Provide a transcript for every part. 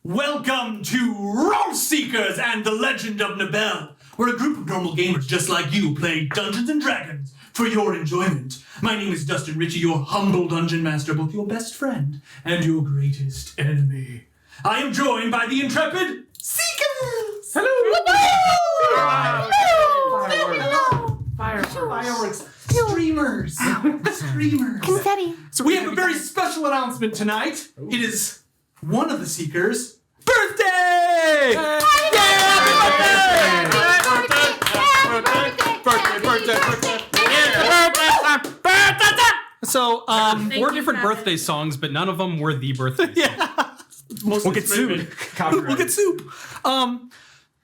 Welcome to Role Seekers and the Legend of Nibel, where a group of normal gamers just like you play Dungeons and Dragons for your enjoyment. My name is Dustin Ritchea, your humble dungeon master, both your best friend and your greatest enemy. I am joined by the intrepid Seekers! Hello! Fireworks! Streamers! Streamers! Confetti. So we have a very special announcement tonight. It is one of the Seekers' birthday! So, four different birthday songs, but none of them were the birthday song. Yeah. We'll get sued. We'll get sued.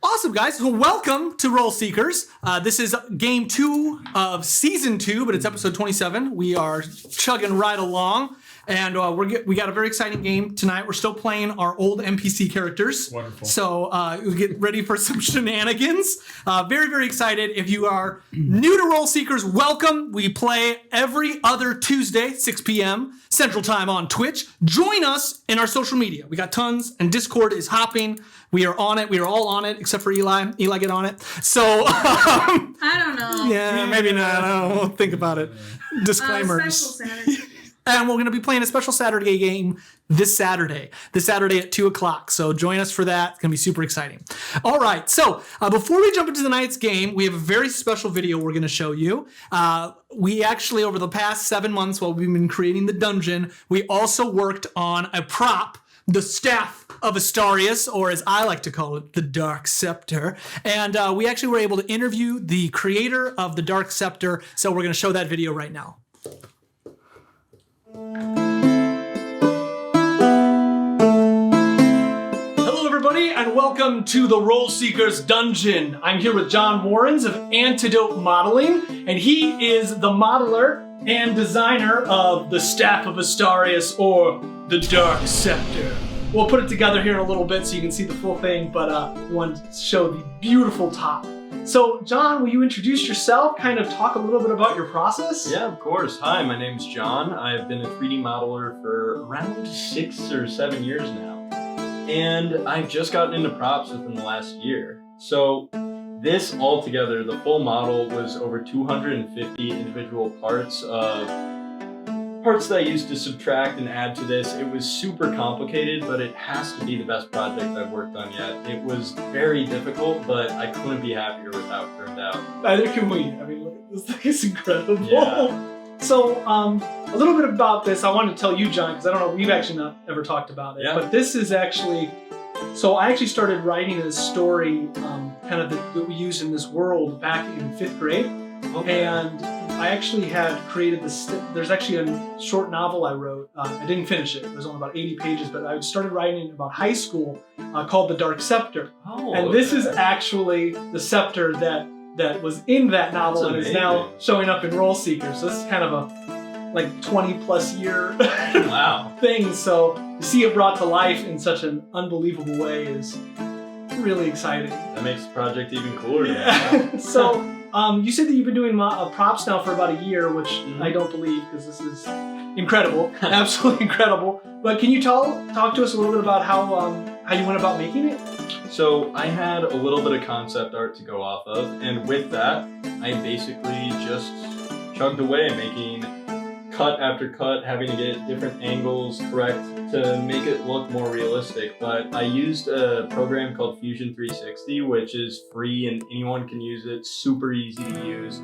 Awesome, guys. So welcome to Role Seekers. This is game 2 of season 2, but it's episode 27. We are chugging right along. And we got a very exciting game tonight. We're still playing our old NPC characters. Wonderful. So we'll get ready for some shenanigans. Very, very excited. If you are new to Role Seekers, welcome. We play every other Tuesday, 6 p.m. Central Time on Twitch. Join us in our social media. We got tons, and Discord is hopping. We are on it. We are all on it, except for Eli. Eli, get on it. So, I don't know. yeah, maybe not. I don't know. Think about it. Disclaimers. Special Saturday. And we're going to be playing a special Saturday game this Saturday at 2 o'clock. So join us for that. It's going to be super exciting. All right. So before we jump into tonight's game, we have a very special video we're going to show you. We actually, over the past 7 months while we've been creating the dungeon, we also worked on a prop, the Staff of Astarius, or as I like to call it, the Dark Scepter. And we actually were able to interview the creator of the Dark Scepter. So we're going to show that video right now. Hello everybody and welcome to the Role Seekers Dungeon. I'm here with John Warrens of Antidote Modeling, and he is the modeler and designer of the Staff of Astarius, or the Dark Scepter. We'll put it together here in a little bit so you can see the full thing, but we want to show the beautiful top. So, John, will you introduce yourself, kind of talk a little bit about your process? Yeah, of course. Hi, my name's John. I've been a 3D modeler for around 6 or 7 years now. And I've just gotten into props within the last year. So this altogether, the full model was over 250 individual parts that I used to subtract and add to this. It was super complicated, but it has to be the best project I've worked on yet. It was very difficult, but I couldn't be happier with how it turned out. Neither can we. I mean, look at this thing, it's incredible. Yeah. So, a little bit about this, I wanted to tell you, John, because I don't know, we've actually not ever talked about it, but this is actually, so I actually started writing a story kind of that we use in this world back in 5th grade. Okay. And I actually had created this, there's actually a short novel I wrote. I didn't finish it. It was only about 80 pages, but I started writing about high school called The Dark Scepter. Oh, and this is actually the scepter that was in that novel and is now showing up in Role Seekers. So this is kind of a like 20 plus year wow. thing. So to see it brought to life in such an unbelievable way is really exciting. That makes the project even cooler. Yeah. So you said that you've been doing props now for about a year, which I don't believe because this is incredible, absolutely incredible. But can you talk to us a little bit about how you went about making it? So I had a little bit of concept art to go off of, and with that, I basically just chugged away, making cut after cut, having to get different angles correct to make it look more realistic. But I used a program called Fusion 360, which is free and anyone can use it, super easy to use.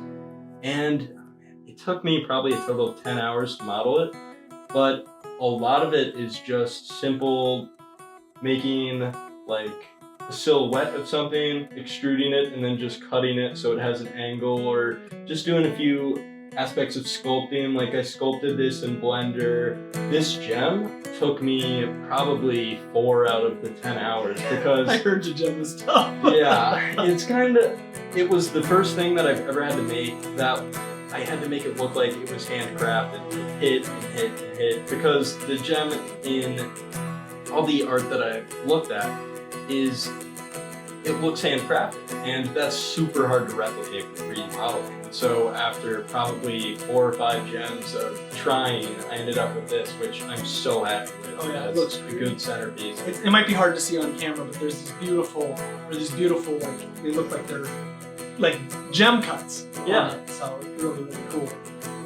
And it took me probably a total of 10 hours to model it, but a lot of it is just simple making like a silhouette of something, extruding it, and then just cutting it so it has an angle, or just doing a few aspects of sculpting. Like I sculpted this in Blender. This gem took me probably 4 out of the 10 hours because I heard you gem this stuff. yeah, it was the first thing that I've ever had to make that I had to make it look like it was handcrafted, to hit and hit and hit, because the gem in all the art that I've looked at it looks handcrafted, and that's super hard to replicate with 3D modeling. And so after probably 4 or 5 gems of trying, I ended up with this, which I'm so happy with. Oh yeah, it It's looks a good centerpiece. It might be hard to see on camera, but there's these beautiful, like, they look like they're like gem cuts. Yeah. On it, so it's really, really cool.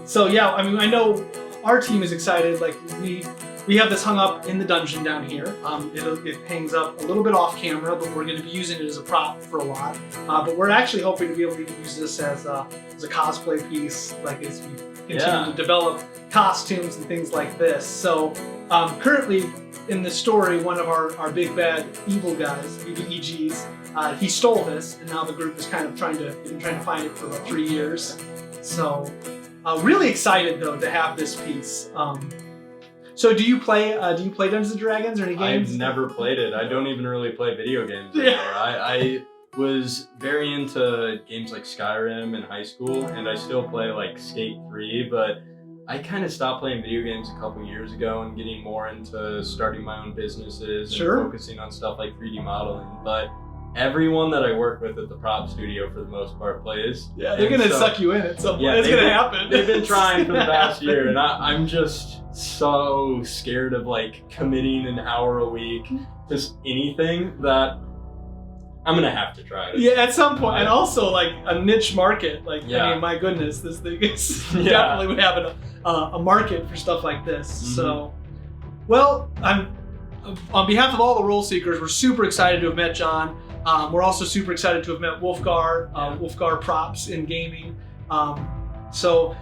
So yeah, I mean, I know our team is excited. Like we have this hung up in the dungeon down here. It hangs up a little bit off camera, but we're going to be using it as a prop for a lot. But we're actually hoping to be able to use this as a cosplay piece, like as we continue to develop costumes and things like this. So currently in the story, one of our big bad evil guys, BBEGs, he stole this, and now the group is kind of trying to find it for about 3 years. So really excited though to have this piece. So do you play Dungeons and Dragons or any games? I've never played it. I don't even really play video games anymore. I was very into games like Skyrim in high school, and I still play like Skate 3, but I kind of stopped playing video games a couple years ago and getting more into starting my own businesses and focusing on stuff like 3D modeling. But everyone that I work with at the prop studio, for the most part, plays. Yeah, they're gonna suck you in at some point. It's gonna happen. They've been trying for the past year, and I'm just so scared of like committing an hour a week to anything that I'm gonna have to try it. Yeah, at some point, and also like a niche market. Like, I mean, my goodness, this thing is definitely having a market for stuff like this. Mm-hmm. So, well, I'm on behalf of all the role seekers, we're super excited to have met John. We're also super excited to have met Wolfgar, Wolfgar Props in gaming. So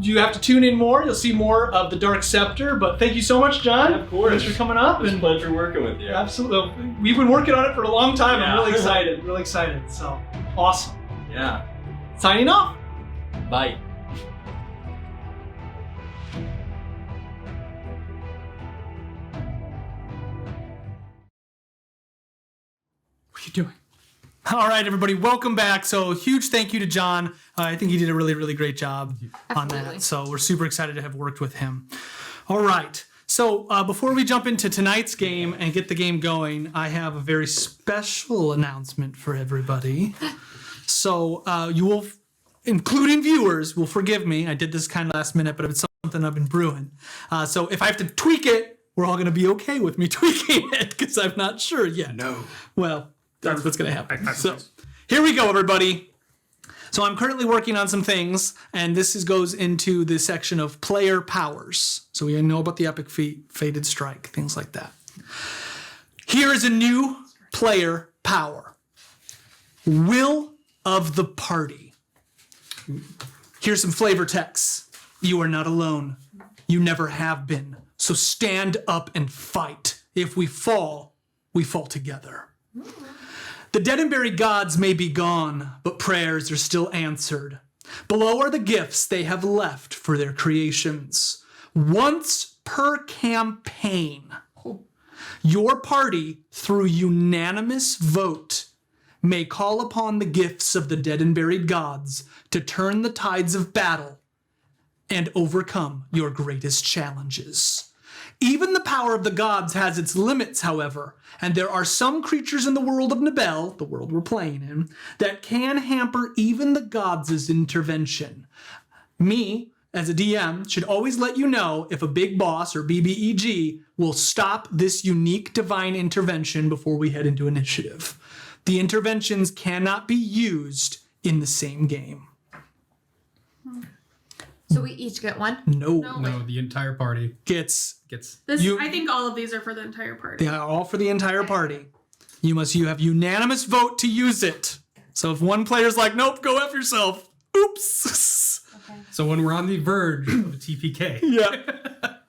you have to tune in more. You'll see more of the Dark Scepter. But thank you so much, John. Yeah, of course. Thanks for coming up. It's a pleasure working with you. Absolutely. We've been working on it for a long time. I'm really excited. Really excited. So awesome. Yeah. Signing off. Bye. What are you doing? All right, everybody, welcome back. So huge thank you to John. I think he did a really, really great job on that. So we're super excited to have worked with him. All right. So before we jump into tonight's game and get the game going, I have a very special announcement for everybody. So you will, including viewers, will forgive me. I did this kind of last minute, but it's something I've been brewing. So if I have to tweak it, we're all going to be okay with me tweaking it because I'm not sure yet. No. Well, that's what's going to happen. So here we go, everybody. So I'm currently working on some things, and this goes into the section of player powers. So we know about the epic feat, fated strike, things like that. Here is a new player power. Will of the party. Here's some flavor text. You are not alone. You never have been. So stand up and fight. If we fall together. The dead and buried gods may be gone, but prayers are still answered. Below are the gifts they have left for their creations. Once per campaign, your party, through unanimous vote, may call upon the gifts of the dead and buried gods to turn the tides of battle and overcome your greatest challenges. Even the power of the gods has its limits, however, and there are some creatures in the world of Nibel, the world we're playing in, that can hamper even the gods' intervention. Me, as a DM, should always let you know if a big boss or BBEG will stop this unique divine intervention before we head into initiative. The interventions cannot be used in the same game. So we each get one? No, the entire party gets. I think all of these are for the entire party. They are all for the entire party. You have unanimous vote to use it. So if one player's like, nope, go F yourself. Oops. Okay. So when we're on the verge of a TPK. Yeah.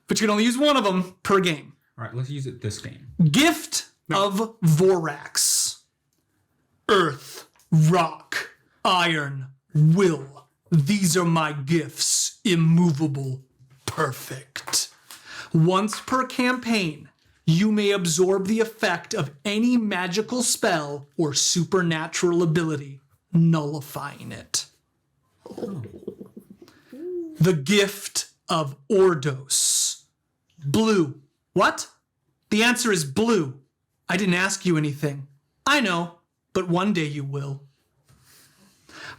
But you can only use one of them per game. All right, let's use it this game. Gift of Vorax. Earth, rock, iron, will. These are my gifts. Immovable. Perfect. Once per campaign, you may absorb the effect of any magical spell or supernatural ability, nullifying it. The gift of Ordos. Blue. What? The answer is blue. I didn't ask you anything. I know. but one day you will.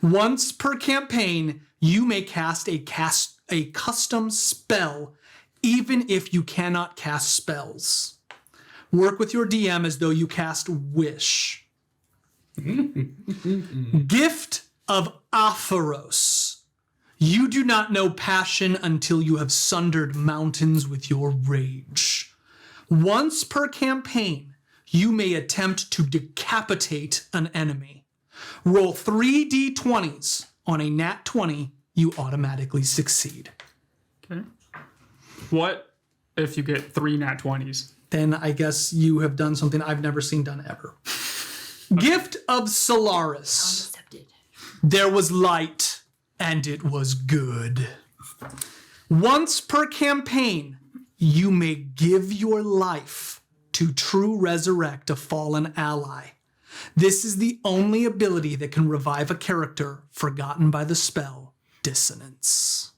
Once per campaign, you may cast a custom spell, even if you cannot cast spells. Work with your DM as though you cast Wish. Gift of Apharos. You do not know passion until you have sundered mountains with your rage. Once per campaign, you may attempt to decapitate an enemy. Roll 3d20s. On a nat 20, you automatically succeed. Okay. What if you get 3 nat 20s? Then I guess you have done something I've never seen done ever. Gift of Solaris. There was light, and it was good. Once per campaign, you may give your life to true resurrect a fallen ally. This is the only ability that can revive a character forgotten by the spell Dissonance.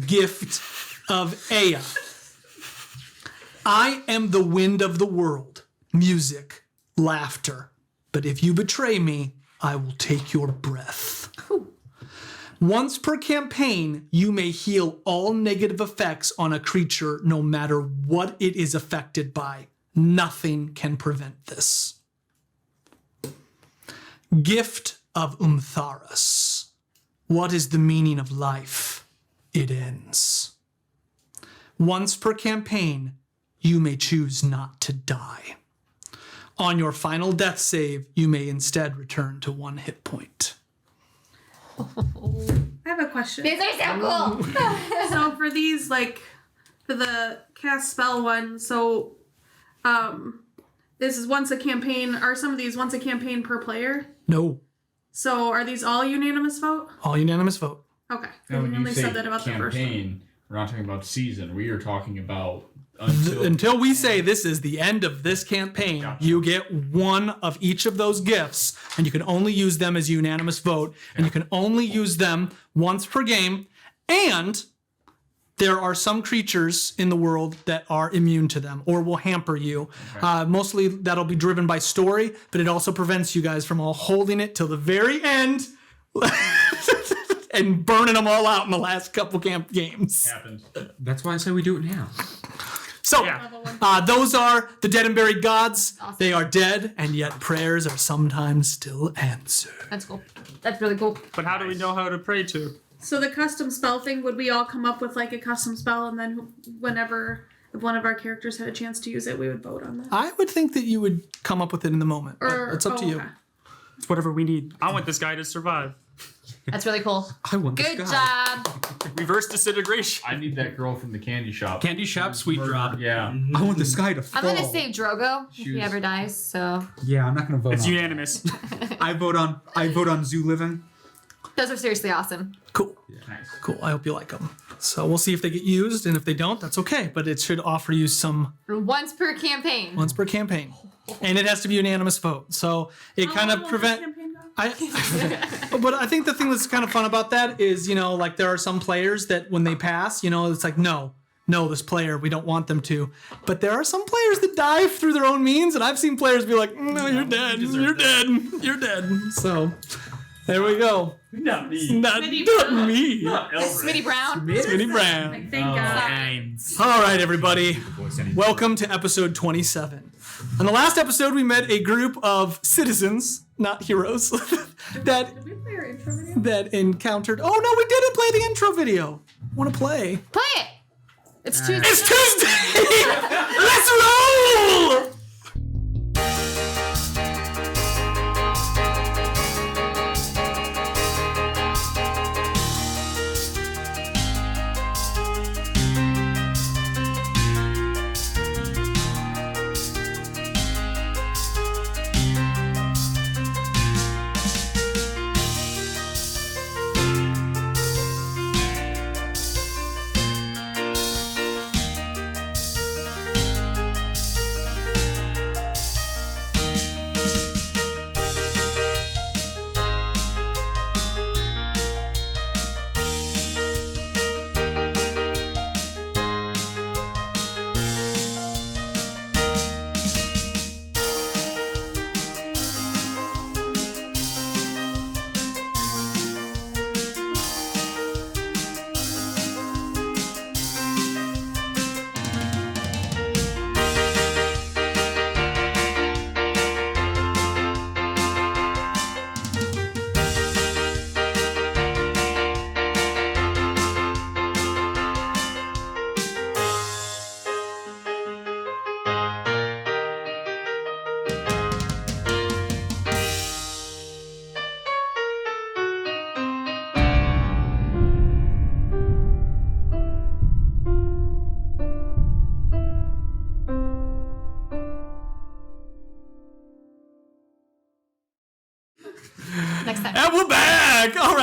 Gift of Ea. I am the wind of the world, music, laughter. But if you betray me, I will take your breath. Once per campaign, you may heal all negative effects on a creature no matter what it is affected by. Nothing can prevent this. Gift of Umtharas. What is the meaning of life? It ends. Once per campaign, you may choose not to die. On your final death save, you may instead return to 1 hit point. I have a question. These are so cool. So for these, like, for the cast spell one, so this is once a campaign. Are some of these once a campaign per player? No. So are these all unanimous vote? All unanimous vote. Okay. Now, when We you only say said that about the first one. campaign, we're not talking about season. We are talking about Until we say this is the end of this campaign, Gotcha. you get one of each of those gifts, and you can only use them as unanimous vote, and you can only use them once per game, and there are some creatures in the world that are immune to them or will hamper you. Okay. Mostly that'll be driven by story, but it also prevents you guys from all holding it till the very end and burning them all out in the last couple games. happens. That's why I say we do it now. So, Yeah. those are the dead and buried gods. Awesome. They are dead, and yet prayers are sometimes still answered. That's cool. That's really cool. But how do we know how to pray to? So the custom spell thing, would we all come up with like a custom spell, and then whenever if one of our characters had a chance to use it, we would vote on that? I would think that you would come up with it in the moment. But it's up to you. Okay. It's whatever we need. I want this guy to survive. That's really cool. I want this Good guy. job. Reverse disintegration. I need that girl from the candy shop. Candy shop, sweet drop. Yeah. I want this guy to fall. I'm gonna save Drogo if he Shoes. ever dies. So Yeah, I'm not gonna vote It's on it. unanimous. I vote on Zoo Living. those are seriously awesome. Cool. Nice. Cool. I hope you like them. So we'll see if they get used, and if they don't, that's okay. But it should offer you some Once per campaign. once per campaign. And it has to be unanimous vote. So it kind of prevent... But I think the thing that's kind of fun about that is, like there are some players that when they pass, it's like, no, this player, we don't want them to. But there are some players that die through their own means, and I've seen players be like, no, you're dead, you're dead, you're dead. So there we go. Not me. Not me. Smitty Brown. Smitty Brown. Like, thank God. All right, everybody. Welcome to episode 27. On the last episode, we met a group of citizens, not heroes, that Did we play our intro video? that encountered. Oh no, we didn't play the intro video. Want to play? Play it. It's Tuesday. It's Tuesday. Let's roll.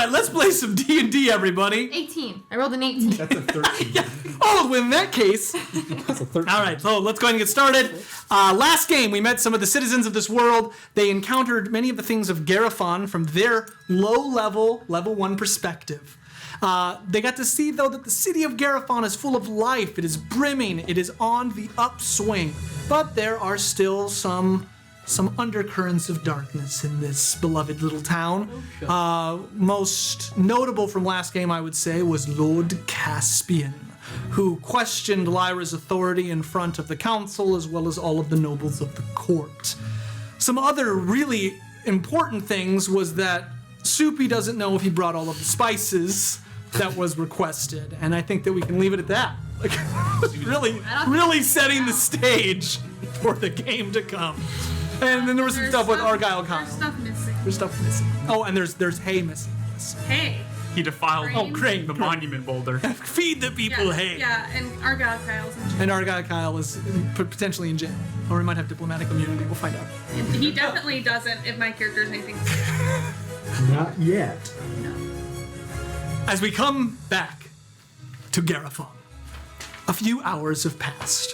right, let's play some D&D, everybody. 18. I rolled an 18. That's a 13. Oh, well, in that case. That's a 13. All right, so let's go ahead and get started. Last game, we met some of the citizens of this world. They encountered many of the things of Garifon from their low-level, level 1 perspective. They got to see, though, that the city of Garifon is full of life. It is brimming. It is on the upswing. But there are still some undercurrents of darkness in this beloved little town. Most notable from last game, I would say, was Lord Caspian, who questioned Lyra's authority in front of the council as well as all of the nobles of the court. Some other really important things was that Soupy doesn't know if he brought all of the spices that was requested, and I think that we can leave it at that. Like, really setting the stage for the game to come. And then there was some stuff with Argyle Kyle. There's stuff missing. Oh, and there's hay missing. Yes. Hey. He defiled Crane. the monument boulder. Feed the people hay. Yeah, and Argyle Kyle's in jail. And Argyle Kyle is potentially in jail, or he might have diplomatic immunity. We'll find out. He definitely doesn't if my character's anything. Not yet. As we come back to Garifon, a few hours have passed.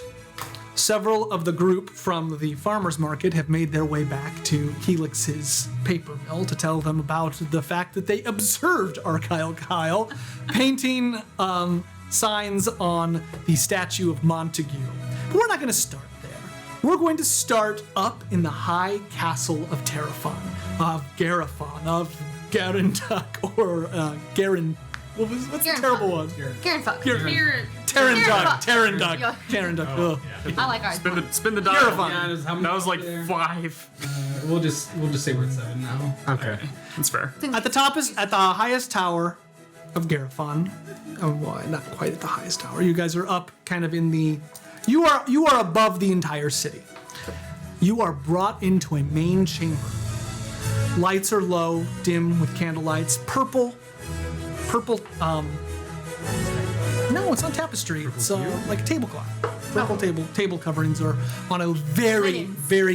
Several of the group from the farmer's market have made their way back to Helix's paper mill to tell them about the fact that they observed Argyle Kyle painting signs on the statue of Montague. But we're not going to start there. We're going to start up in the high castle of Garifon, of Garenduck, or Garen. What's the terrible one? Karen fuck. Terranduck. I like ours. Spin the die. Garifon. That was like 5. We'll just say we're at 7 now. Okay, that's fair. At the highest tower of Garifon. Oh, well, not quite at the highest tower. You guys are up kind of in the... You are above the entire city. You are brought into a main chamber. Lights are low, dim with candle lights. Purple, no, it's not tapestry. It's like a tablecloth. Purple table coverings are on a very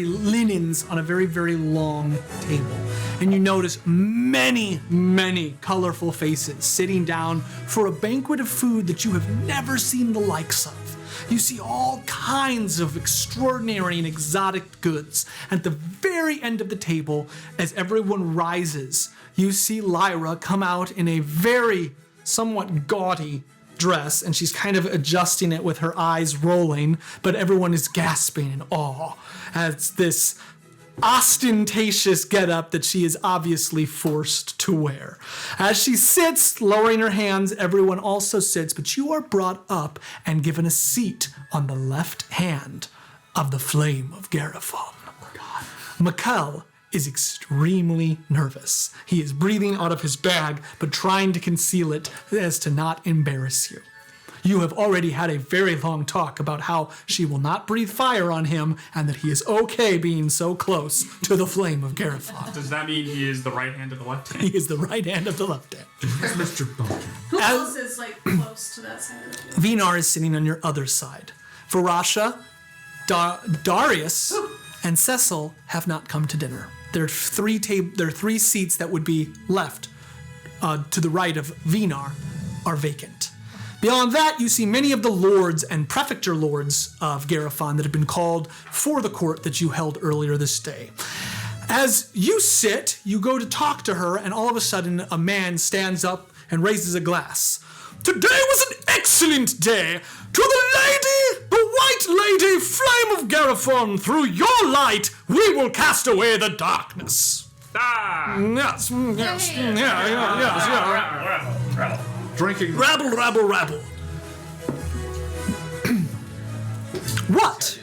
linens on a very, very long table. And you notice many colorful faces sitting down for a banquet of food that you have never seen the likes of. You see all kinds of extraordinary and exotic goods. At the very end of the table, as everyone rises, you see Lyra come out in a very somewhat gaudy dress, and she's kind of adjusting it with her eyes rolling, but everyone is gasping in awe as this ostentatious getup that she is obviously forced to wear. As she sits, lowering her hands, everyone also sits, but you are brought up and given a seat on the left hand of the flame of Garifon. Mikkel is extremely nervous. He is breathing out of his bag, but trying to conceal it as to not embarrass you. You have already had a very long talk about how she will not breathe fire on him and that he is okay being so close to the flame of Garifon. Does that mean he is the right hand of the left hand? He is the right hand of the left hand. Mr. Bunker. Who else is like close to that side of it? Vinar is sitting on your other side. Farasha, Darius, and Cecil have not come to dinner. There are three seats that would be left to the right of Vinar are vacant. Beyond that, you see many of the lords and prefecture lords of Garifon that have been called for the court that you held earlier this day. As you sit, you go to talk to her, and all of a sudden a man stands up and raises a glass. Today was an excellent day. To the lady, the white lady, flame of Garifon, through your light, we will cast away the darkness. Ah! Yes, yeah. Drinking. Rabble. What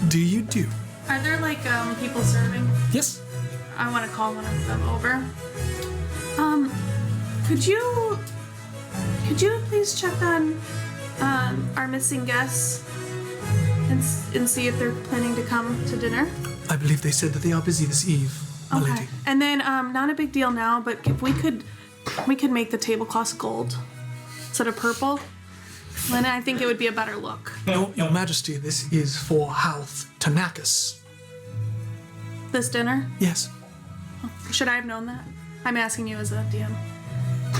do you do? Are there like people serving? Yes. I want to call one of them over. Could you please check on our missing guests and see if they're planning to come to dinner? I believe they said that they are busy this eve, my Okay. lady. And then not a big deal now, but if we could make the tablecloths gold instead of purple. Then I think it would be a better look. Your Majesty, this is for Halth Tanakis. This dinner? Yes. Should I have known that? I'm asking you as a DM.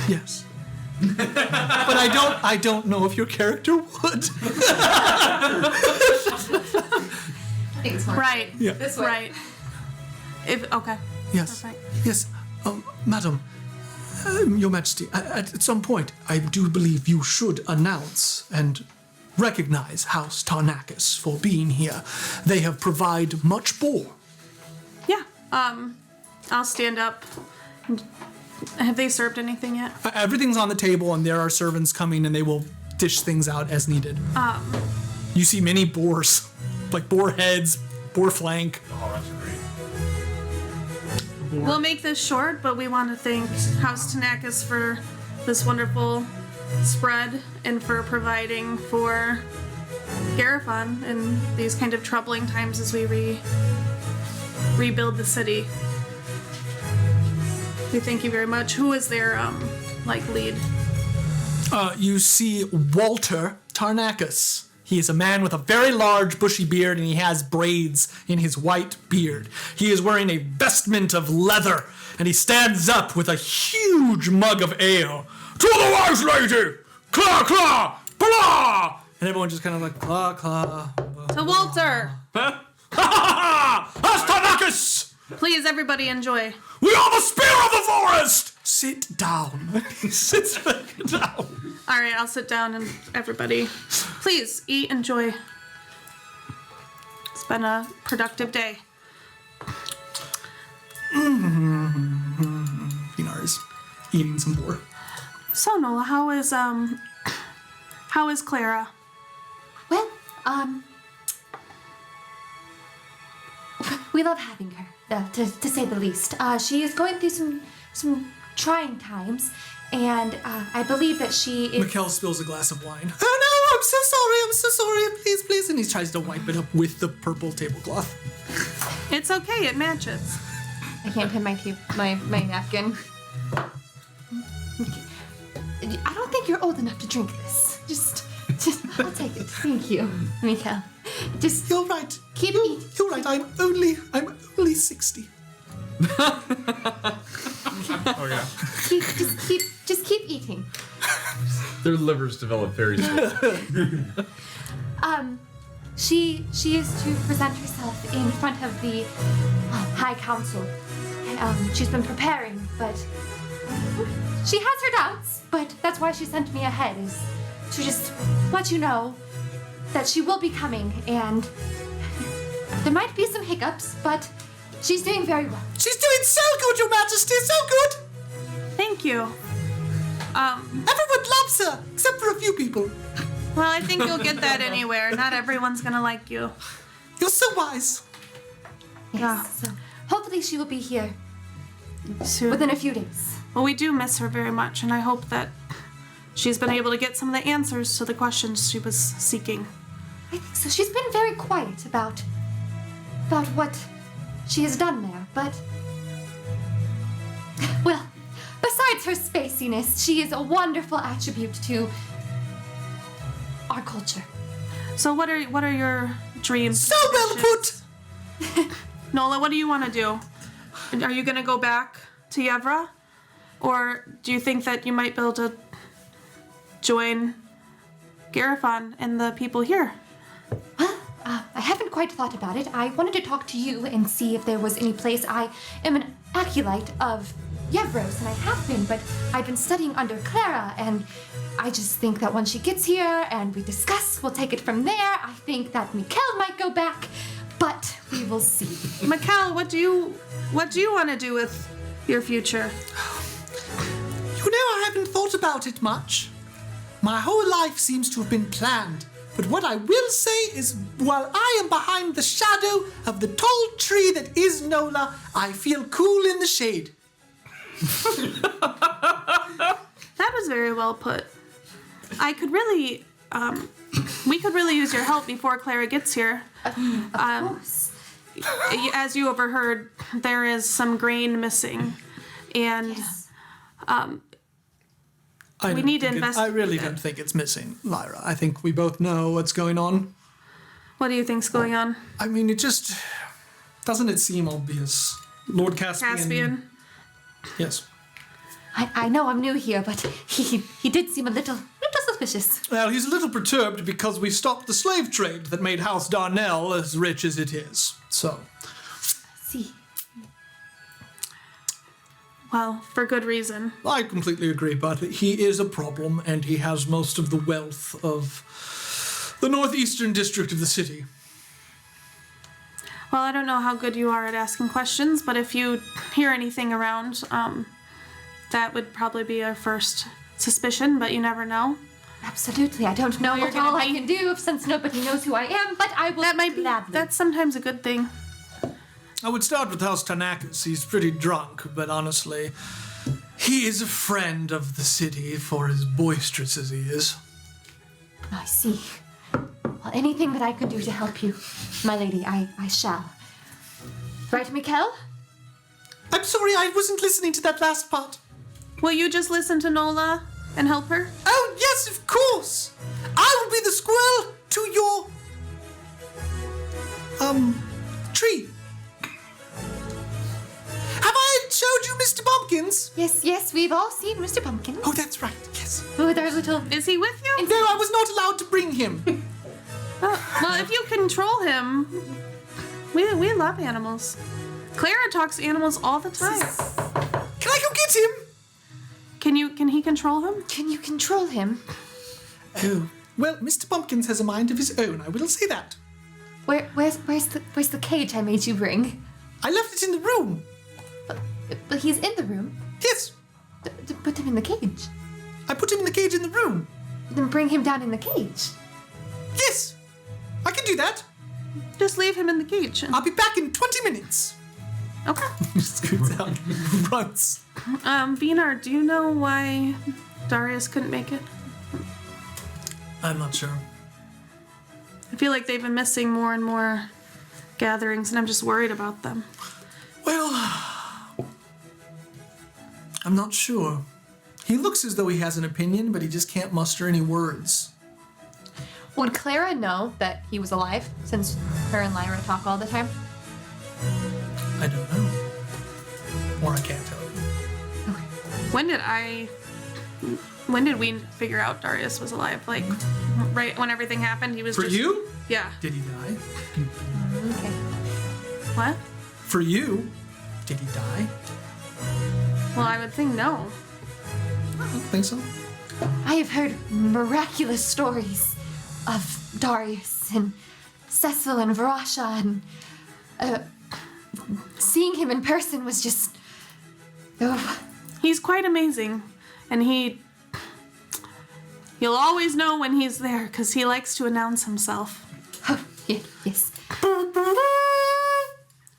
Yes. But I don't know if your character would. I think it's more. Right. Yeah. This way. Right. Okay. Yes. Perfect. Yes. Madam, Your Majesty, at some point, I do believe you should announce and recognize House Tarnakis for being here. They have provided much boar. Yeah. I'll stand up. Have they served anything yet? Everything's on the table, and there are servants coming, and they will dish things out as needed. You see many boars, like boar heads, boar flank. Oh, that's great. We'll make this short, but we want to thank House Tanakis for this wonderful spread and for providing for Garifon in these kind of troubling times as we rebuild the city. We thank you very much. Who is their lead? You see Walter Tarnakis. He is a man with a very large bushy beard, and he has braids in his white beard. He is wearing a vestment of leather, and he stands up with a huge mug of ale. To the wise lady! Claw, claw, blah! And everyone just kind of like, claw, claw. To Walter! Ha ha ha! House Tarnakis! Please, everybody, enjoy. We are the spear of the forest! Sit down. He sits back down. All right, I'll sit down and everybody, please eat, enjoy. It's been a productive day. Pinar is eating some boar. So Nola, how is Clara? Well, we love having her, to say the least. She is going through some trying times, and I believe that she is... Mikkel spills a glass of wine. Oh no, I'm so sorry, please, please. And he tries to wipe it up with the purple tablecloth. It's okay, it matches. I can't pin my napkin. I don't think you're old enough to drink this. Just I'll take it. Thank you, Mikkel. Just You're right. keep eating. You're right. I'm only 60. Oh yeah. Just keep eating. Their livers develop very slowly. She is to present herself in front of the High Council. She's been preparing, but she has her doubts. But that's why she sent me ahead, is to just let you know that she will be coming, and there might be some hiccups, but she's doing very well. She's doing so good, Your Majesty, so good. Thank you. Everyone loves her, except for a few people. Well, I think you'll get that anywhere. Not everyone's gonna like you. You're so wise. Yes, Yeah. so hopefully she will be here Soon. within a few days. Well, we do miss her very much, and I hope that she's been able to get some of the answers to the questions she was seeking. I think so. She's been very quiet about what she has done there, but well, besides her spaciness, she is a wonderful attribute to our culture. So what are your dreams? So well put. Nola, what do you want to do? Are you going to go back to Yevra? Or do you think that you might be able to join Garifon and the people here? Well, I haven't quite thought about it. I wanted to talk to you and see if there was any place. I am an acolyte of Yevros, and I have been, but I've been studying under Clara, and I just think that once she gets here and we discuss, we'll take it from there. I think that Mikkel might go back, but we will see. Mikkel, what do you want to do with your future? You know, I haven't thought about it much. My whole life seems to have been planned. But what I will say is, while I am behind the shadow of the tall tree that is Nola, I feel cool in the shade. That was very well put. I could really, we could really use your help before Clara gets here. Of course. As you overheard, there is some grain missing, and we need to I investigate really it. don't think it's missing, Lyra. I think we both know what's going on. What do you think's going on? I mean, it just... Doesn't it seem obvious? Lord Caspian... Caspian? Yes. I know I'm new here, but he did seem a little suspicious. Well, he's a little perturbed because we stopped the slave trade that made House Darnell as rich as it is. So, See. Well, for good reason. I completely agree, but he is a problem, and he has most of the wealth of the northeastern district of the city. Well, I don't know how good you are at asking questions, but if you hear anything around, that would probably be our first suspicion, but you never know. Absolutely. I don't know you're what gonna all I be- can do since nobody knows who I am, but I will That might be, gladly. that's sometimes a good thing. I would start with House Tanakis. He's pretty drunk, but honestly, he is a friend of the city for as boisterous as he is. I see. Well, anything that I could do to help you, my lady, I shall. Right, Mikkel? I'm sorry, I wasn't listening to that last part. Will you just listen to Nola and help her? Oh, yes, of course. I will be the squirrel to your, tree. Have I showed you Mr. Bumpkins? Yes, we've all seen Mr. Pumpkin. Oh, that's right, yes. With our little... Is he with you? No, I was not allowed to bring him. Well, if you control him, we love animals. Clara talks to animals all the time. Can I go get him? Can he control him? Can you control him? Oh, well, Mr. Bumpkins has a mind of his own, I will say that. Where's the cage I made you bring? I left it in the room. But he's in the room. Yes, Put him in the cage. I put him in the cage in the room. Then bring him down in the cage. Yes, I can do that. Just leave him in the cage. I'll be back in 20 minutes. Okay. Scoots out, runs. Vinar, do you know why Darius couldn't make it? I'm not sure. I feel like they've been missing more and more gatherings, and I'm just worried about them. Well, I'm not sure. He looks as though he has an opinion, but he just can't muster any words. Would Clara know that he was alive, since her and Lyra talk all the time? I don't know. Or I can't tell you. When did we figure out Darius was alive? Like, right when everything happened, he was For just... you? Yeah. Did he die? Okay. What? For you? Did he die? Well, I would think no. I don't think so. I have heard miraculous stories of Darius and Cecil and Varasha, and seeing him in person was just... Oh, He's quite amazing, and you'll always know when he's there, because he likes to announce himself. yes.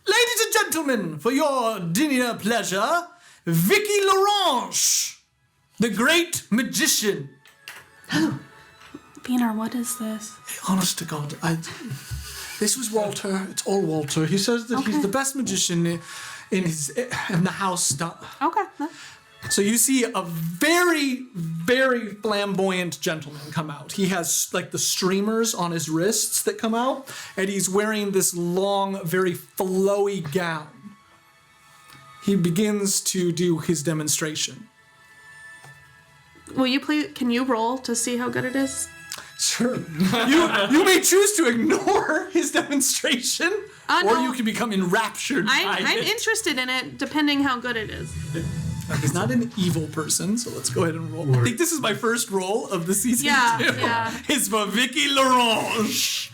Ladies and gentlemen, for your dinner pleasure, Vicky Larange, the great magician. Vinar, what is this? Honest to God, this was Walter. It's all Walter. He says that he's Okay. the best magician in the house. Okay. So you see a very, very flamboyant gentleman come out. He has like the streamers on his wrists that come out, and he's wearing this long, very flowy gown. He begins to do his demonstration. Will you please? Can you roll to see how good it is? Sure. You may choose to ignore his demonstration, or no. you can become enraptured by I'm it. interested in it, depending how good it is. He's not an evil person, so let's go ahead and roll. I think this is my first roll of the season Yeah, 2. yeah. It's for Vicky Larange.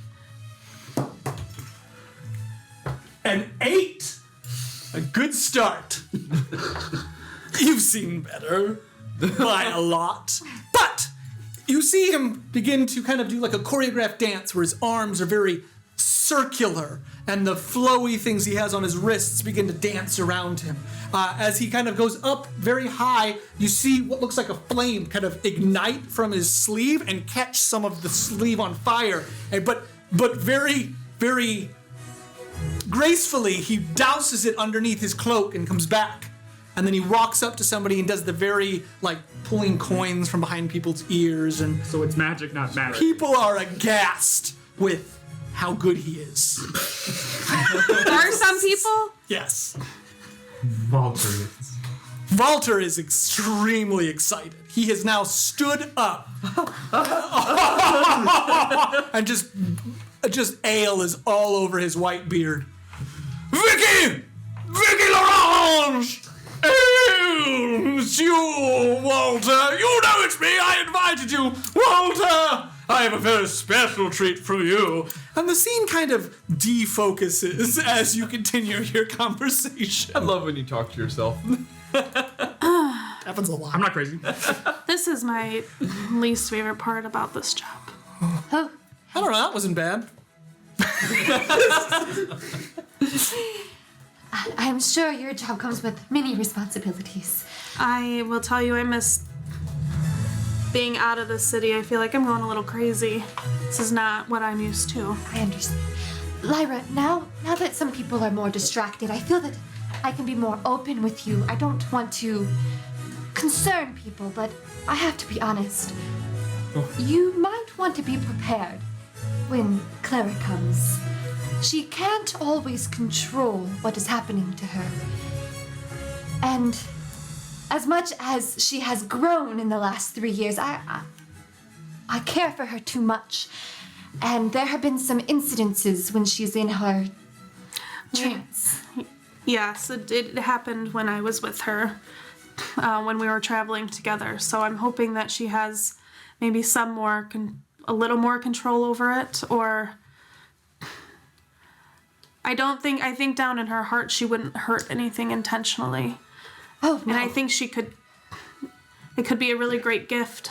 An 8. A good start. You've seen better by a lot. But you see him begin to kind of do like a choreographed dance where his arms are very circular and the flowy things he has on his wrists begin to dance around him. As he kind of goes up very high, you see what looks like a flame kind of ignite from his sleeve and catch some of the sleeve on fire. But very, very gracefully, he douses it underneath his cloak and comes back. And then he walks up to somebody and does the very, like, pulling coins from behind people's ears. And So it's magic, not matter. people are aghast with how good he is. Are some people? Yes. Valkyries. Walter is extremely excited. He has now stood up. And just ale is all over his white beard. Vicky L'Orange! Monsieur Walter, you know it's me, I invited you. Walter, I have a very special treat for you. And the scene kind of defocuses as you continue your conversation. I love when you talk to yourself. Happens a lot. I'm not crazy. This is my least favorite part about this job. Oh, I don't know, that wasn't bad. I'm sure your job comes with many responsibilities. I will tell you, I miss being out of the city. I feel like I'm going a little crazy. This is not what I'm used to. I understand. Lyra, now that some people are more distracted, I feel that I can be more open with you. I don't want to concern people, but I have to be honest. You might want to be prepared when Clara comes. She can't always control what is happening to her. And as much as she has grown in the last 3 years, I care for her too much. And there have been some incidences when she's in her trance. Yes, it happened when I was with her, when we were traveling together. So I'm hoping that she has maybe a little more control over it, or I think down in her heart she wouldn't hurt anything intentionally. Oh, no. And I think it could be a really great gift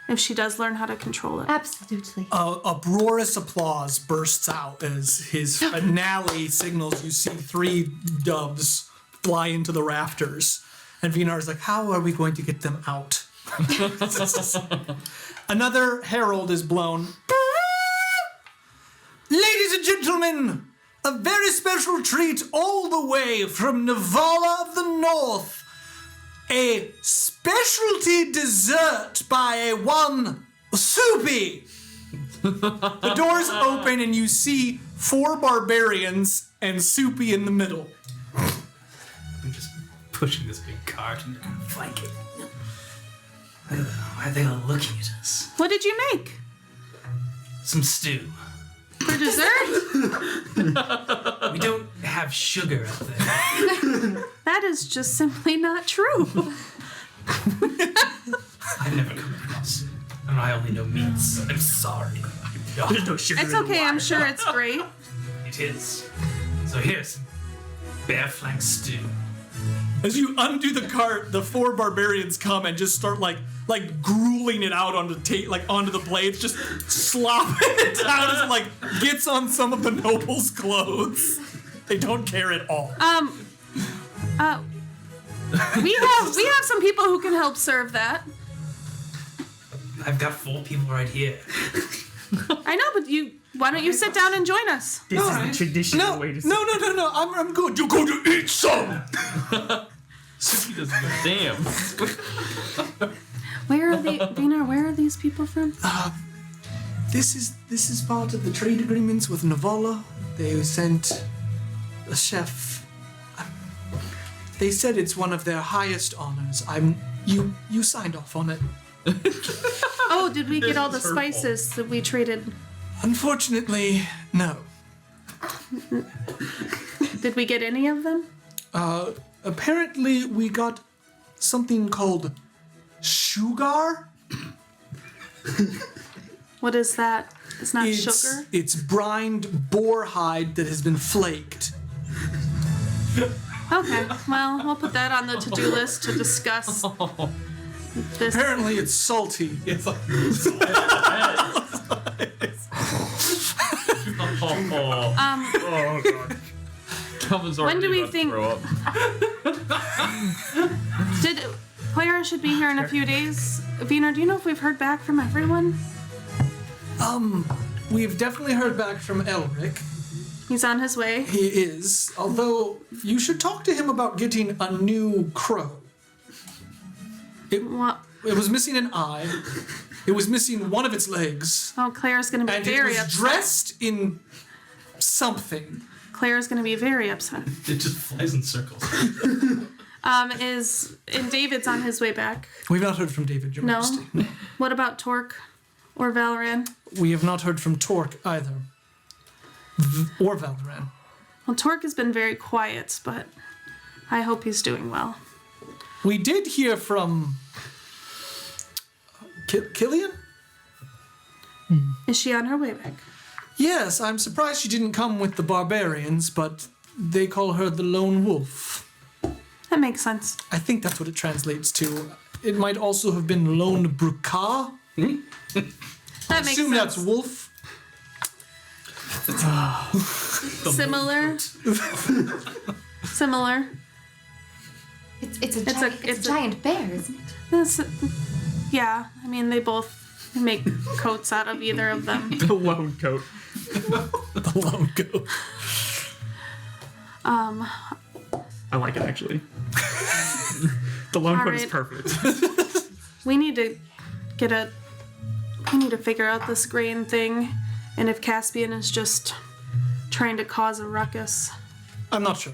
if she does learn how to control it. Absolutely. A uproarious applause bursts out as his finale signals. You see 3 doves fly into the rafters. And Vinar's like, how are we going to get them out? Another herald is blown. Ladies and gentlemen, a very special treat all the way from Navala of the North. A specialty dessert by one Soupy. The doors open and you see 4 barbarians and Soupy in the middle. I'm just pushing this big cart and flanking. Why are they all looking at us? What did you make? Some stew. For dessert? We don't have sugar up there. That is just simply not true. I've never come across it. And I only know meats. I'm sorry. There's no sugar It's in the okay, I'm water. sure it's great. It is. So here's some bear flank stew. As you undo the cart, the 4 barbarians come and just start like grueling it out onto onto the blades, just slopping it down as it like gets on some of the nobles' clothes. They don't care at all. We have some people who can help serve that. I've got 4 people right here. I know, but why don't you sit down and join us? This is the traditional way to No, I'm good. You're going to eat some. Suki doesn't give a damn. Where are they, Vinar? Where are these people from? This is part of the trade agreements with Navala. They sent a chef. They said it's one of their highest honors. You signed off on it. Oh, did we get all the This is hurtful. spices that we traded? Unfortunately, no. Did we get any of them? Apparently we got something called sugar. What is that? It's not sugar? It's brined boar hide that has been flaked. Okay, well, we'll put that on the to-do list to discuss this. Apparently it's salty. It's like. Oh, God. Calvin's When do already we about to think- throw up. Clara should be here in a few days. Vinar, do you know if we've heard back from everyone? We've definitely heard back from Elric. He's on his way. He is, although you should talk to him about getting a new crow. What? It was missing an eye. It was missing one of its legs. Oh, Claire's gonna be And it very was upset. dressed in something. Claire's gonna be very upset. It just flies in circles. And David's on his way back. We've not heard from David, Your No. Majesty. What about Torque or Valoran? We have not heard from Torque either. Or Valdoran. Well, Torque has been very quiet, but I hope he's doing well. We did hear from Killian? Is she on her way back? Yes, I'm surprised she didn't come with the barbarians, but they call her the Lone Wolf. That makes sense. I think that's what it translates to. It might also have been Lone Bruka. That makes Assume sense. that's wolf. Similar. Similar. It's a giant bear, isn't it? Yeah, I mean, they both make coats out of either of them. The lone coat. The Lone Goat. I like it actually. The lone coat is Alright. perfect. We need to figure out this grain thing, and if Caspian is just trying to cause a ruckus. I'm not sure.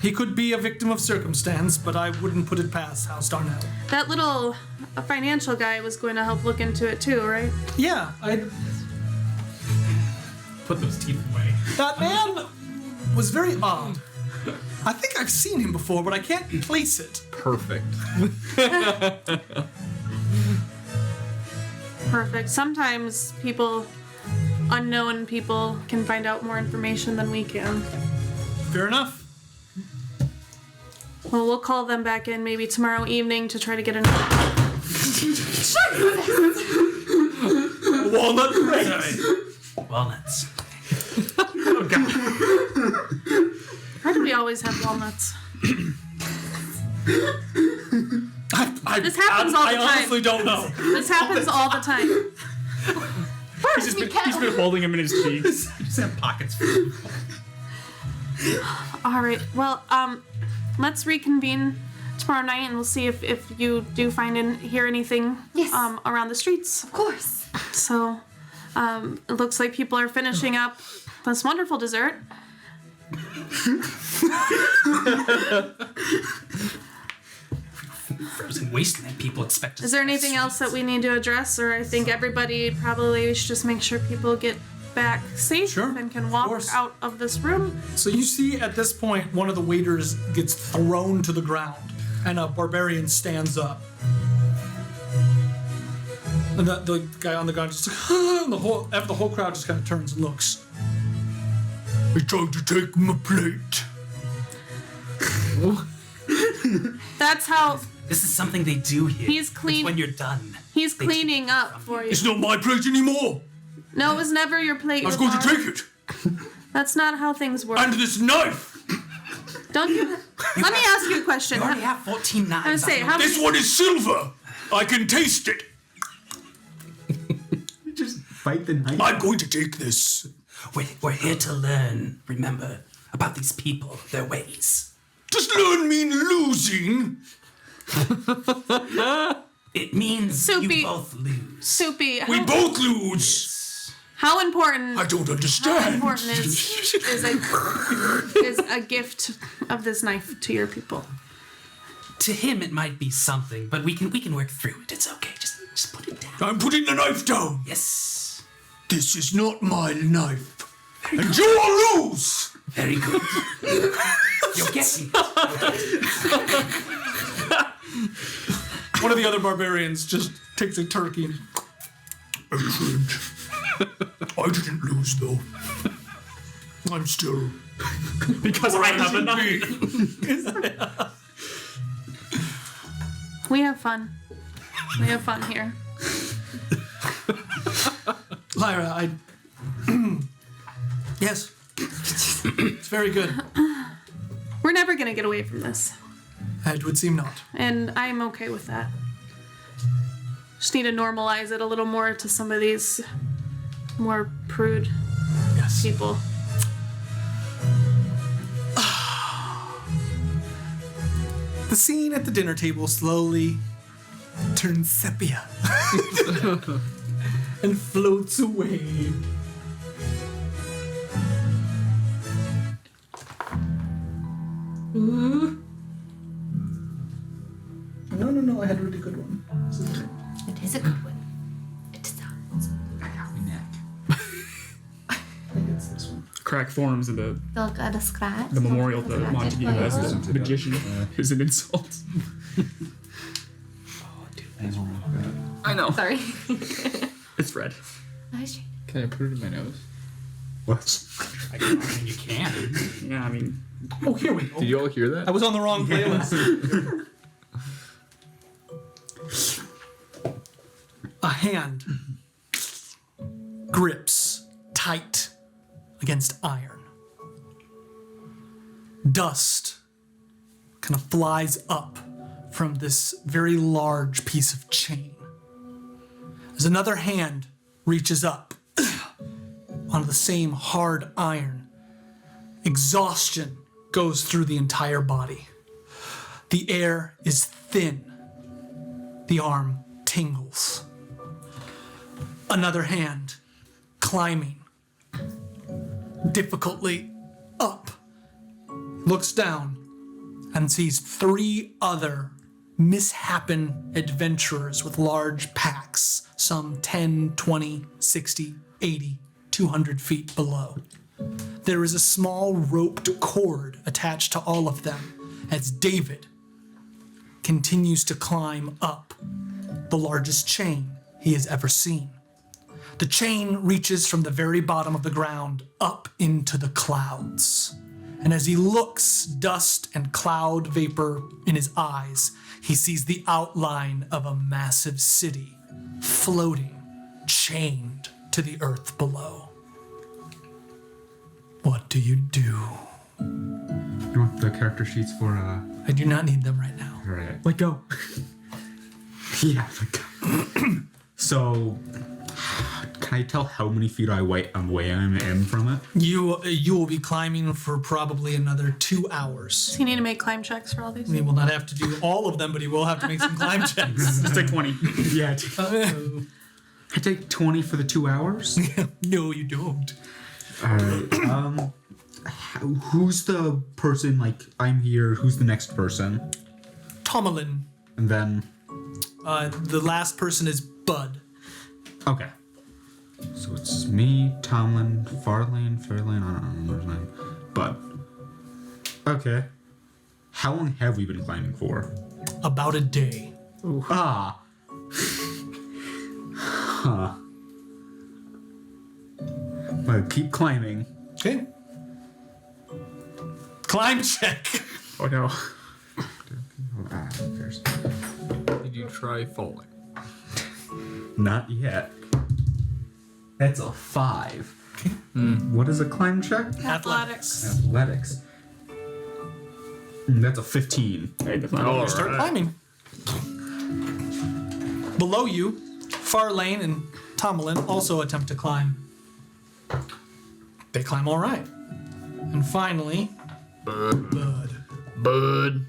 He could be a victim of circumstance, but I wouldn't put it past House Darnell. That little financial guy was going to help look into it too, right? Yeah, Put those teeth away. that man was very odd. I think I've seen him before, but I can't place it. Perfect. Perfect. Sometimes unknown people can find out more information than we can. Fair enough. Well, we'll call them back in maybe tomorrow evening to try to get an... Walnut race. Walnuts. Oh god. Why do we always have walnuts? This happens all the I time. honestly don't know. This happens all the time. He's been holding him in his cheeks. You just have pockets for them. All right. Well, let's reconvene tomorrow night, and we'll see if you do find and hear anything Yes. around the streets. Of course. So, it looks like people are finishing up this wonderful dessert. Frozen wasteland people expect us. Is there anything else that we need to address, or I think everybody probably should just make sure people get back safe Sure, and can of walk course. out of this room? So you see at this point, one of the waiters gets thrown to the ground, and a barbarian stands up. And the guy on the ground just and the whole crowd just kind of turns and looks. He tried to take my plate. That's how This is something they do here. He's clean- It's when you're done. he's They cleaning up for you. It's not my plate anymore. No, it was never your plate. I was going to Lamar. take it. That's not how things work. And this knife. Don't you? Let me ask you a question. You already have 14 knives. I would say, how This many? one is silver. I can taste it. Just bite the knife. I'm going to take this. We're here to learn, remember, about these people, their ways. Does learn mean losing? It means Soupy. you both lose. Soupy, We how, both lose. how important? I don't How understand. important is a gift of this knife to your people? To him, it might be something, but we can work through it. It's okay. Just put it down. I'm putting the knife down. Yes. This is not my knife. And you will lose. Very good. You're guessing. One of the other barbarians just takes a turkey and... Excellent. I didn't lose, though. I'm still... Because I have a knife. We have fun. We have fun here. Lyra, I... Yes. It's very good. We're never gonna get away from this, It would seem not. and I'm okay with that. Just need to normalize it a little more to some of these more prude Yes. people. The scene at the dinner table slowly turns sepia and floats away. crack forms of the They'll get a scratch. memorial to Montague as Like, the magician is an insult. I know. sorry. It's red. Can I put it in my nose? What? I mean, you can. Yeah, I mean, Oh, here we go. Did you all hear that? I was on the wrong playlist. A hand grips tight against iron. Dust kind of flies up from this very large piece of chain. As another hand reaches up onto the same hard iron, exhaustion goes through the entire body. The air is thin. The arm tingles. Another hand climbing difficultly up, looks down and sees 3 other mishappen adventurers with large packs, some 10, 20, 60, 80, 200 feet below. There is a small roped cord attached to all of them as David continues to climb up the largest chain he has ever seen. The chain reaches from the very bottom of the ground up into the clouds. And as he looks, dust and cloud vapor in his eyes, he sees the outline of a massive city floating, chained to the earth below. What do you do? You want the character sheets for, I do not need them right now. Alright. let go. Yeah, so, can I tell how many feet away I'm in from it? You will be climbing for probably another 2 hours. So you need to make climb checks for all these. He will not have to do all of them, but he will have to make some climb checks. Just take 20. Yeah. I take 20 for the 2 hours? No, you don't. Alright, who's the person, like, I'm here, who's the next person? Tomalin. And then, The last person is Bud. okay. So it's me, Tomlin, Fairlane, I don't know his name. But, okay. How long have we been climbing for? About a day. Ah. Huh. Well, keep climbing. Okay. Climb check. Oh no. Who cares? Did you try falling? Not yet. That's a 5. What is a climb check? Athletics. Athletics. That's a 15. Hey, that's not You start climbing. Below you, Farlane and Tomalin also attempt to climb. They climb all right. And finally, Bud.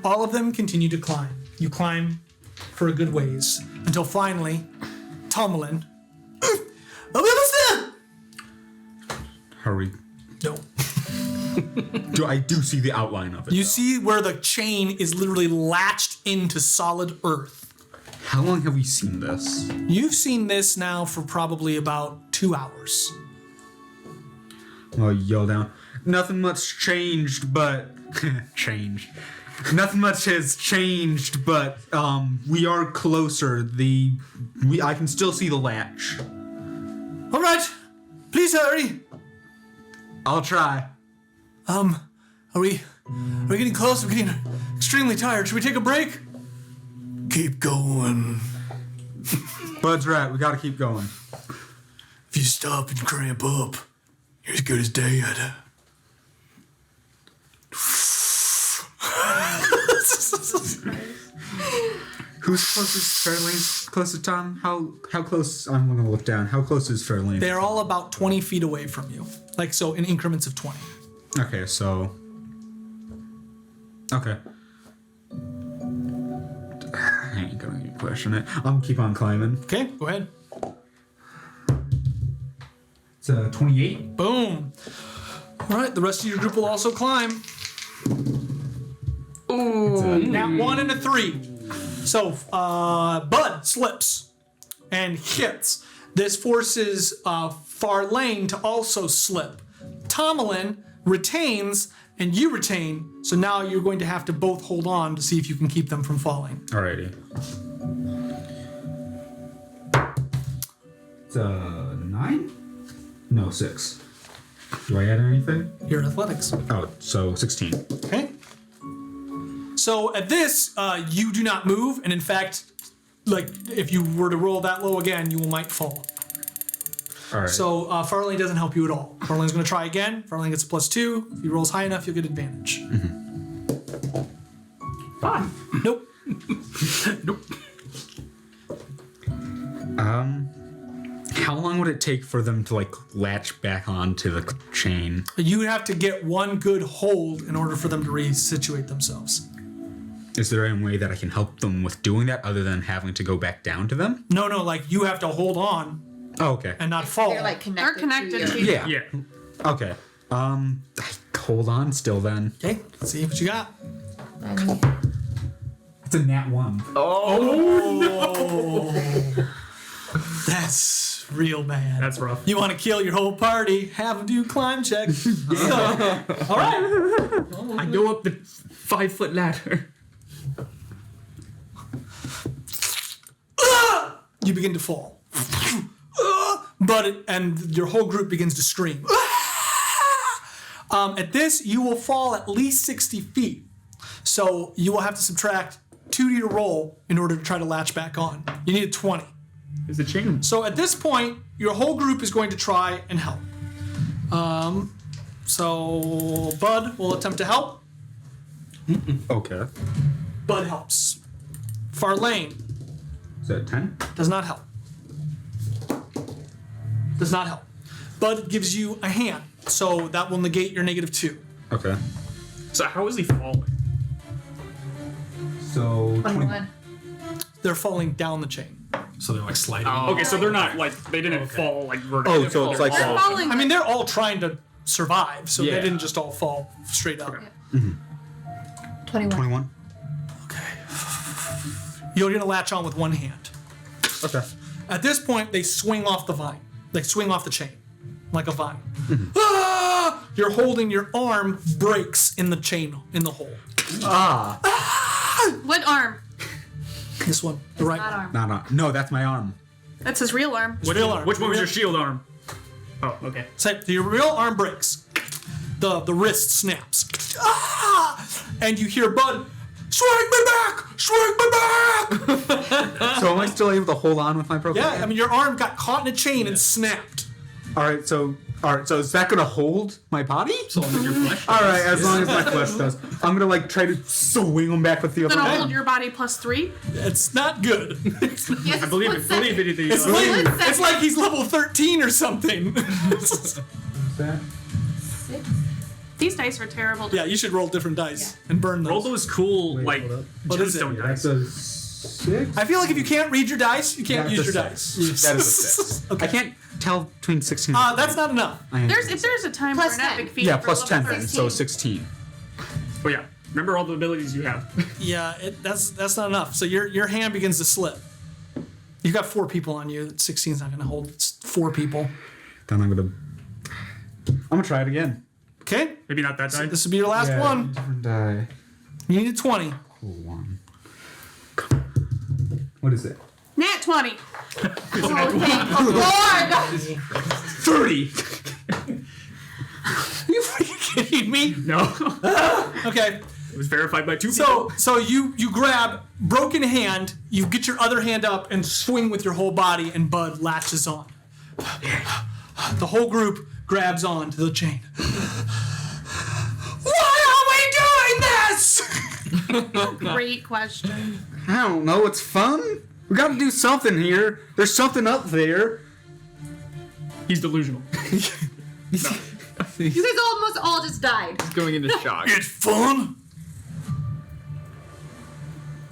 All of them continue to climb. You climb for a good ways until finally, Tomalin. Are we almost there? Hurry. No. I do see the outline of it. You though. see where the chain is literally latched into solid earth. How long have we seen this? You've seen this now for probably about 2 hours. I'll yell down. Nothing much changed, but changed. Nothing much has changed, but we are closer. I can still see the latch. All right, please hurry. I'll try. Are we getting close? I'm getting extremely tired. Should we take a break? Keep going. Bud's right. We gotta keep going. If you stop and cramp up, you're as good as dead. Who's closest? Fairlane's closest, Tom? How close? I'm gonna look down. How close is Fairlane? They're all about 20 feet away from you. Like so in increments of 20. Okay, so. Okay. I ain't gonna even question it. I'm keep on climbing. Okay, go ahead. It's 28. Boom. All right, the rest of your group will also climb. Ooh. That 1 and a 3. So, Bud slips and hits. This forces Farlane to also slip. Tomalin retains and you retain, so now you're going to have to both hold on to see if you can keep them from falling. Alrighty. It's 9? No, 6. Do I add anything? Your athletics. Oh, so 16. Okay. So at this, you do not move, and in fact, like if you were to roll that low again, you might fall. All right. So Farlane doesn't help you at all. Farlane's going to try again. Farlane gets a +2. If he rolls high enough, you'll get advantage. Fine. Nope. Nope. How long would it take for them to like latch back onto the chain? You have to get one good hold in order for them to resituate themselves. Is there any way that I can help them with doing that other than having to go back down to them? No, like you have to hold on Oh, okay. and not fall. They're like connected. They're connected To to you. you. Yeah. Yeah. Okay. I hold on still then. Okay, let's see what you got. It's a nat 1. Oh, no. That's real bad. That's rough. You want to kill your whole party, have them do climb checks. So, all right. I go up the 5-foot ladder. You begin to fall. And your whole group begins to scream. At this, you will fall at least 60 feet. So you will have to subtract 2 to your roll in order to try to latch back on. You need a 20. Is the chain? So at this point, your whole group is going to try and help. So Bud will attempt to help. Okay. Bud helps. Farlane Is that 10? does not help. Does not help. Bud gives you a hand, so that will negate your -2. Okay. So how is he falling? So 21. They're falling down the chain. So they're like sliding. Okay, so they're not like they didn't fall like vertically. Oh, so it's like They're falling. I mean, they're all trying to survive, so Yeah. they didn't just all fall straight up. 21. 21. You're gonna latch on with one hand. Okay. At this point, they swing off the vine. They swing off the chain, like a vine. Ah! You're holding your arm breaks in the chain, in the hole. What arm? This one, the right one. No, that's my arm. That's his real arm. Real arm. Which one was your shield arm? Oh, okay. So your real arm breaks. The wrist snaps. Ah! And you hear Bud, swing me back! Swing me back! So am I still able to hold on with my broken Yeah, hand? I mean, your arm got caught in a chain and snapped. All right, so is that gonna hold my body? So long as your flesh. All right, as long as my flesh does. I'm gonna like try to swing them back with the other Gonna hand. hold your body +3. It's not good. Yes, I believe it. Believe it. It's like he's level 13 or something. These dice are terrible. Yeah, you should roll different dice and burn those. Roll those cool like What is it? gemstone dice. That's a 6. I feel like if you can't read your dice, you can't That's use a your six. dice. That is a 6. Okay. I can't tell between 16 and That's not enough. If there's a time Plus for an 10. epic feat Yeah, for plus level 10 then, 13. so 16. Oh yeah. Remember all the abilities you have. Yeah, that's not enough. So your hand begins to slip. You've got 4 people on you. 16's not going to hold. It's 4 people. Then I'm gonna try it again. Okay? Maybe not that die. This will be your last one. Different die. You need a 20. Cool one. What is it? Nat 20. Lord! 30. You freaking kidding me? No. Okay. It was verified by 2 people. So you grab broken hand, you get your other hand up and swing with your whole body, and Bud latches on. The whole group grabs on to the chain. Why are we doing this? Great question. I don't know. It's fun. We gotta do something here. There's something up there. He's delusional. You guys almost all just died. Going into shock. It's fun.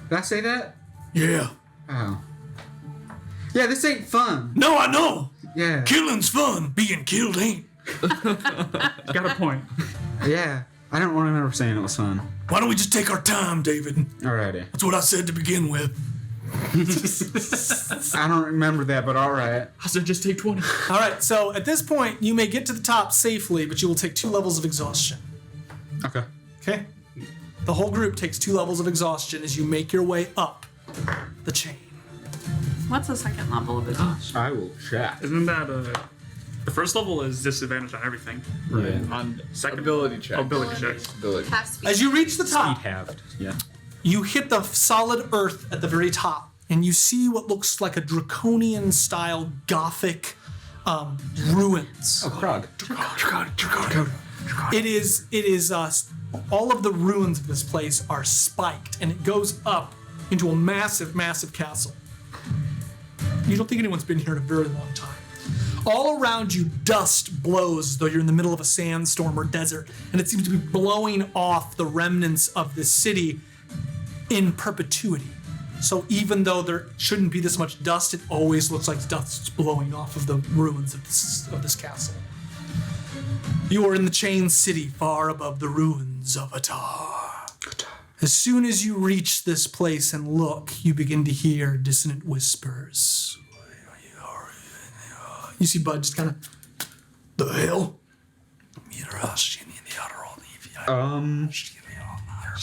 Did I say that? Yeah. Oh. Yeah, this ain't fun. No, I know. Yeah. Killing's fun. Being killed ain't. Got a point. Yeah. I don't remember saying it was fun. Why don't we just take our time, David? Alrighty. That's what I said to begin with. I don't remember that, but all right. I said just take 20. All right, so at this point, you may get to the top safely, but you will take 2 levels of exhaustion. Okay. Okay? The whole group takes 2 levels of exhaustion as you make your way up the chain. What's the second level of exhaustion? I will check. Isn't that the first level is disadvantage on everything. Right. On Second ability check. ability checks. Ability. As you reach the Speed top, halved. Yeah. you hit the solid earth at the very top, and you see what looks like a draconian-style Gothic ruins. Oh, Krog. It is. All of the ruins of this place are spiked, and it goes up into a massive, massive castle. You don't think anyone's been here in a very long time. All around you, dust blows as though you're in the middle of a sandstorm or desert, and it seems to be blowing off the remnants of this city in perpetuity. So even though there shouldn't be this much dust, it always looks like dust's blowing off of the ruins of this castle. You are in the Chain City, far above the ruins of Atar. As soon as you reach this place and look, you begin to hear dissonant whispers. You see Bud just kind of, the hell?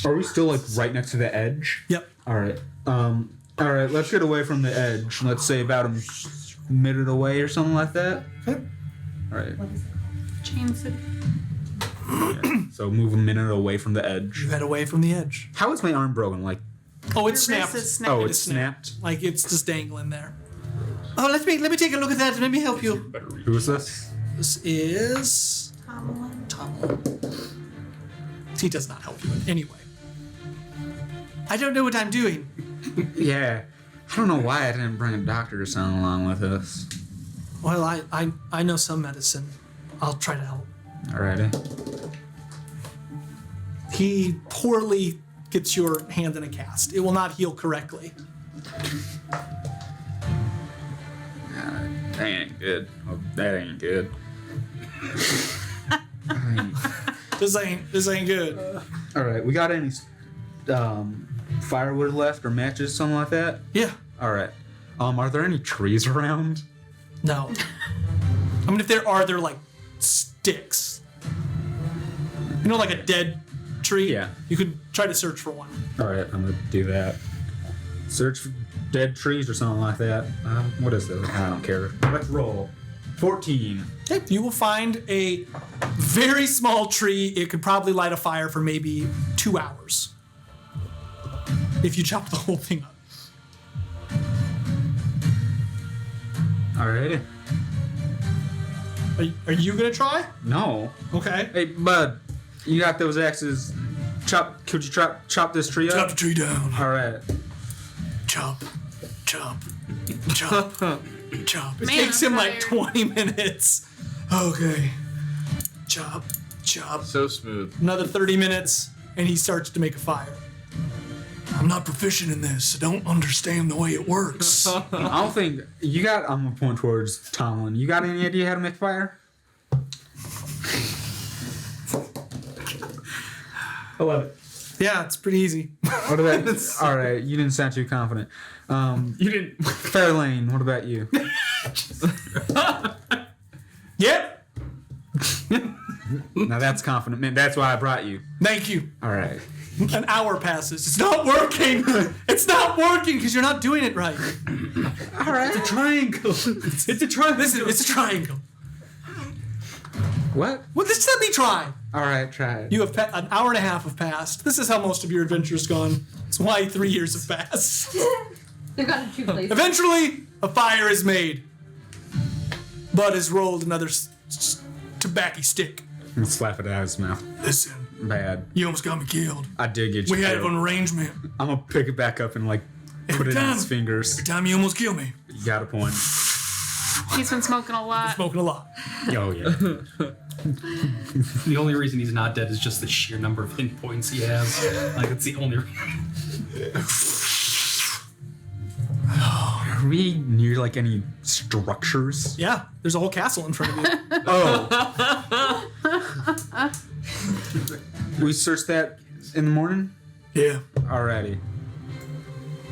Are we still like right next to the edge? Yep. All right. All right. Let's get away from the edge. Let's say about a minute away or something like that. Okay. All right. Chain City. So move a minute away from the edge. You head away from the edge. How is my arm broken? Like, Oh, it's Your snapped. wrist is snapped. oh, It it's is snapped. Like it's just dangling there. Oh, let me take a look at that. Let me help you. Who is this? This is Tom. He does not help you in any way. I don't know what I'm doing. Yeah. I don't know why I didn't bring a doctor or something along with us. Well, I know some medicine. I'll try to help. Alrighty. He poorly gets your hand in a cast. It will not heal correctly. That ain't good. Oh, that ain't good. This ain't good. All right. We got any firewood left or matches, something like that? Yeah. All right. Are there any trees around? No. I mean, if there are, they're like sticks. You know, like a dead tree? Yeah. You could try to search for one. All right. I'm gonna do that. Search for dead trees or something like that. What is this? I don't care. Let's roll. 14. Okay, you will find a very small tree. It could probably light a fire for maybe 2 hours. If you chop the whole thing up. Alrighty. Are you gonna try? No. Okay. Hey, Bud, you got those axes. Could you chop this tree up? Chop the tree down. All right. Chop. Chop. Chop. Chop. It Man, takes I'm him like tired. 20 minutes. Okay. Chop. Chop. So smooth. Another 30 minutes, and he starts to make a fire. I'm not proficient in this. I don't understand the way it works. I don't think you got. I'm gonna point towards Tomlin. You got any idea how to make fire? 11. Yeah, it's pretty easy. What about? All right, you didn't sound too confident. You didn't. Fairlane, what about you? Yep. Now that's confident, man. That's why I brought you. Thank you. All right. An hour passes. It's not working. It's not working because you're not doing it right. All right. It's a triangle. It's a triangle. Listen, it's a triangle. What? Well, just let me try. All right, try it. You have an hour and a half have passed. This is how most of your adventure's gone. It's why 3 years have passed. They've got 2 places. Eventually, a fire is made. Bud has rolled another tobacco stick. I'm gonna slap it out of his mouth. Listen, Bad. you almost got me killed. I did get you. We had killed. an arrangement. I'm gonna pick it back up and like put it in his fingers. Every time you almost kill me. You got a point. He's been smoking a lot. Smoking a lot. Oh yeah. The only reason he's not dead is just the sheer number of hit points he has. Like, it's the only Are we near like any structures? Yeah, there's a whole castle in front of you. Oh. We searched that in the morning? Yeah. Alrighty.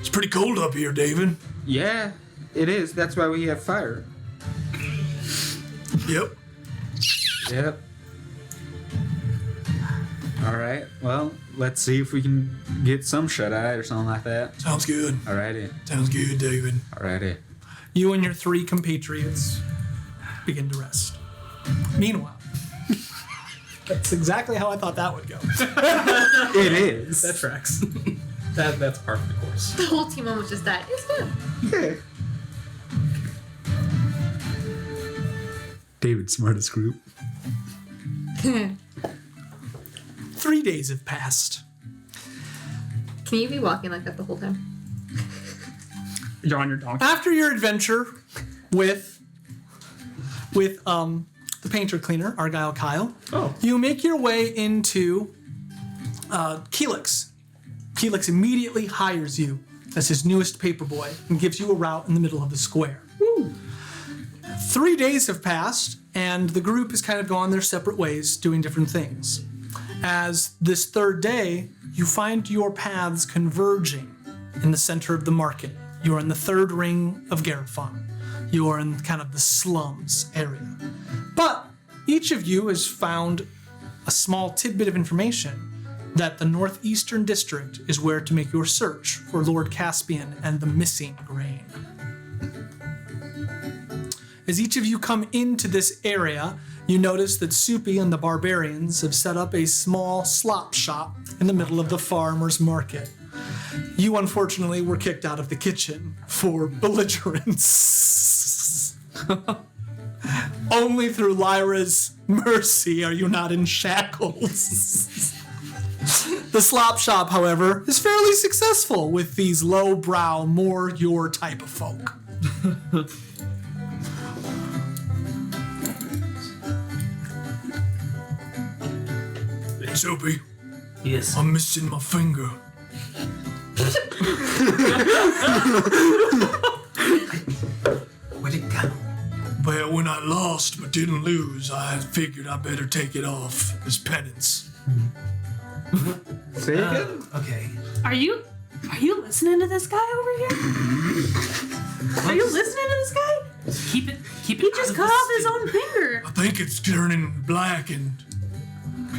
It's pretty cold up here, David. Yeah, it is. That's why we have fire. Yep. Yep. All right. Well, let's see if we can get some shut-eye or something like that. Sounds good. Alrighty. Sounds good, David. Alrighty. You and your 3 compatriots begin to rest. Meanwhile, that's exactly how I thought that would go. It is. That tracks. That's part of the course. The whole team almost just died. It's good. Okay. David's smartest group. 3 days have passed. Can you be walking like that the whole time? You're on your donkey. After your adventure with the painter cleaner, Argyle Kyle, you make your way into Keelix. Keelix immediately hires you as his newest paperboy and gives you a route in the middle of the square. Woo. 3 days have passed, and the group has kind of gone their separate ways, doing different things. As this 3rd day, you find your paths converging in the center of the market. You are in the 3rd ring of Garifon. You are in kind of the slums area. But each of you has found a small tidbit of information that the northeastern district is where to make your search for Lord Caspian and the missing grain. As each of you come into this area, you notice that Soupy and the barbarians have set up a small slop shop in the middle of the farmer's market. You, unfortunately, were kicked out of the kitchen for belligerence. Only through Lyra's mercy are you not in shackles. The slop shop, however, is fairly successful with these low-brow, more your type of folk. Soapy, Yes. I'm missing my finger. Where'd it go? Well, when I lost but didn't lose, I figured I better take it off as penance. Say it again? Okay. Are you listening to this guy over here? Are you listening to this guy? Keep it. He just cut off his own finger. I think it's turning black and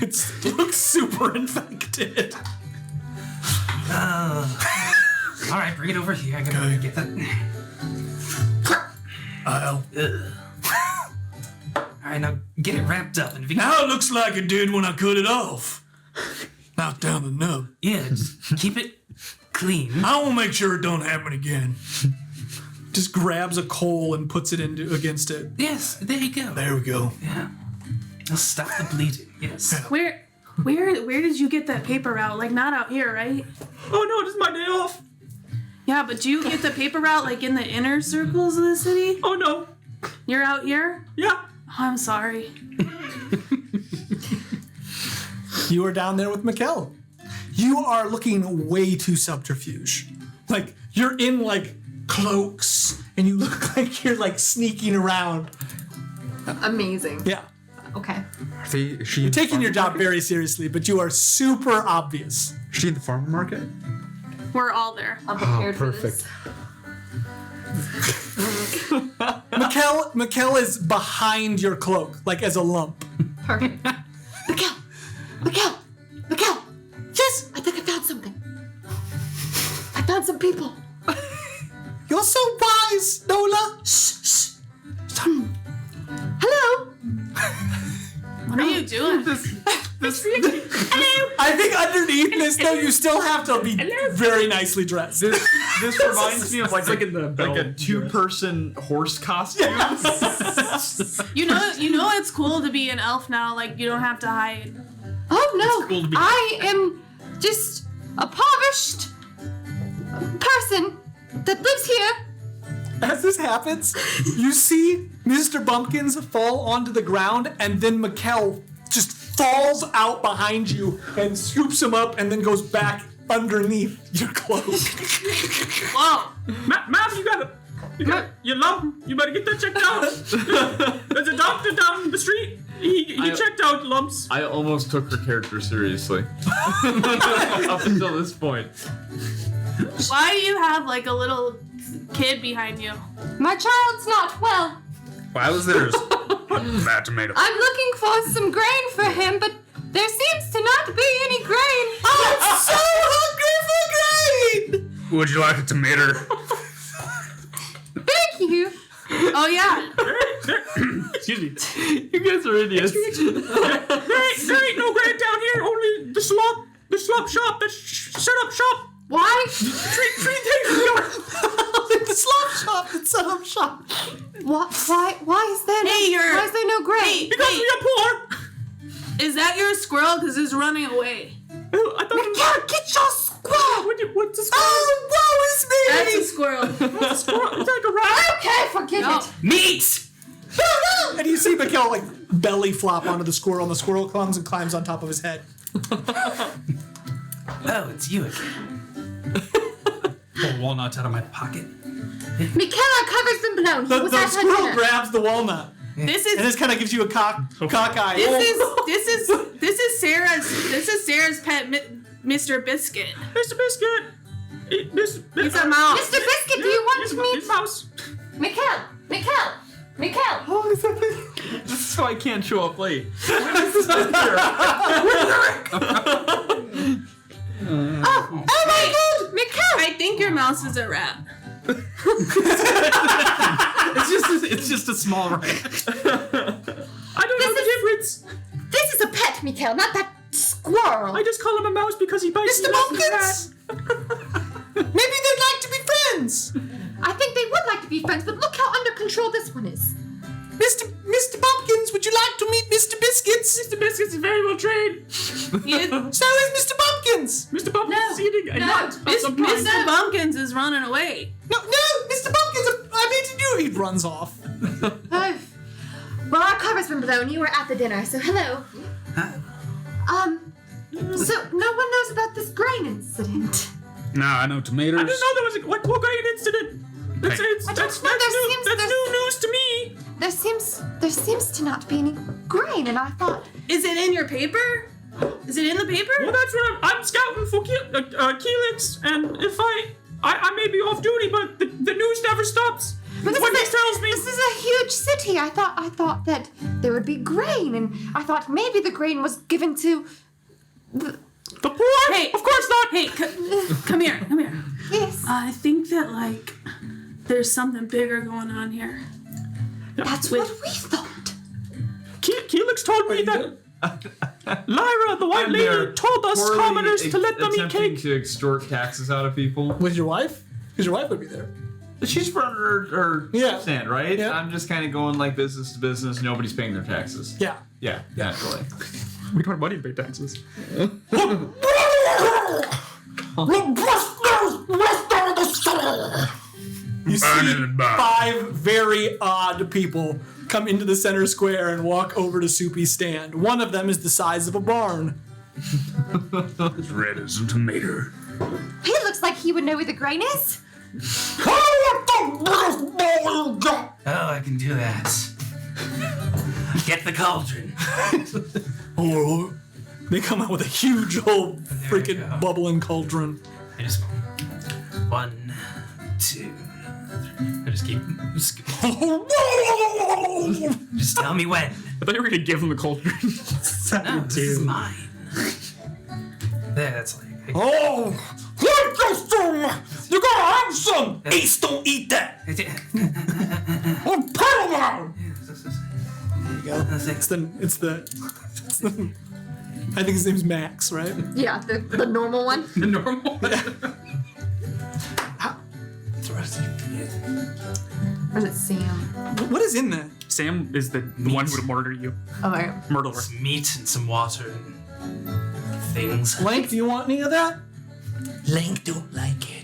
it looks super infected. All right, bring it over here. I gotta get that. I'll. All right, now get it wrapped up. And if you Now it looks like it did when I cut it off. Knock down the nub. yeah, just keep it clean. I want to make sure it don't happen again. Just grabs a coal and puts it against it. Yes, there you go. There we go. Yeah. Now stop the bleeding. Yes. Where did you get that paper route? Like not out here, right? Oh no, this is my day off. Yeah, but do you get the paper route like in the inner circles of the city? Oh no. You're out here? Yeah. Oh, I'm sorry. You are down there with Mikkel. You are looking way too subterfuge. Like, you're in, like, cloaks, and you look like you're, like, sneaking around. Amazing. Yeah. Okay. You're taking your job very seriously, but you are super obvious. Is she in the farmer market? We're all there. I'm prepared perfect. for Mikkel is behind your cloak, like, as a lump. this. Perfect. Mikkel! Yes! I think I found something. I found some people. You're so wise, Nola. Shh. Hello? What are you doing? Hello? I think underneath this, though, you still have to be very nicely dressed. This reminds me of like a 2-person horse costume. You know it's cool to be an elf now. Like you don't have to hide. Oh no! cool to be- I am just a impoverished person that lives here. As this happens, you see Mr. Bumpkins fall onto the ground, and then Mikkel just falls out behind you and scoops him up and then goes back underneath your cloak. Whoa! Ma'am, you got your lump. You better get that checked out. There's a doctor down the street. He checked out lumps. I almost took her character seriously. Up until this point. Why do you have like a little kid behind you? My child's not well. Why was there that tomato? I'm looking for some grain for him, but there seems to not be any grain. I'm so hungry for grain! Would you like a tomato? Thank you. Oh yeah. Excuse me. You guys are idiots. there ain't no grain down here. Only the slop shop. That's set up shop. Why? Three things. The slop shop that set up shop. Why is there no? Why is there no grain? Because we are poor. Is that your squirrel? Because it's running away. Oh, I thought it was... Get your squirrel! What's a squirrel? Oh, woe is me! That's a squirrel. What's a squirrel? Is that a rat? Okay, forget No. it. Meat! And you see Mikkel like belly flop onto the squirrel, and the squirrel comes and climbs on top of his head. Oh, it's you again. Pull walnuts out of my pocket. Michaela covers them blown. He was The at her squirrel dinner. grabs the walnut, This and is this kind of gives you a cock eye. this is Sarah's pet, Mr. Biscuit. Mr. Biscuit. He's a mouse. Mr. Biscuit, do you want to meet? It's mouse. Michaela. This is why I can't show up late. Oh my God, Michaela. I think your mouse is a rat. It's just a small rat. I don't know the difference. This is a pet, Michaela, not that squirrel. I just call him a mouse because he bites Mr. me like a rat. Webkinz! Maybe they'd like to be friends. I think they would like to be friends, but look how under control this one is. Mr. Pumpkins, would you like to meet Mr. Biscuits? Mr. Biscuits is very well trained. So is Mr. Pumpkins. Mr. Pumpkins is eating a nut. Mr. Bumpkins is running away. No, Mr. Pumpkins, I need to do. He runs off. Oh. Well, our cover's been blown. You were at the dinner, so hello. So no one knows about this grain incident. No, I know tomatoes. I didn't know there was what great incident. That's new news to me. There seems to not be any grain, and I thought. Is it in your paper? Is it in the paper? Well, that's what I'm scouting for Keelix, and if I may be off duty, but the news never stops. But What this tells me. This is a huge city. I thought that there would be grain, and I thought maybe the grain was given to The poor? Hey, of course not. Hey, come here. yes. I think that like there's something bigger going on here. That's what we thought. Keelix told me that Lyra, the white lady, told us commoners to let them eat attempting cake. to extort taxes out of people. With your wife? Because your wife would be there. She's from her Yeah. stand, right? Yeah. I'm just kind of going like business to business. Nobody's paying their taxes. Yeah. Yeah, naturally. We don't have money to pay taxes. You see 5 very odd people come into the center square and walk over to Soupy's stand. One of them is the size of a barn. As red as a tomato. He looks like he would know where the grain is. Oh, I can do that. Get the cauldron. Oh, they come out with a huge old There you freaking go. bubbling cauldron. I just 1, 2, 3. I just keep. Just tell me when. I thought you were gonna give him the cauldron. No, this is mine. There, that's like. Oh, you gotta have some. Ace, don't eat that. Oh, pedal down. There you go. It's the I think his name's Max, right? Yeah, the normal one. The normal. Or is it Sam? What is in that? Sam is the one who would murder you. Oh, right. Murderer. Some meat and some water and things. Lank, do you want any of that? Lank don't like it.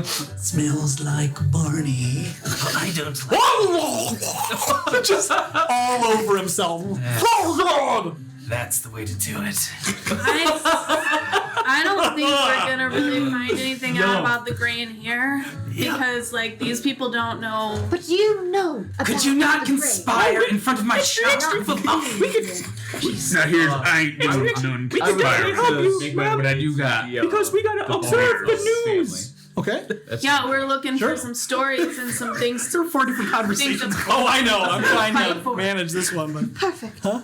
Smells like Barney. I don't like it. Just all over himself. Oh God! That's the way to do it. I don't think we're gonna to really find anything out about the grain here because, like, these people don't know. But you know. Could you not conspire in front of my shop? We could. Now here's I ain't doing none We can definitely help you, Big man, what I do got. because we gotta observe the news. Okay. Yeah, we're looking for some stories and some things. There are 4 different conversations. Things Oh, I know. I'm trying Fight to for. manage this one, but Perfect. huh?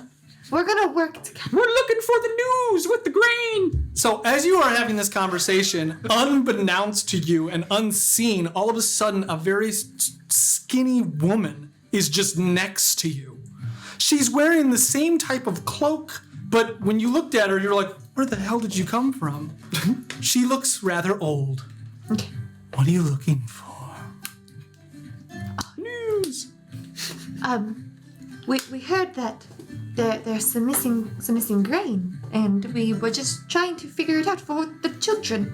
We're gonna work together. We're looking for the news with the grain. So as you are having this conversation, unbeknownst to you and unseen, all of a sudden a very skinny woman is just next to you. She's wearing the same type of cloak, but when you looked at her, you're like, where the hell did you come from? She looks rather old. Okay. What are you looking for? News. We heard that there's some missing grain, and we were just trying to figure it out for the children.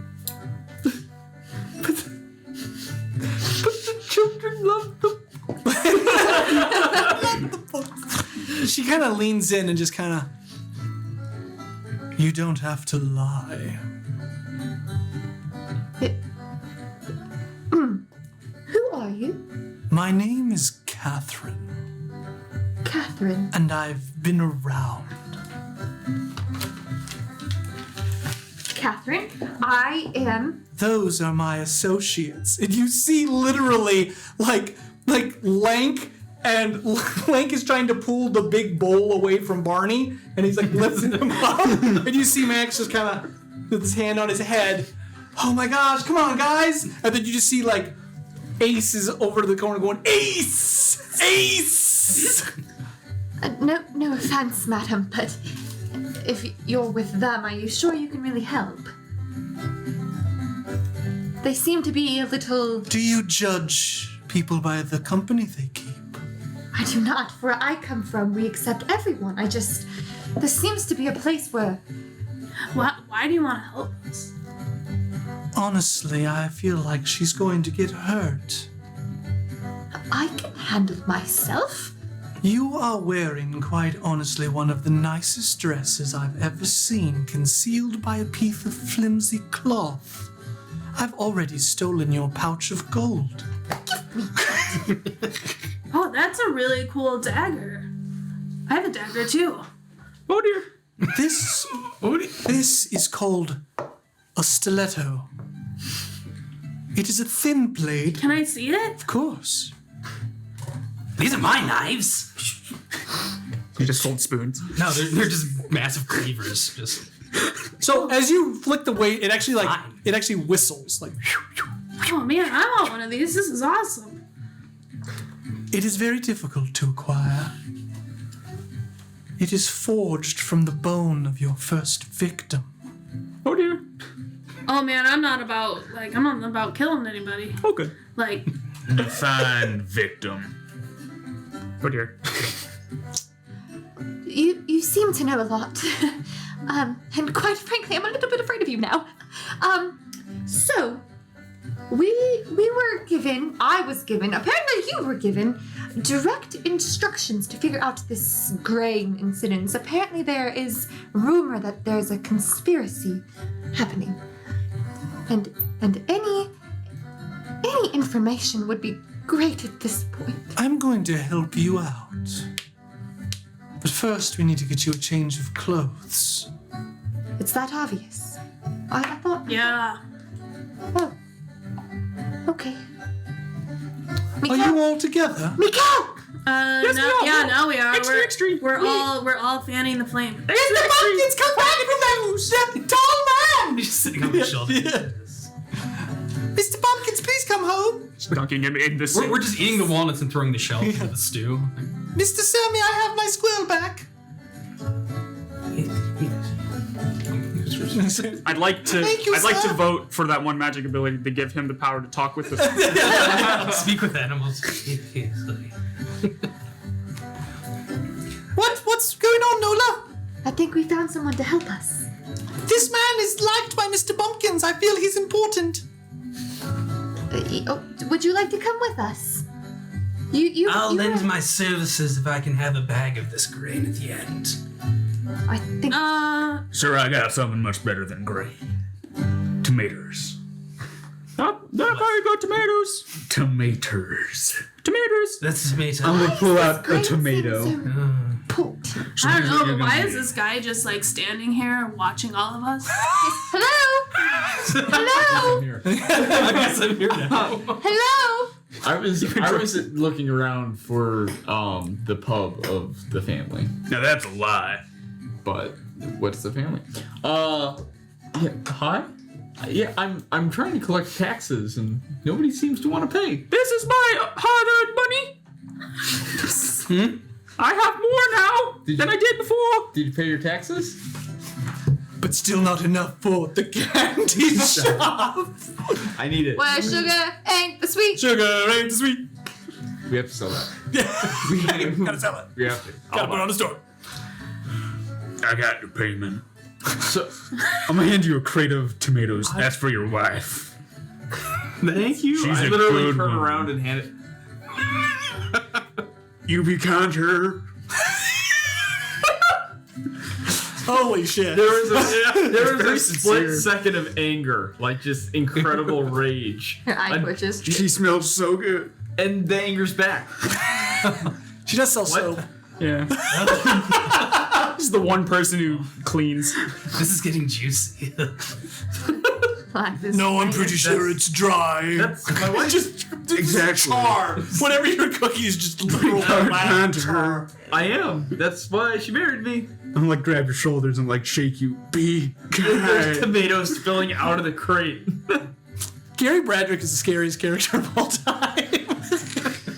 But the children love them. She kind of leans in and just kind of, you don't have to lie. Who are you? My name is Catherine, Catherine. and I've been around. Catherine, I am. Those are my associates. And you see literally like Lank, and Lank is trying to pull the big bowl away from Barney, and he's like lifting him up. And you see Max just kind of with his hand on his head. Oh my gosh, come on, guys. And then you just see like Ace is over to the corner going, Ace! Ace! No offense, madam, but if you're with them, are you sure you can really help? They seem to be a little. Do you judge people by the company they keep? I do not. Where I come from, we accept everyone. This seems to be a place where. Why do you want to help us? Honestly, I feel like she's going to get hurt. I can handle myself. You are wearing, quite honestly, one of the nicest dresses I've ever seen, concealed by a piece of flimsy cloth. I've already stolen your pouch of gold. Oh, that's a really cool dagger. I have a dagger too. Oh dear. This is called a stiletto. It is a thin blade. Can I see it? Of course. These are my knives. You just sold spoons. No, they're just massive cleavers. Just So as you flick the weight, it actually whistles like. Oh man, I want one of these. This is awesome. It is very difficult to acquire. It is forged from the bone of your first victim. Oh dear. Oh man, I'm not about killing anybody. Oh good. Like, Define victim. Oh dear. You seem to know a lot. And quite frankly, I'm a little bit afraid of you now. So we were given, I was given, apparently you were given direct instructions to figure out this grain incident. Apparently there is rumor that there's a conspiracy happening. And any information would be great at this point. I'm going to help you out. But first, we need to get you a change of clothes. It's that obvious. I thought. yeah. Oh. Okay. Are you all together? Mikael! Yes, we are. Yeah, now we are. Extreme. We're all fanning the flame. Is the pumpkins come back from that tall man? he's just sitting on the shelf. Mr. Pumpkins, please come home. Dunking him in the We're just eating the walnuts and throwing the shell into the stew. Mr. Sammy, I have my squirrel back. I'd like to Thank you, to sir. vote for that one magic ability to give him the power to talk with the Speak with animals. What's going on, Nola? I think we found someone to help us. This man is liked by Mr. Bumpkins. I feel he's important. Would you like to come with us? I'll you lend were- my services if I can have a bag of this grain at the end. I think. Sir, I got something much better than grain. tomatoes. Not very good tomatoes. Tomatoes. Tomatoes. That's tomato. I'm gonna pull out a Great tomato. things are poked. I don't know, You're but why gonna is this guy just like standing here watching all of us? Hello? Hello? I guess I'm here now. Hello? I was looking around for the pub of the family. Now that's a lie. But what's the family? Yeah, hi. Yeah, I'm trying to collect taxes and nobody seems to want to pay. This is my hard-earned money. I have more now than I did before. Did you pay your taxes? But still not enough for the candy shop. I need it. Where sugar ain't the sweet. Sugar ain't sweet. We have to sell that. Gotta sell it. We have to. Gotta put it on the store. I got your payment. So I'm gonna hand you a crate of tomatoes. That's for your wife. Thank you. She's I a literally good turn one. around and hand it. You be kind to her. Holy shit. There was a Very split sincere. second of anger, like just incredible rage. Her eye twitches. She smells so good. And the anger's back. She does sell soap. Yeah. This is the one person who cleans. This is getting juicy. Life is No, I'm nice. pretty sure it's dry. That's my wife. Just Exactly. tar. Whatever your cookie is, just literal Kind black to tar. her. I am. That's why she married me. I'm like grab your shoulders and like shake you. Be There's kind. tomatoes spilling out of the crate. Gary Bradrick is the scariest character of all time.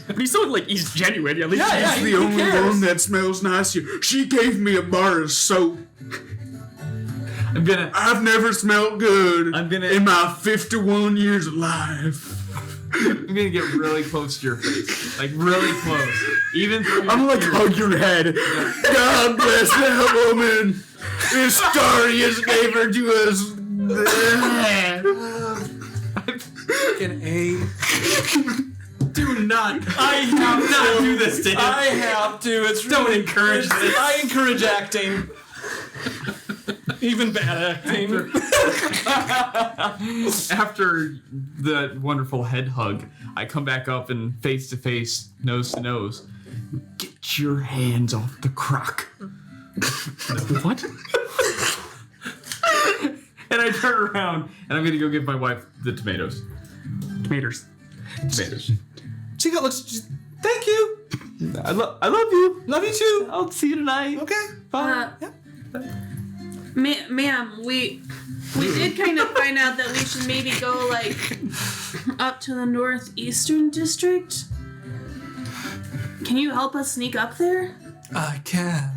But he's so like he's genuine. At least Yeah, She's yeah. the Who only cares? one that smells nice here. She gave me a bar of soap. I'm gonna. I've never smelled good I'm gonna- in my 51 years of life. I'm gonna get really close to your face, like really close. Even through your I'm like ear. hug your head. God bless that woman. This Starius gave her to us. Fucking A. Do not. I have not to do this to him. I have to. It's Don't really- encourage it's- this. I encourage acting. Even bad acting. After the wonderful head hug, I come back up and face to face, nose to nose. Get your hands off the crock. What? And I turn around and I'm gonna go give my wife the tomatoes. tomatoes. Tomatoes. She looks. Thank you. I love you. Love you too. I'll see you tonight. Okay. Bye. Yeah. Ma'am, we did kind of find out that we should maybe go like up to the northeastern district. Can you help us sneak up there? I can.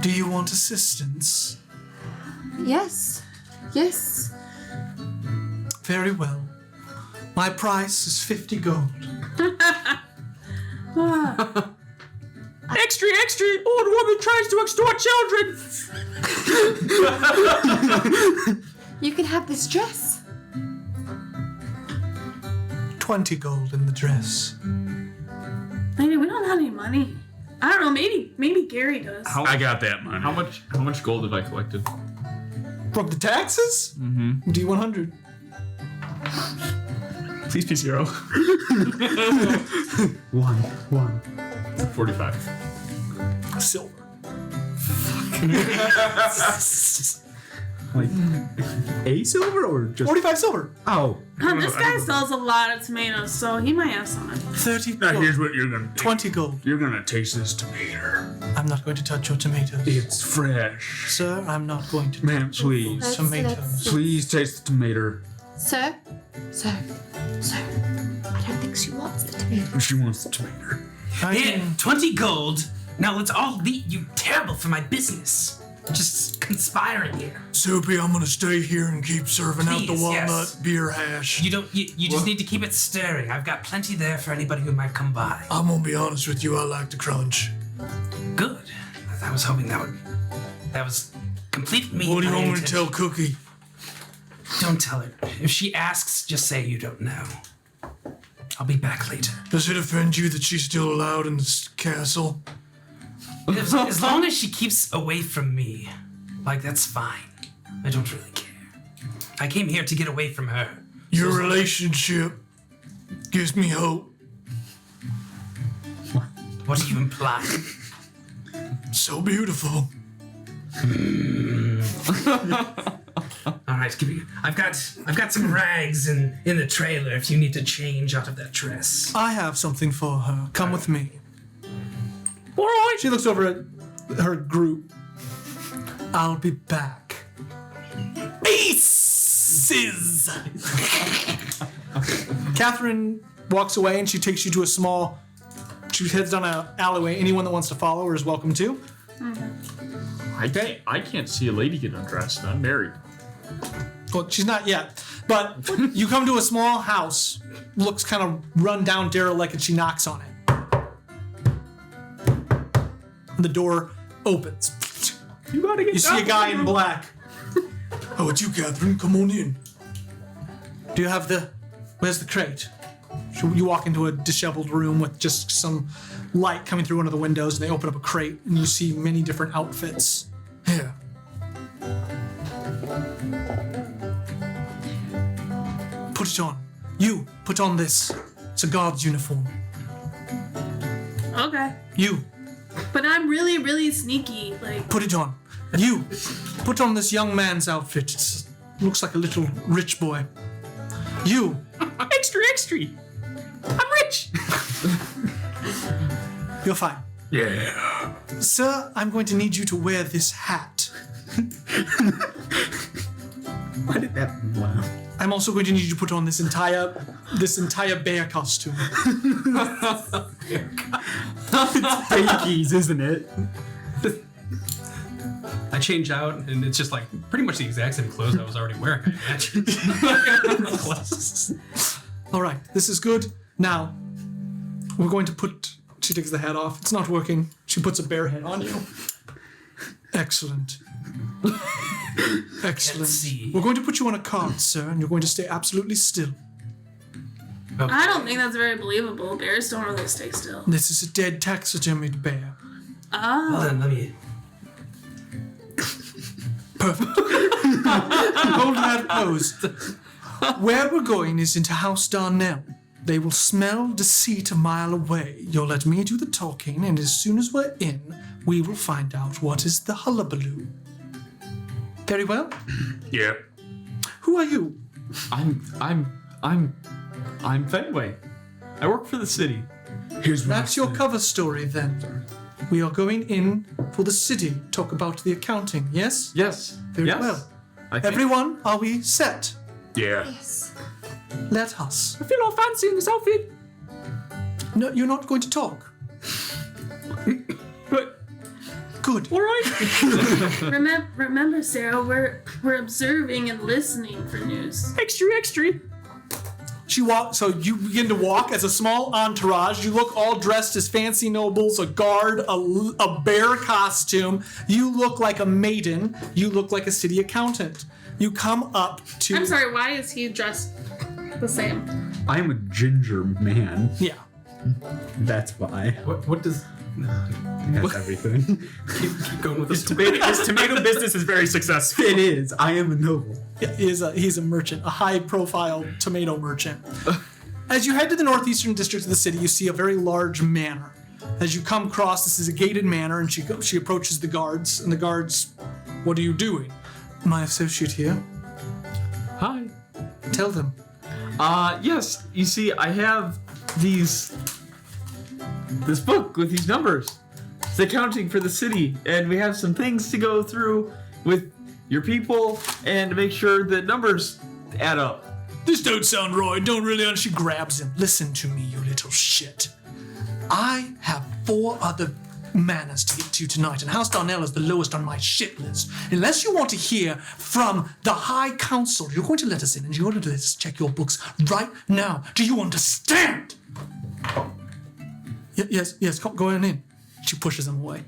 Do you want assistance? Yes. Yes. Very well. My price is 50 gold. Extra, extra! Old woman tries to extort children. You can have this dress. 20 gold in the dress. Lady, we don't have any money. I don't know. Maybe Gary does. I got that money. How much gold have I collected? From the taxes? Mm-hmm. D100. Please be 0. One. 45. Silver. Like a silver or just 45 silver. Oh. This guy sells a lot of tomatoes, so he might have some. 30 Now gold. here's what you're gonna do. 20 gold. You're gonna taste this tomato. I'm not going to touch your tomatoes. It's fresh. Sir, I'm not going to Ma'am, touch your please. tomatoes. Please taste the tomato. Sir? Sir? Sir? I don't think she wants the tomato. She wants the tomato. Here, 20 gold. Now let's all leave. You terrible for my business. Just conspiring here. Soupy, I'm gonna stay here and keep serving out the Please, walnut yes. beer hash. You don't. You just need to keep it stirring. I've got plenty there for anybody who might come by. I'm gonna be honest with you, I like to crunch. Good. I was hoping that was complete me. What do you my want me to intention. tell Cookie? Don't tell her. If she asks, just say you don't know. I'll be back later. Does it offend you that she's still allowed in this castle? As long as she keeps away from me, like that's fine. I don't really care. I came here to get away from her. Your relationship gives me hope. What do you imply? So beautiful. All right, I've got some rags in the trailer if you need to change out of that dress. I have something for her. Come with me. All right. She looks over at her group. I'll be back. Aces! Catherine walks away and she takes you to a small... She heads down an alleyway. Anyone that wants to follow her is welcome to. I can't see a lady get undressed. I'm married. Well, she's not yet. But you come to a small house. Looks kind of run down, Darrell-like, and she knocks on it. And the door opens. You gotta get You see a guy in black. Oh, it's you, Catherine. Come on in. Do you have where's the crate? So you walk into a disheveled room with just some light coming through one of the windows, and they open up a crate, and you see many different outfits. Here. Put it on. You, put on this. It's a guard's uniform. Okay. You, But I'm really, really sneaky. Like, put it on. You, put on this young man's outfit. Looks like a little rich boy. You, Extra. I'm rich. you're fine. Yeah. Sir, I'm going to need you to wear this hat. Why did that laugh? I'm also going to need you to put on this entire bear costume. Bakies, isn't it? I change out, and it's just like pretty much the exact same clothes I was already wearing. I imagine. All right, this is good. Now, we're going to put... She takes the hat off. It's not working. She puts a bear head on you. Excellent. Excellent. see. We're going to put you on a cart, sir, and you're going to stay absolutely still. I don't think that's very believable. Bears don't really stay still. This is a dead taxidermied bear. Oh. Well, then let me... Perfect. Hold that pose. Where we're going is into House Darnell. They will smell deceit a mile away. You'll let me do the talking, and as soon as we're in, we will find out what is the hullabaloo. Very well. Yeah. Who are you? I'm Fenway. I work for the city. That's your cover story, then. We are going in for the city. Talk about the accounting, yes? Yes. Very yes. well. I think. Everyone, are we set? Yeah. Yes. Let us. I feel all fancy in this outfit. No, you're not going to talk. But Good. all right. Remember, Sarah, we're observing and listening for news. extra. So you begin to walk as a small entourage. You look all dressed as fancy nobles, a guard, a bear costume. You look like a maiden. You look like a city accountant. You come up to... I'm sorry, why is he dressed the same? I am a ginger man. Yeah. That's why. What does... That's everything. Keep going with this. His tomato business is very successful. It is. I am a noble. He's a merchant, a high-profile tomato merchant. As you head to the northeastern district of the city, you see a very large manor. As you come across, this is a gated manor, and she approaches the guards, and the guards, what are you doing? My associate here. Hi. Tell them. Yes. You see, I have this book with these numbers. It's accounting for the city, and we have some things to go through with your people and to make sure the numbers add up. This don't sound right. Don't really understand. She grabs him. Listen to me, you little shit. I have 4 other manors to get to tonight, and House Darnell is the lowest on my shit list. Unless you want to hear from the High Council, you're going to let us in, and you're going to let us check your books right now. Do you understand? Yes, go on in. She pushes him away.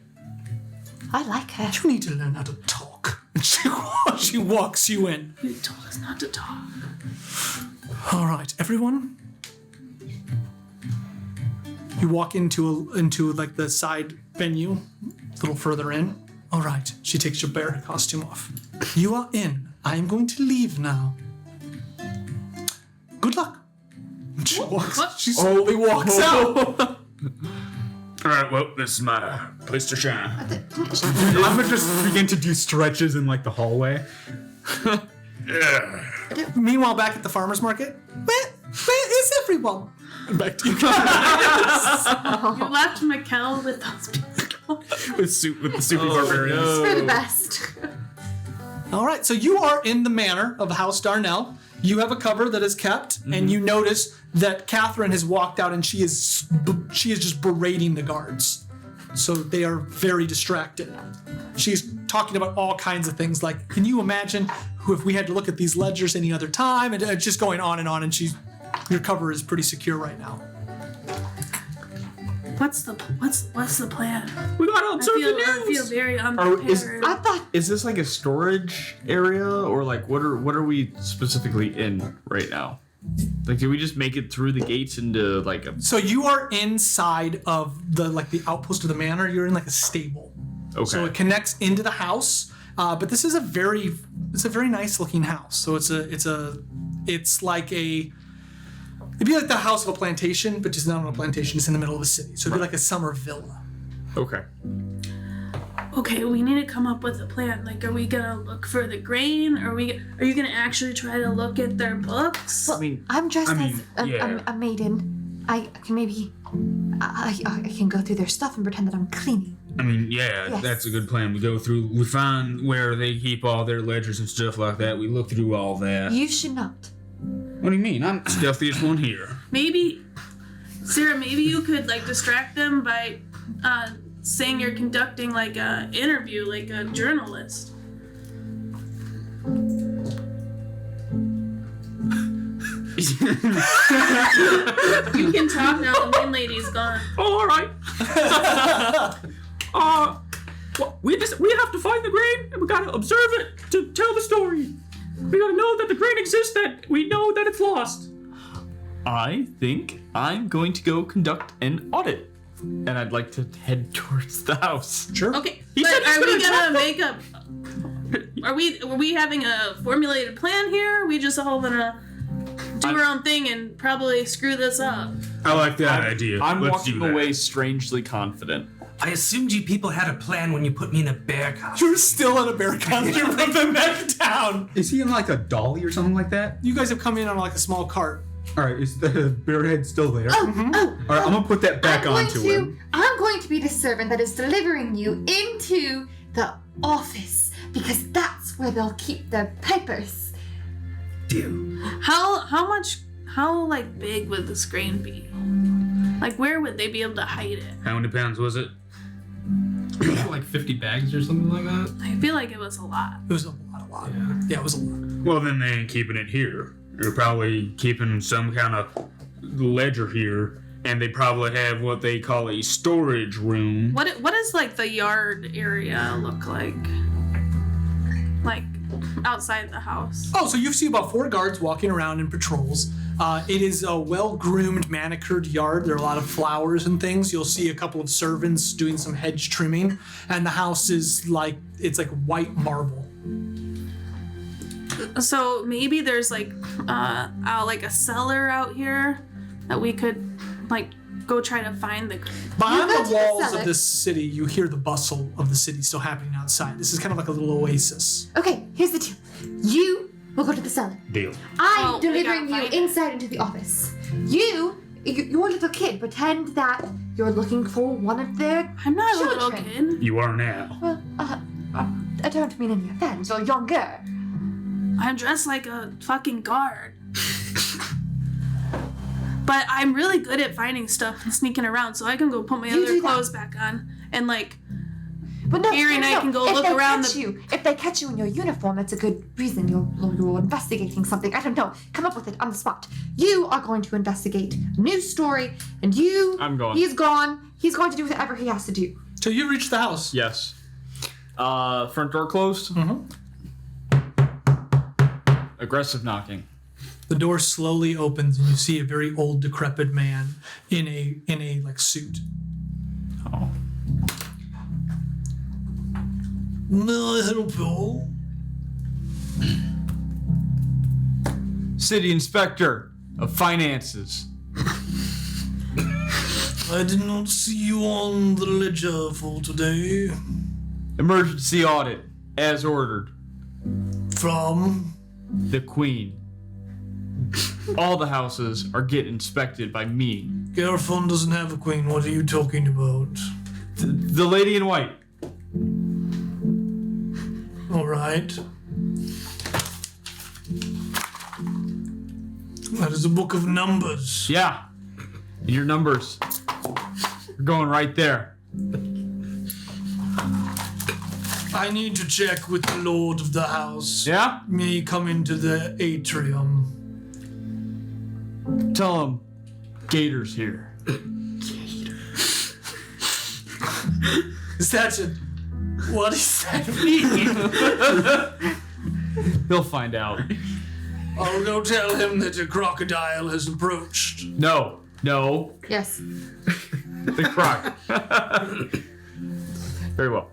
I like her. You need to learn how to talk. And she walks you in. You told us not to talk. All right, everyone. You walk into like the side venue, a little further in. All right. She takes your bear costume off. You are in. I am going to leave now. Good luck. She walks. She slowly walks out. All right, well, this is my place to shine. I'm gonna just begin to do stretches in like the hallway. Meanwhile, back at the farmer's market, where is everyone? Back to you guys. You left Mikkel with those people. with the super barbarians. For the best. All right, so you are in the manor of House Darnell. You have a cover that is kept, and you notice that Catherine has walked out, and she is just berating the guards. So they are very distracted. She's talking about all kinds of things, like, can you imagine if we had to look at these ledgers any other time? And it's just going on, and your cover is pretty secure right now. What's the plan? We gotta observe the I news. feel very unprepared. I thought Is this like a storage area, or like what are we specifically in right now? Like, did we just make it through the gates into like a? So you are inside of the outpost of the manor. You're in like a stable. Okay. So it connects into the house. But this is a very nice looking house. So it'd be like the house of a plantation, but just not on a plantation. It's in the middle of the city. So it'd be like a summer villa. Okay. Okay, we need to come up with a plan. Like, are we gonna look for the grain? Are you gonna actually try to look at their books? Well, I'm dressed as yeah. a maiden. I can maybe I can go through their stuff and pretend that I'm cleaning. I mean, yeah, Yes. that's a good plan. We find where they keep all their ledgers and stuff like that. We look through all that. You should not. What do you mean? I'm stealthiest one here. Maybe, Sarah, maybe you could like distract them by saying you're conducting like a interview, like a journalist. You can talk now. The main lady's gone. Oh, all right. We have to find the grain, and we gotta observe it to tell the story. We gotta know that the grain exists, that we know that it's lost. I think I'm going to go conduct an audit, and I'd like to head towards the house. Sure. Okay, He said but he's are we gonna gonna make up? Are we having a formulated plan here? Are we just all gonna do our own thing and probably screw this up? I like that idea. I'm Let's walking do that. away strangely confident. I assumed you people had a plan when you put me in a bear costume. You're still in a bear costume from the neck down. Is he in like a dolly or something like that? You guys have come in on like a small cart. All right, is the bear head still there? Oh, All right, I'm gonna put that back onto him. I'm going to be the servant that is delivering you into the office because that's where they'll keep their papers. Deal. How like big would this grain be? Like where would they be able to hide it? How many pounds was it? Like 50 bags or something like that. I feel like it was a lot. It was a lot. Yeah, it was a lot. Well, then they ain't keeping it here. They're probably keeping some kind of ledger here, and they probably have what they call a storage room. What does like the yard area look like? Like outside the house. Oh, so you see about 4 guards walking around in patrols. It is a well-groomed, manicured yard. There are a lot of flowers and things. You'll see a couple of servants doing some hedge trimming, and the house is like white marble. So maybe there's like a cellar out here that we could like go try to find the. Behind You go the to the walls cellar. of this city, you hear the bustle of the city still happening outside. This is kind of like a little oasis. Okay, here's the deal. You will go to the cellar. Deal. I'm Oh, we delivering gotta you find it. inside into the office. Your little kid, pretend that you're looking for one of their I'm not a little children. kid. You are now. Well, I don't mean any offense. You're younger. I'm dressed like a fucking guard. But I'm really good at finding stuff and sneaking around, so I can go put my You other do that. clothes back on and like. But no, Gary and I can go if look they around catch the- you, if they catch you in your uniform, that's a good reason. You're investigating something. I don't know. Come up with it on the spot. You are going to investigate a new story, and I'm gone. He's gone. He's going to do whatever he has to do. So you reach the house. Yes. Front door closed. Mm-hmm. Aggressive knocking. The door slowly opens, and you see a very old, decrepit man in a like suit. Oh. May I help you? City Inspector of Finances. I did not see you on the ledger for today. Emergency audit, as ordered. From? The Queen. All the houses are getting inspected by me. Garfon doesn't have a queen. What are you talking about? The lady in white. All right. That is a book of numbers. Yeah. And your numbers are going right there. I need to check with the lord of the house. Yeah? May he come into the atrium. Tell him Gator's here. Is that a... What does that mean? He'll find out. I'll go tell him that a crocodile has approached. No. Yes. The croc. Very well.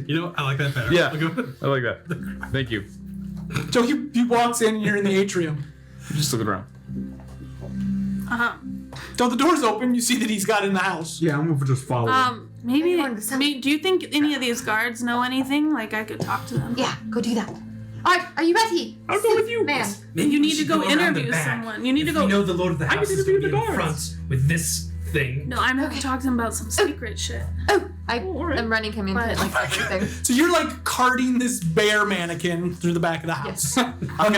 You know, I like that better. Yeah. I'll go- I like that. Thank you. So he walks in and you're in the atrium. Just looking around. Uh-huh. So the door's open, you see that he's got in the house. Yeah, I'm gonna just follow. Maybe, Everyone was- do you think any of these guards know anything? Like, I could talk to them. Yeah, go do that. Alright, are you ready? I'll go with you. Man. Maybe You we need to should go around the interview back. someone. You need to If go- we know the lord of the house is interview going to be the in guards. front with this thing. No, I'm going to talk to him about some secret shit. Oh, I am running him into But- like everything. So you're like carting this bear mannequin through the back of the house. I'm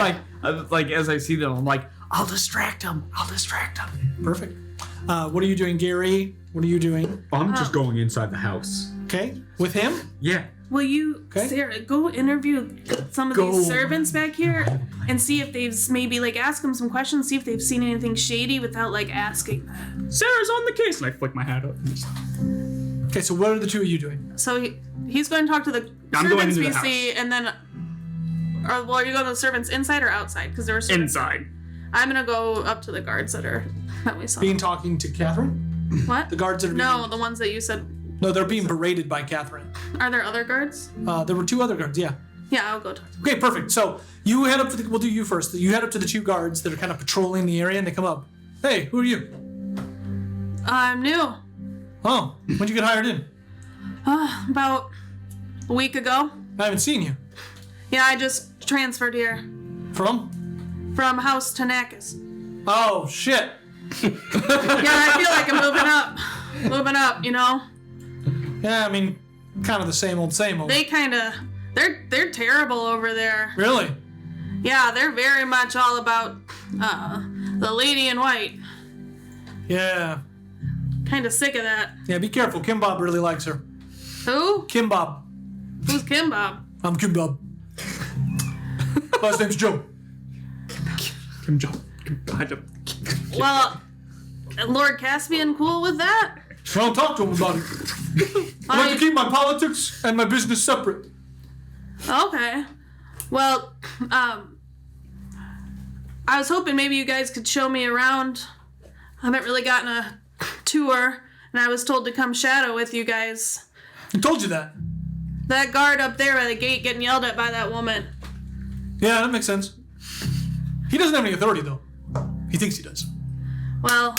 like, as I see them, I'm like, I'll distract him. Perfect. What are you doing, Gary? What are you doing? I'm just going inside the house. Okay. With him? Yeah. Will you, Okay. Sarah, go interview some of Go. these servants back here and see if they've maybe like ask them some questions, see if they've seen anything shady without like asking that. Sarah's on the case, and I flick my hat up. Okay, so what are the two of you doing? So he's going to talk to the I'm going servants into we the see, and then, are you going to the servants inside or outside? Because there were servants. Inside. I'm gonna go up to the guards that we saw. Being talking to Catherine? What? The guards that are No, being... the ones that you said. No, they're being berated by Catherine. Are there other guards? There were two other guards, yeah. Yeah, I'll go talk to them. Okay, perfect. So you head up to the... We'll do you first. You head up to the two guards that are kind of patrolling the area, and they come up. Hey, who are you? I'm new. Oh, when'd you get hired in? About a week ago. I haven't seen you. Yeah, I just transferred here From? from House Tanakis. Oh, shit. Yeah, I feel like I'm moving up, you know? Yeah, I mean, kind of the same old, same old. They kinda, they're terrible over there. Really? Yeah, they're very much all about, the lady in white. Yeah. Kinda sick of that. Yeah, be careful. Kimbob really likes her. Who? Kimbob. Who's Kimbob? I'm Kimbob. Last name's Joe. Well, Lord Caspian cool with that? I don't talk to him about it. I like to keep my politics and my business separate. Okay. Well, I was hoping maybe you guys could show me around. I haven't really gotten a tour, and I was told to come shadow with you guys. I told you that. That guard up there by the gate getting yelled at by that woman. Yeah, that makes sense. He doesn't have any authority, though. He thinks he does. Well,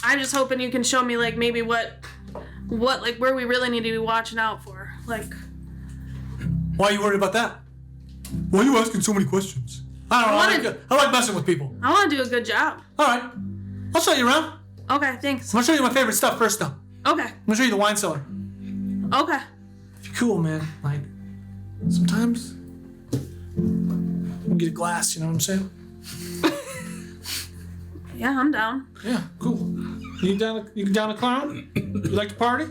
I'm just hoping you can show me, like, maybe what, like, where we really need to be watching out for. Like, Why are you worried about that? Why are you asking so many questions? I don't know. I like messing with people. I want to do a good job. All right. I'll show you around. Okay, thanks. I'm going to show you my favorite stuff first, though. I'm Okay, going to show you the wine cellar. okay. If you're cool, man, like, sometimes you get a glass, you know what I'm saying? Yeah, I'm down. Yeah, cool. You down to clown? You like to party?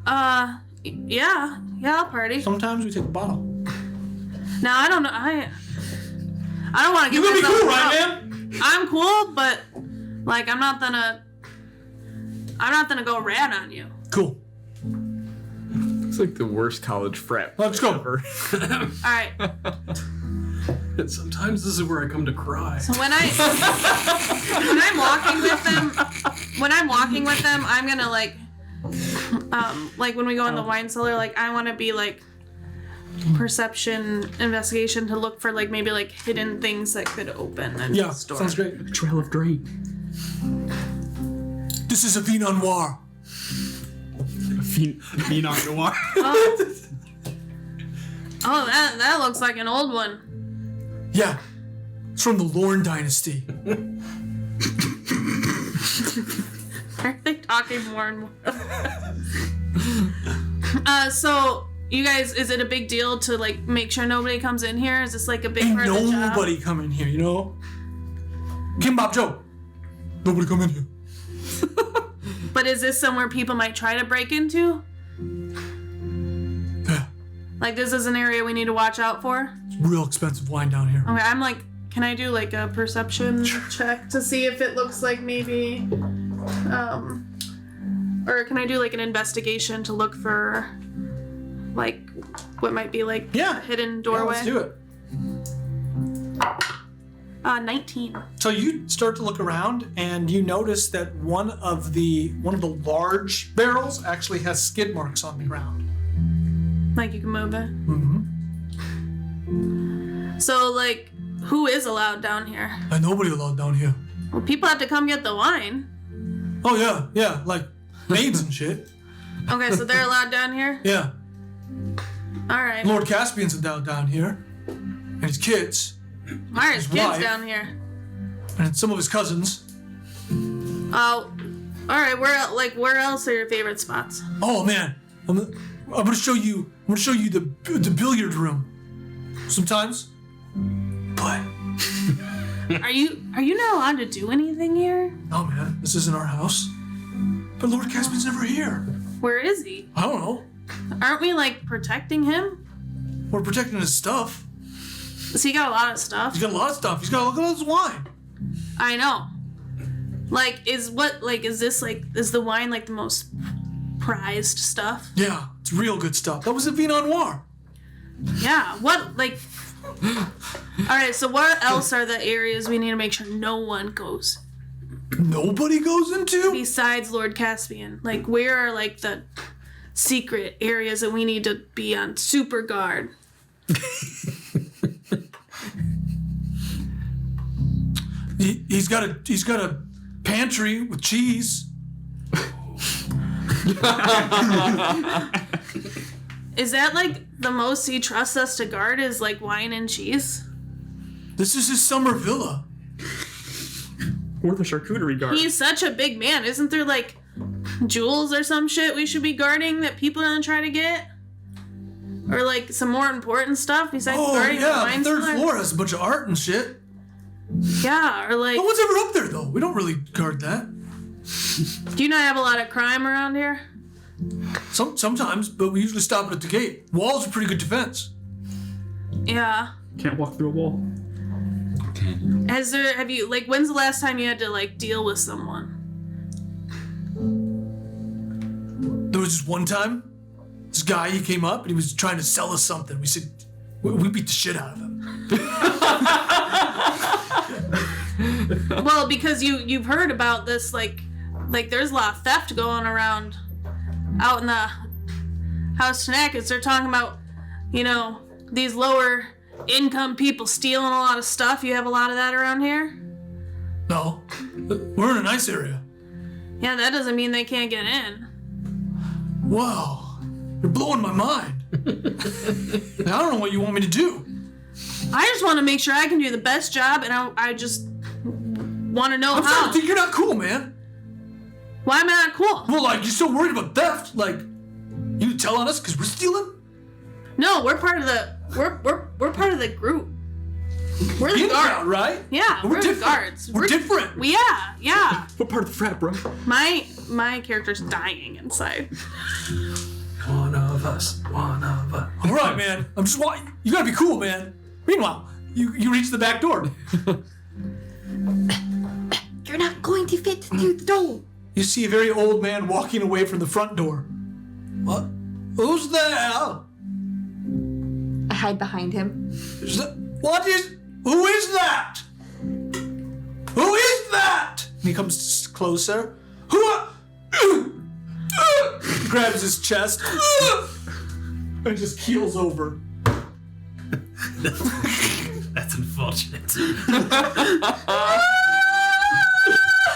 Yeah, I'll party. Sometimes we take a bottle. No, I don't know. I don't want to You give gonna be myself cool, up. right, man? I'm cool, but like I'm not gonna go rat on you. Cool. It's like the worst college frat. Let's go. ever. All right. Sometimes this is where I come to cry. So when I'm walking with them, I'm gonna like when we go in the wine cellar, like I want to be like perception investigation to look for like maybe like hidden things that could open and Yeah, store. sounds great. Trail of Drake. This is a Vinon Noir. Pinot Noir. Oh, that looks like an old one. Yeah, it's from the Lorne Dynasty. Are they talking more and more? So you guys, is it a big deal to like make sure nobody comes in here? Is this like a big Ain't part of the job? nobody come in here, you know? Kimbap Joe. Nobody come in here. But is this somewhere people might try to break into? Yeah, Like this is an area we need to watch out for? it's real expensive wine down here. Okay, I'm like, can I do like a perception check to see if it looks like maybe, or can I do like an investigation to look for, like, what might be like Yeah. a hidden Yeah, doorway? let's do it. 19. So you start to look around, and you notice that one of the large barrels actually has skid marks on the ground. Like you can move it. Mm-hmm. So like, who is allowed down here? And nobody allowed down here. Well, people have to come get the wine. Oh yeah, like maids and shit. Okay, so they're allowed down here? Yeah, All right. Lord Caspian's down here, and his kids, All right, his kids wife. down here. and some of his cousins. Oh, all right. Where else are your favorite spots? Oh man, I'm gonna show you. I'm gonna show you the billiard room. Sometimes, but Are you not allowed to do anything here? no man, this isn't our house. But Lord Caspian's never here. Where is he? I don't know. Aren't we like protecting him? We're protecting his stuff. So he got a lot of stuff. He's got a lot of stuff. He's got look at all this wine. I know. Like, is the wine like the most prized stuff? Yeah, it's real good stuff. That was a Pinot Noir. Yeah. What like? All right. So what else are the areas we need to make sure no one goes Nobody goes into. besides Lord Caspian? Like, where are like the secret areas that we need to be on super guard? He's got a pantry with cheese. Is that like the most he trusts us to guard is like wine and cheese? This is his summer villa. Or the charcuterie guard. He's such a big man. Isn't there like jewels or some shit we should be guarding that people are gonna try to get? Or like some more important stuff besides Oh guarding the yeah, wine the third cellar? floor has a bunch of art and shit. Yeah, or like, No one's ever up there though. We don't really guard that. do you not have a lot of crime around here? Sometimes, but we usually stop it at the gate. Walls are pretty good defense. Yeah. Can't walk through a wall. When's the last time you had to like deal with someone? There was this one time, this guy, he came up and he was trying to sell us something. We said, we beat the shit out of him. Well, because you've heard about this, like there's a lot of theft going around out in the House Tanakis. They're talking about, these lower income people stealing a lot of stuff. You have a lot of that around here? No, we're in a nice area. Yeah, that doesn't mean they can't get in. Wow, you're blowing my mind. I don't know what you want me to do. I just want to make sure I can do the best job, and I just want to know I'm how. starting to think you're not cool, man. Why am I not cool? Well, like, you're so worried about theft. Like, you tell on us because we're stealing? No, we're part of the we're part of the group. We're the In guards, crowd, right? Yeah, We're we're the different. guards. We're different. Yeah. What part of the frat, bro? My character's dying inside. One of us. All right, man. I'm just wanting. You gotta be cool, man. Meanwhile, you reach the back door. You're not going to fit through the door. You see a very old man walking away from the front door. What? Who's there? I hide behind him. Who is that? Who is that? And he comes closer. Grabs his chest and just keels over. That's unfortunate.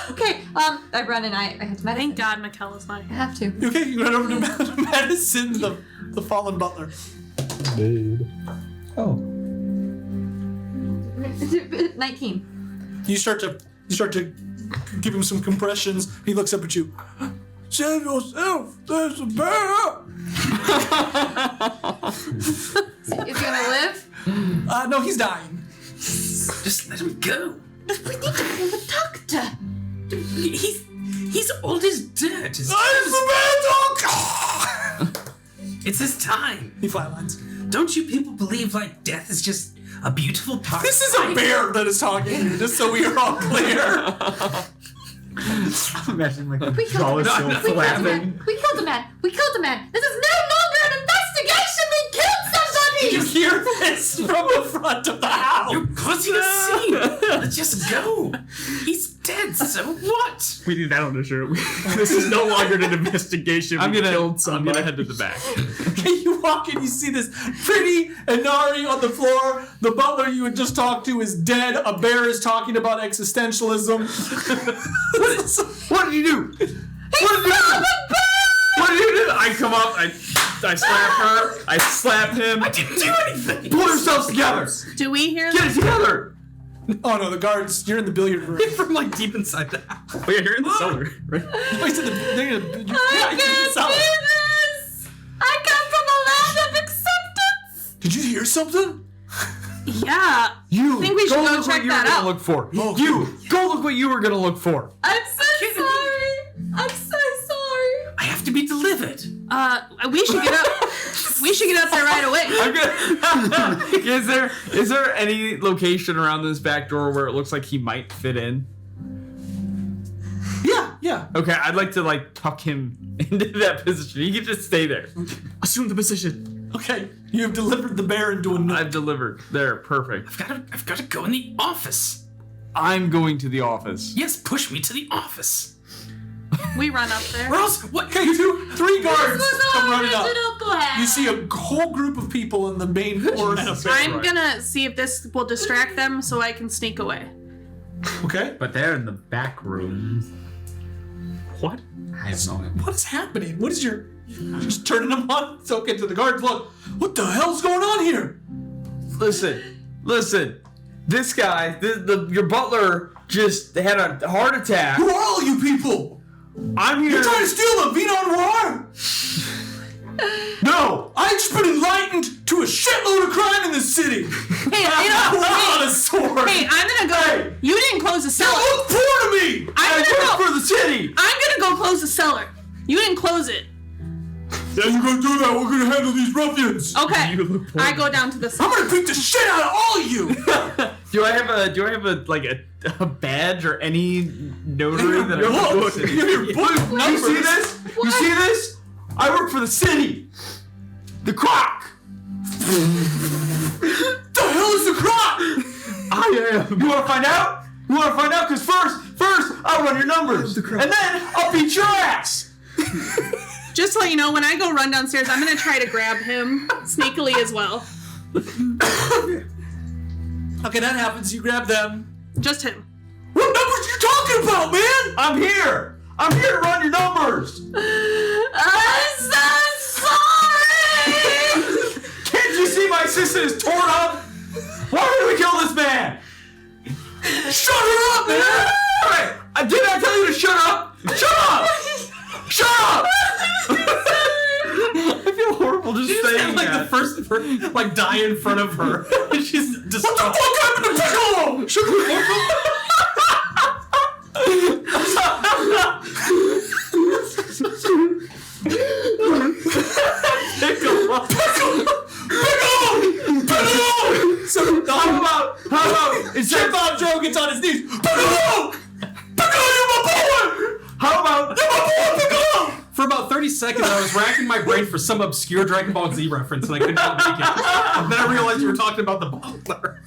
Okay, I run and I have to medicine. Thank God Michaela's not I here. have to. Okay, you run over to medicine the fallen butler. Oh. 19. You start to give him some compressions. He looks up at you. Save yourself. There's a bear. Is he gonna live? No, he's dying. Just let him go. We need to call the doctor. He's old as dirt. There's a bear dog. It's his time. He flatlines. Don't you people believe like death is just a beautiful part? This is a bear that is talking to you, just so we are all clear. Imagine like the We jaw killed is still We killed a flapping. man. We killed a man. We killed a man. This is no longer an investigation. We killed somebody. You hear this from the front of the house. You're causing a scene. Let's just go. He's dead. So what? We need that on the shirt. This is no longer an investigation. I'm We gonna killed somebody. head to the back. Okay, you walk in, you see this pretty Inari on the floor. The butler you had just talked to is dead. A bear is talking about existentialism. What did you do? What did you do? What did you do? I come up, I slap her, I slap him. I didn't do anything. Pull yourselves together. Do we hear Get it together. Oh no, the guards, you're in the billiard room. From like deep inside the house. Oh yeah, you're in the cellar, right? Wait, so they're in the I can't do this. I come from a land of acceptance. Did you hear something? Yeah. You I think we should go look check what you were that gonna out. look for. Oh, You go look what you were gonna look for. I'm so sorry. I'm so sorry. I have to be delivered. We should get up. We should get up there right away. I'm gonna. is there any location around this back door where it looks like he might fit in? Yeah. Okay, I'd like to like tuck him into that position. He can just stay there. Assume the position. Okay, you have delivered the bear into a nook. I've delivered. There, perfect. I've got to go in the office. I'm going to the office. Yes, push me to the office. We run up there. Or else, what? Okay, three guards come running up. plan. You see a whole group of people in the main floor and a bear. I'm gonna see if this will distract them so I can sneak away. Okay. But they're in the back room. What? I have no idea. What is happening? What is your... Just turning them on? It's okay to the guards. Look, what the hell's going on here? Listen. This guy, your butler, just had a heart attack. Who are all you people? I'm here. You're trying to steal the Vino Noir? No. I've just been enlightened to a shitload of crime in this city. Hey, Pull out a sword. Hey, I'm gonna go. Hey. You didn't close the cellar. Look poor to me. I'm gonna work go. for the city. I'm gonna go close the cellar. You didn't close it. Yeah, you're gonna do that. We're gonna handle these ruffians. Okay. You look poor. I go down to the I'm cellar. gonna beat the shit out of all of you. Do I have a like a badge or any notary that I can go Look, to? your book You numbers. see this? You see this? I work for the city. The croc. The hell is the croc? I am. You want to find out? You want to find out? Because first, I'll run your numbers, and then I'll beat your ass. Just to let you know, when I go run downstairs, I'm gonna try to grab him sneakily as well. Okay, that happens. You grab them. Just him. What numbers are you talking about, man? I'm here to run your numbers. I'm so sorry. Can't you see my assistant is torn up? Why did we kill this man? Shut her up, man! All right, did I tell you to shut up? Shut up! Shut up! I feel horrible just saying Like that. the first person, like die in front of her. She's What the distraught. fuck happened to Piccolo? So how about instead Bob Joe gets on his knees? Piccolo! Piccolo, you're my boy! How about You're my boy, Piccolo! For about 30 seconds, I was racking my brain for some obscure Dragon Ball Z reference, and I could not make it. And then I realized you were talking about the butler.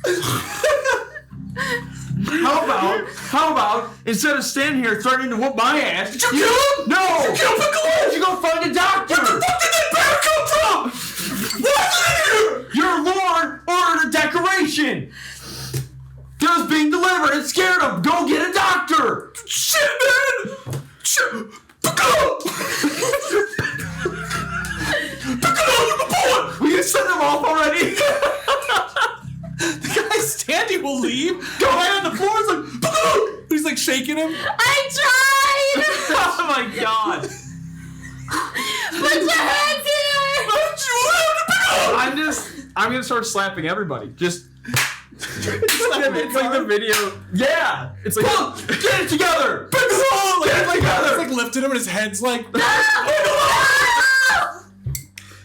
how about instead of standing here threatening to whoop my ass, Did you kill him? No! Did you kill Piccolo? You go find a doctor! Where the fuck did that bear come from? What's in here? Your lord ordered a medication! Just being delivered and scared him! Go get a doctor! Shit, man! Shit! We can send him off already! The guy standing will leave. Go right on the floor. Is like, he's like shaking him. I tried! Oh my god! Put your hands here! I'm gonna start slapping everybody. Just. It's like the video. Yeah! It's like. Get it together! Get it together! It's like lifting him and his head's like.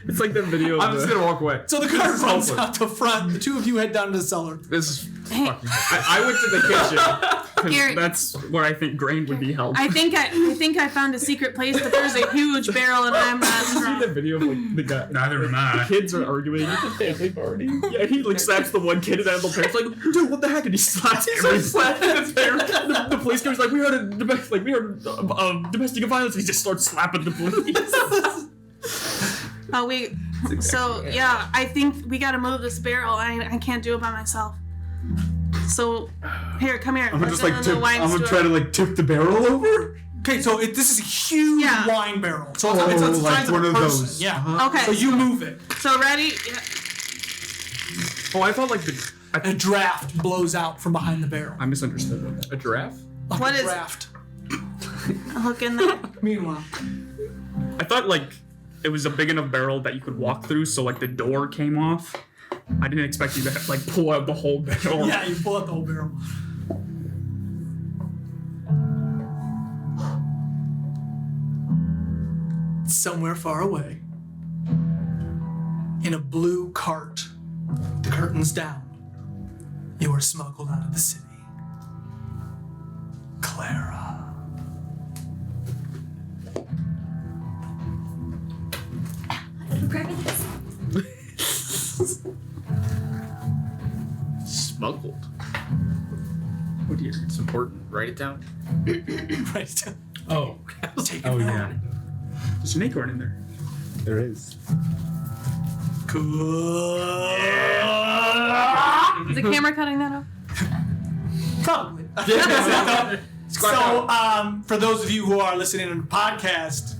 It's like the video. I'm just gonna walk away. So the car runs out the front. The two of you head down to the cellar. This is fucking. I went to the kitchen. 'Cause Garrett. that's where I think grain would be held. I think I found a secret place, but there's a huge barrel and I'm not Did you see the strong. video of like the guy? Neither am I. Kids are arguing at the family party. Yeah, he like slaps the one kid and then the parents like, dude, what the heck? And he slaps every slapping the parent. The police goes like, we heard domestic violence. And he just starts slapping the police. Yeah, I think we gotta move this barrel. I can't do it by myself. So, here, come here. I'm gonna Let's just go like to the tip. wine I'm gonna store. try to like tip the barrel over. Okay, so this is a huge Yeah. wine barrel. So it's the like size one of of a person. those. Yeah. Okay. So you move it. So ready? Yeah. Oh, I thought like A draft blows out from behind the barrel. I misunderstood. A giraffe? Like What a is- draft? Look in there. Meanwhile, I thought like it was a big enough barrel that you could walk through, so like the door came off. I didn't expect you to like pull out the whole barrel. yeah, you pull out the whole barrel. Somewhere far away, in a blue cart, the curtains down, you are smuggled out of the city. Clara. Smuggled. What do you? It's important. Write it down. Right. Oh. Take Oh it yeah. There's an acorn in there. There is. Cool. Is the camera cutting that off? Probably. Squat So, down. for those of you who are listening on the podcast,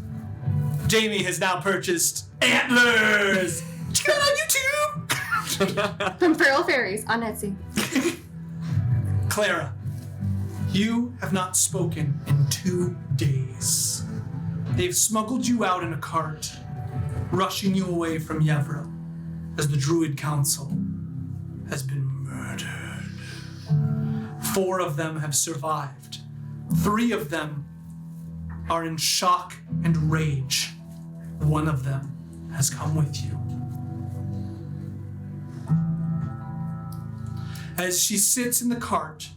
Jamie has now purchased antlers. Check it out on YouTube. From Feral Fairies on Etsy. Clara, you have not spoken in 2 days. They've smuggled you out in a cart, rushing you away from Yevra, as the Druid Council has been murdered. 4 of them have survived. 3 of them are in shock and rage. 1 of them has come with you. As she sits in the cart,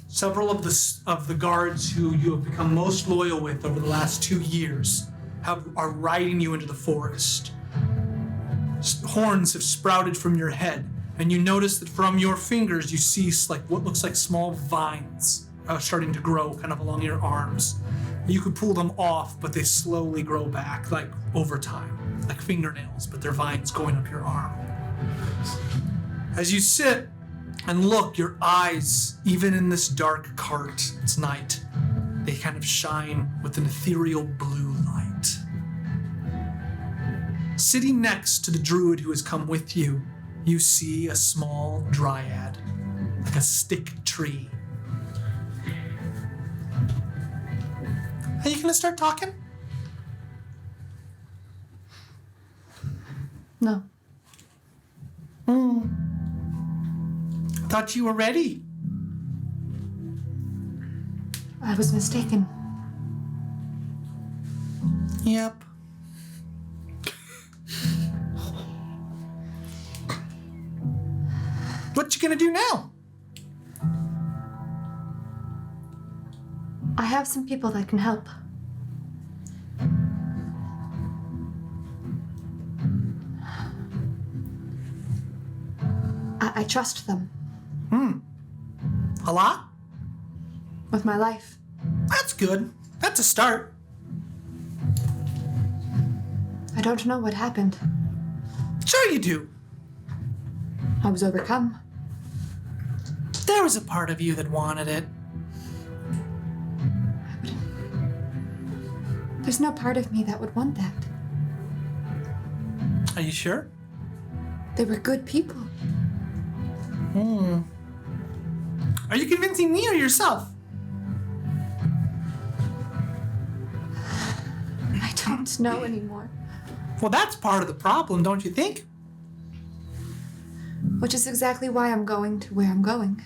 several of the guards who you have become most loyal with over the last 2 years are riding you into the forest. Horns have sprouted from your head, and you notice that from your fingers you see like what looks like small vines starting to grow kind of along your arms. You could pull them off, but they slowly grow back, like over time, like fingernails, but they're vines going up your arm. As you sit and look, your eyes, even in this dark cart, it's night, they kind of shine with an ethereal blue light. Sitting next to the druid who has come with you, you see a small dryad, like a stick tree. Are you gonna start talking? No. Thought you were ready. I was mistaken. Yep. What you gonna do now? I have some people that can help. I trust them A lot? with my life. That's good. That's a start. I don't know what happened. Sure you do. I was overcome. There was a part of you that wanted it. There's no part of me that would want that. Are you sure? They were good people. Are you convincing me or yourself? I don't know anymore. Well, that's part of the problem, don't you think? Which is exactly why I'm going to where I'm going.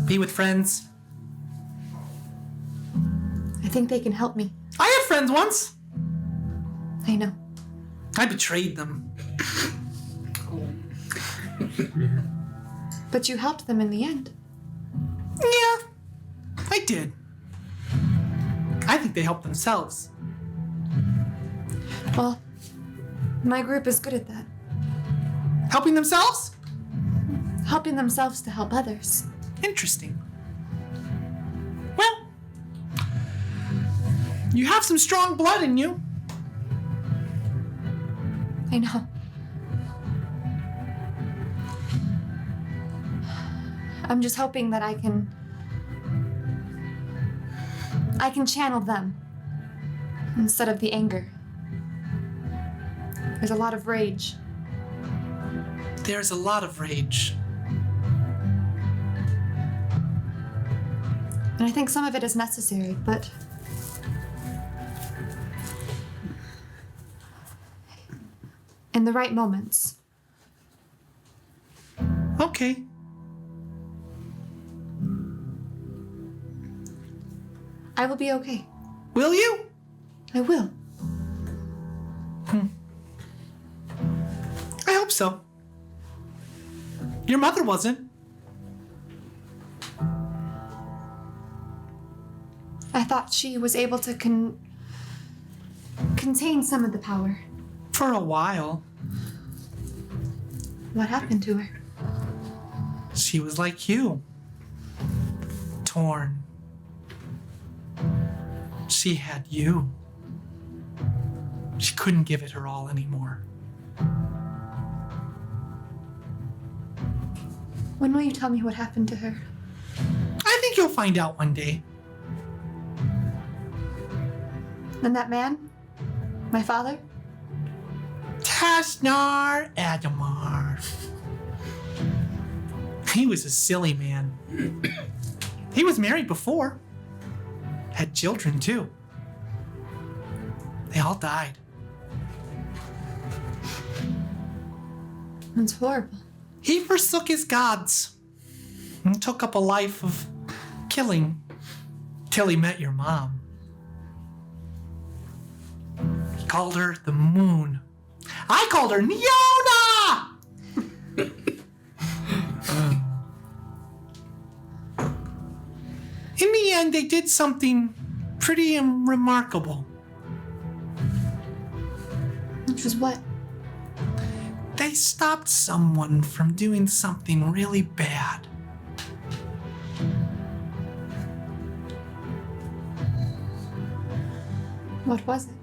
Be with friends. I think they can help me. I had friends once. I know. I betrayed them. But you helped them in the end. Yeah, I did. I think they helped themselves. Well, my group is good at that. Helping themselves? Helping themselves to help others. Interesting. Well, you have some strong blood in you. I know. I'm just hoping that I can channel them instead of the anger. There's a lot of rage. There's a lot of rage. And I think some of it is necessary, but in the right moments. Okay. I will be okay. Will you? I will. I hope so. Your mother wasn't. I thought she was able to contain some of the power. For a while. What happened to her? She was like you. Torn. She had you. She couldn't give it her all anymore. When will you tell me what happened to her? I think you'll find out one day. And that man? My father? Tasnar Adamar. He was a silly man. He was married before. Had children too. They all died. That's horrible. He forsook his gods and took up a life of killing till he met your mom. He called her the moon. I called her Niona! In the end, they did something pretty remarkable. Which was what? They stopped someone from doing something really bad. What was it?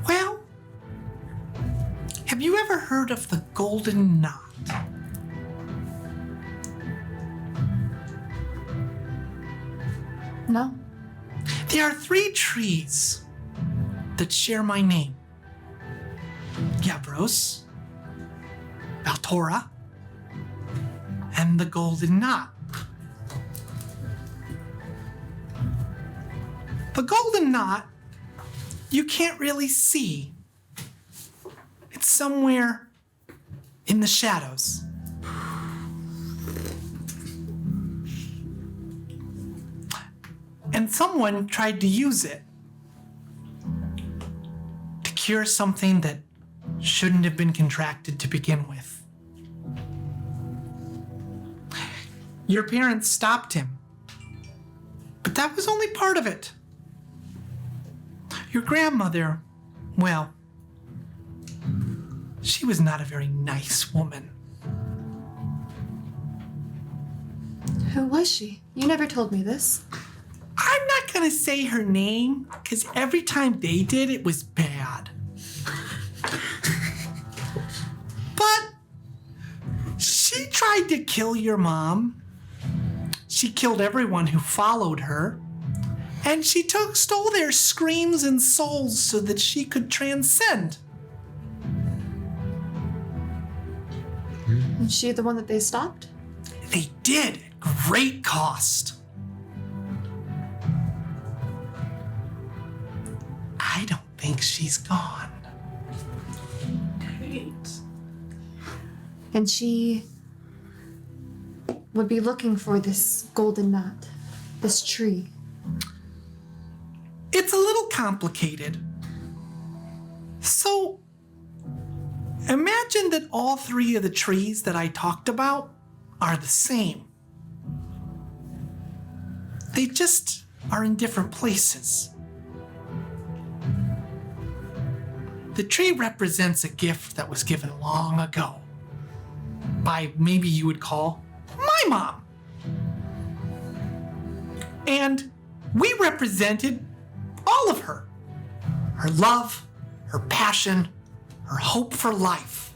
Well, have you ever heard of the Golden Knot? No. There are 3 trees that share my name. Yavros, Valtora, and the Golden Knot. The Golden Knot, you can't really see. It's somewhere in the shadows. And someone tried to use it to cure something that shouldn't have been contracted to begin with. Your parents stopped him, but that was only part of it. Your grandmother, well, she was not a very nice woman. Who was she? You never told me this. I'm not gonna say her name, because every time they did, it was bad. But she tried to kill your mom. She killed everyone who followed her. And she stole their screams and souls so that she could transcend. Is she the one that they stopped? They did at great cost. I don't think she's gone. And she would be looking for this golden knot, this tree. It's a little complicated. So, imagine that all three of the trees that I talked about are the same. They just are in different places. The tree represents a gift that was given long ago by maybe you would call my mom. And we represented all of her. Her love, her passion, her hope for life,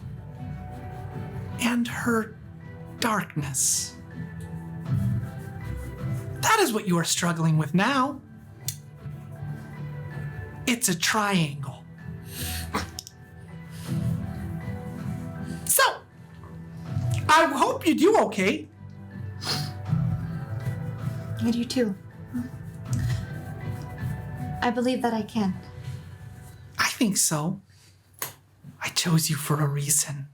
and her darkness. That is what you are struggling with now. It's a triangle. So, I hope you do okay. I do too. I believe that I can. I think so. I chose you for a reason.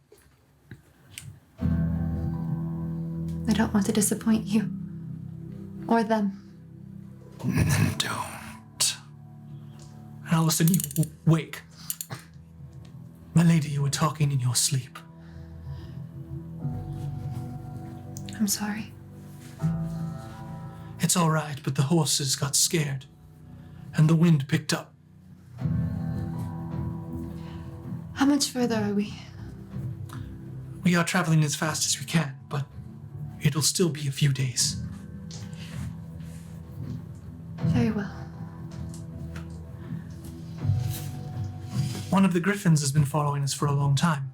I don't want to disappoint you. Or them. Don't. And all of a sudden you wake. My lady, you were talking in your sleep. I'm sorry. It's all right, but the horses got scared. And the wind picked up. How much further are we? We are traveling as fast as we can, but it'll still be a few days. Very well. One of the griffins has been following us for a long time.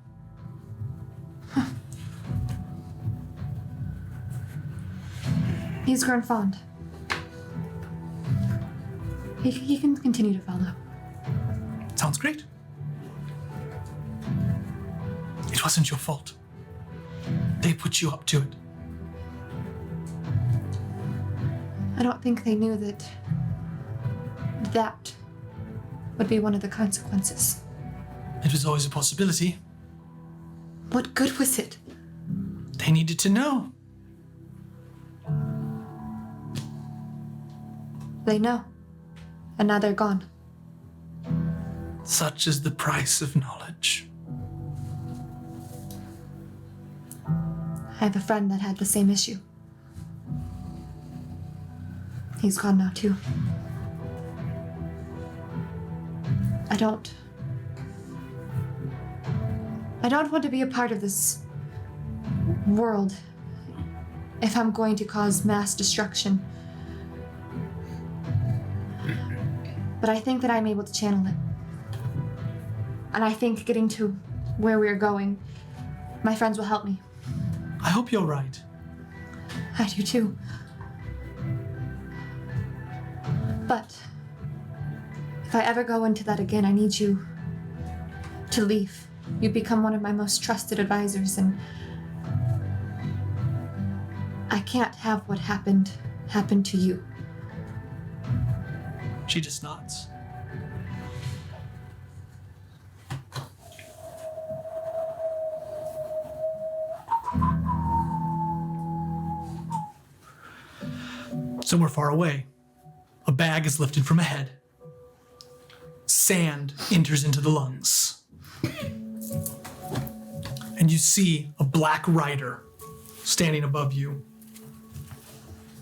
He's grown fond. He can continue to follow. Sounds great. It wasn't your fault. They put you up to it. I don't think they knew that that would be one of the consequences. It was always a possibility. What good was it? They needed to know. They know. And now they're gone. Such is the price of knowledge. I have a friend that had the same issue. He's gone now too. I don't want to be a part of this world if I'm going to cause mass destruction. But I think that I'm able to channel it. And I think getting to where we're going, my friends will help me. I hope you're right. I do too. But if I ever go into that again, I need you to leave. You become one of my most trusted advisors, and I can't have what happened happen to you. She just nods. Somewhere far away, a bag is lifted from a head. Sand enters into the lungs. And you see a black rider standing above you.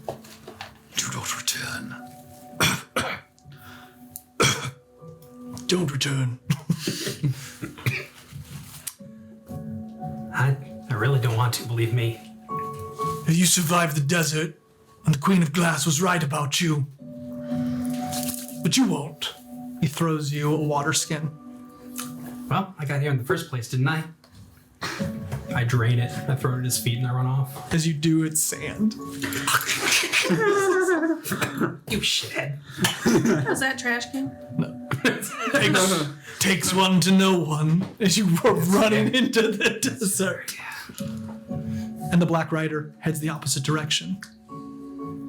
Do not return. Don't return. I really don't want to, believe me. You survived the desert, and the Queen of Glass was right about you. But you won't. He throws you a water skin. Well, I got here in the first place, didn't I? I drain it. I throw it at his feet and I run off. As you do, it's sand. You shithead. Was that trash can? Takes one to know one as you were running into the desert. And the Black Rider heads the opposite direction.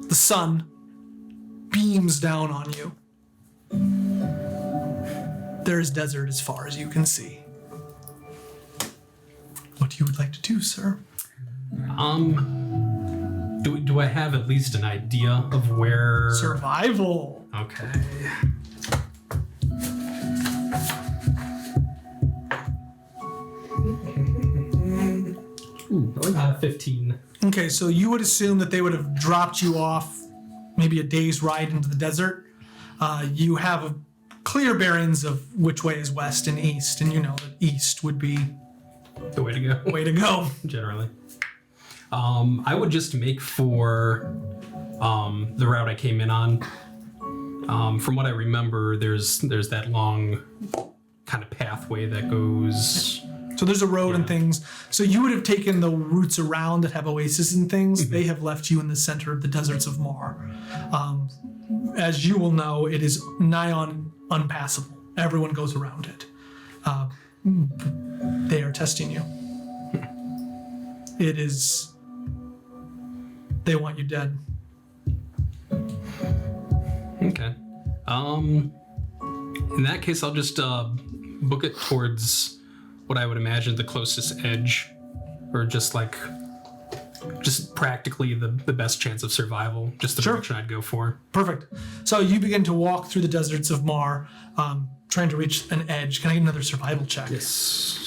The sun beams down on you. There is desert as far as you can see. What you would like to do, sir? Do I have at least an idea of where? Survival. Okay. Ooh, 15. Okay, so you would assume that they would have dropped you off maybe a day's ride into the desert. You have a clear bearings of which way is west and east, and you know that east would be The way to go. way to go. Generally. I would just make for the route I came in on. From what I remember, there's that long kind of pathway that goes. So there's a road and things. So you would have taken the routes around that have oases and things. Mm-hmm. They have left you in the center of the deserts of Mar. As you will know, it is nigh on unpassable. Everyone goes around it. They are testing you. It is. They want you dead. Okay. In that case, I'll just book it towards what I would imagine the closest edge, or just practically the best chance of survival. Just the direction I'd go for. Perfect. So you begin to walk through the deserts of Mar, trying to reach an edge. Can I get another survival check? Yes.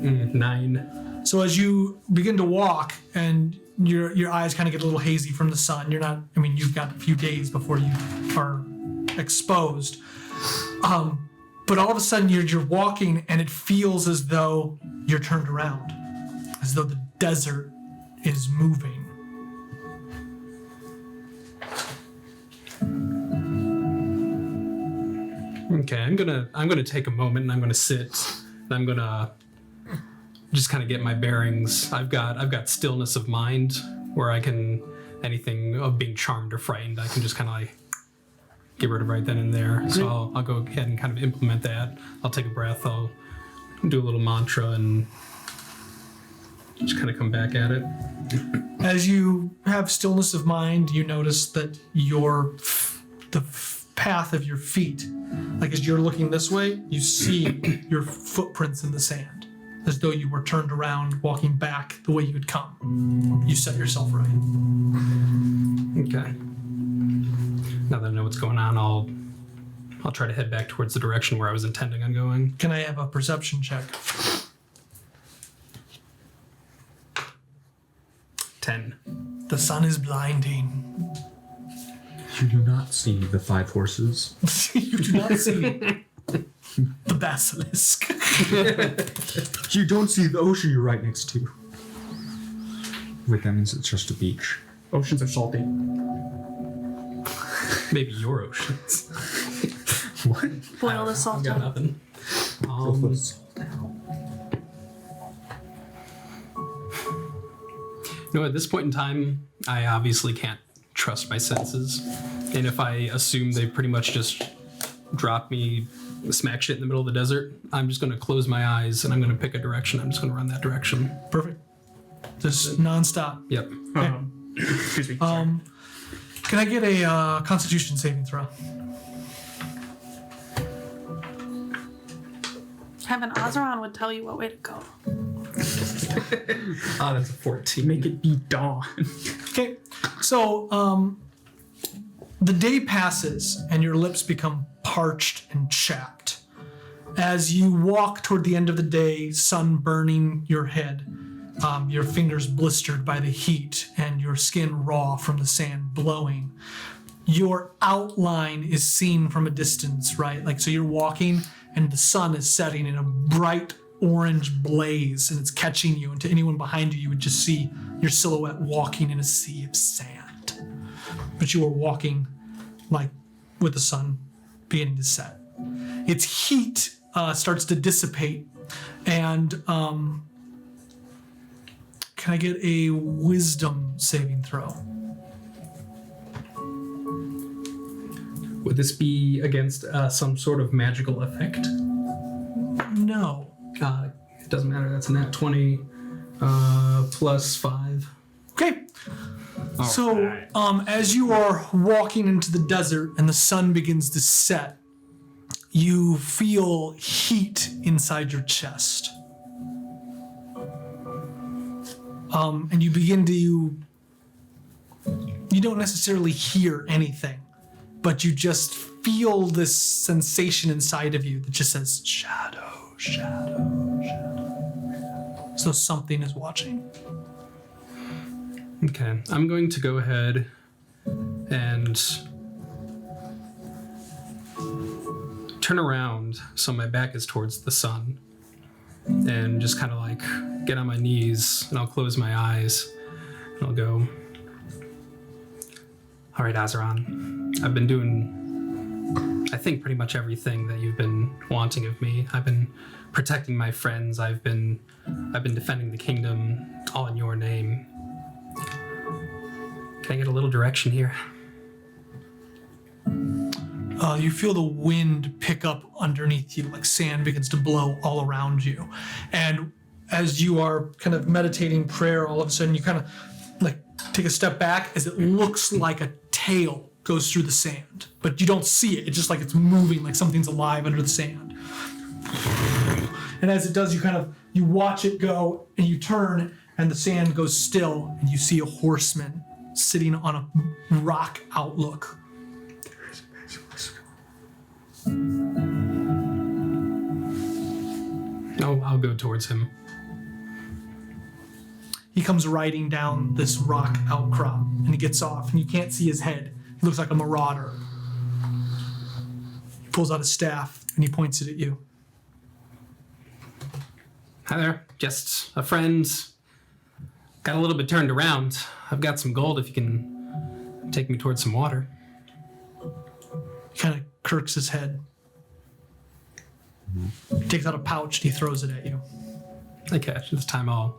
9. So as you begin to walk and your eyes kind of get a little hazy from the sun, you're not, I mean, you've got a few days before you are exposed. But all of a sudden you're walking and it feels as though you're turned around, as though the desert is moving. Okay, I'm gonna take a moment and I'm gonna sit and I'm gonna just kind of get my bearings. I've got stillness of mind where I can anything of being charmed or frightened, I can just kind of like get rid of right then and there. So I'll go ahead and kind of implement that. I'll take a breath. I'll do a little mantra and just kind of come back at it. As you have stillness of mind, you notice that the path of your feet, like as you're looking this way, you see your footprints in the sand, as though you were turned around, walking back the way you had come. You set yourself right. Okay. Now that I know what's going on, I'll try to head back towards the direction where I was intending on going. Can I have a perception check? 10. The sun is blinding. You do not see the 5 horses. You do not see the basilisk. You don't see the ocean you're right next to. Wait, that means it's just a beach. Oceans are salty. Maybe your oceans. What? Boil the salt Got down. nothing. Put salt down. You know, at this point in time, I obviously can't trust my senses. And if I assume they pretty much just drop me smack shit in the middle of the desert, I'm just going to close my eyes and I'm going to pick a direction. I'm just going to run that direction. Perfect. Just nonstop. Yep. Excuse me. Can I get a Constitution saving throw? Having Ozeron would tell you what way to go. Ah, that's a 14. Make it be dawn. Okay, so the day passes and your lips become parched and chapped. As you walk toward the end of the day, sun burning your head, your fingers blistered by the heat and your skin raw from the sand blowing. Your outline is seen from a distance, right? Like, so you're walking and the sun is setting in a bright orange blaze and it's catching you, and to anyone behind you, you would just see your silhouette walking in a sea of sand. But you are walking like with the sun beginning to set. Its heat starts to dissipate. And can I get a wisdom saving throw? Would this be against some sort of magical effect? No. It doesn't matter. That's a nat 20 plus 5. Okay. So, as you are walking into the desert and the sun begins to set, you feel heat inside your chest. And you begin to... You don't necessarily hear anything, but you just feel this sensation inside of you that just says, shadow, shadow, shadow. So something is watching. Okay, I'm going to go ahead and turn around so my back is towards the sun and just kind of like get on my knees, and I'll close my eyes and I'll go, all right, Azeron, I've been doing, I think, pretty much everything that you've been wanting of me. I've been protecting my friends. I've been defending the kingdom, all in your name. Can I get a little direction here? You feel the wind pick up underneath you, like sand begins to blow all around you. And as you are kind of meditating prayer, all of a sudden you kind of like take a step back as it looks like a tail goes through the sand. But you don't see it. It's just like it's moving, like something's alive under the sand. And as it does, you watch it go, and you turn, and the sand goes still, and you see a horseman sitting on a rock outlook. I'll go towards him. He comes riding down this rock outcrop, and he gets off, and you can't see his head. He looks like a marauder. He pulls out his staff, and he points it at you. Hi there, just a friend. Got a little bit turned around. I've got some gold if you can take me towards some water. He kind of kirks his head. He takes out a pouch and he throws it at you. Okay, this time I'll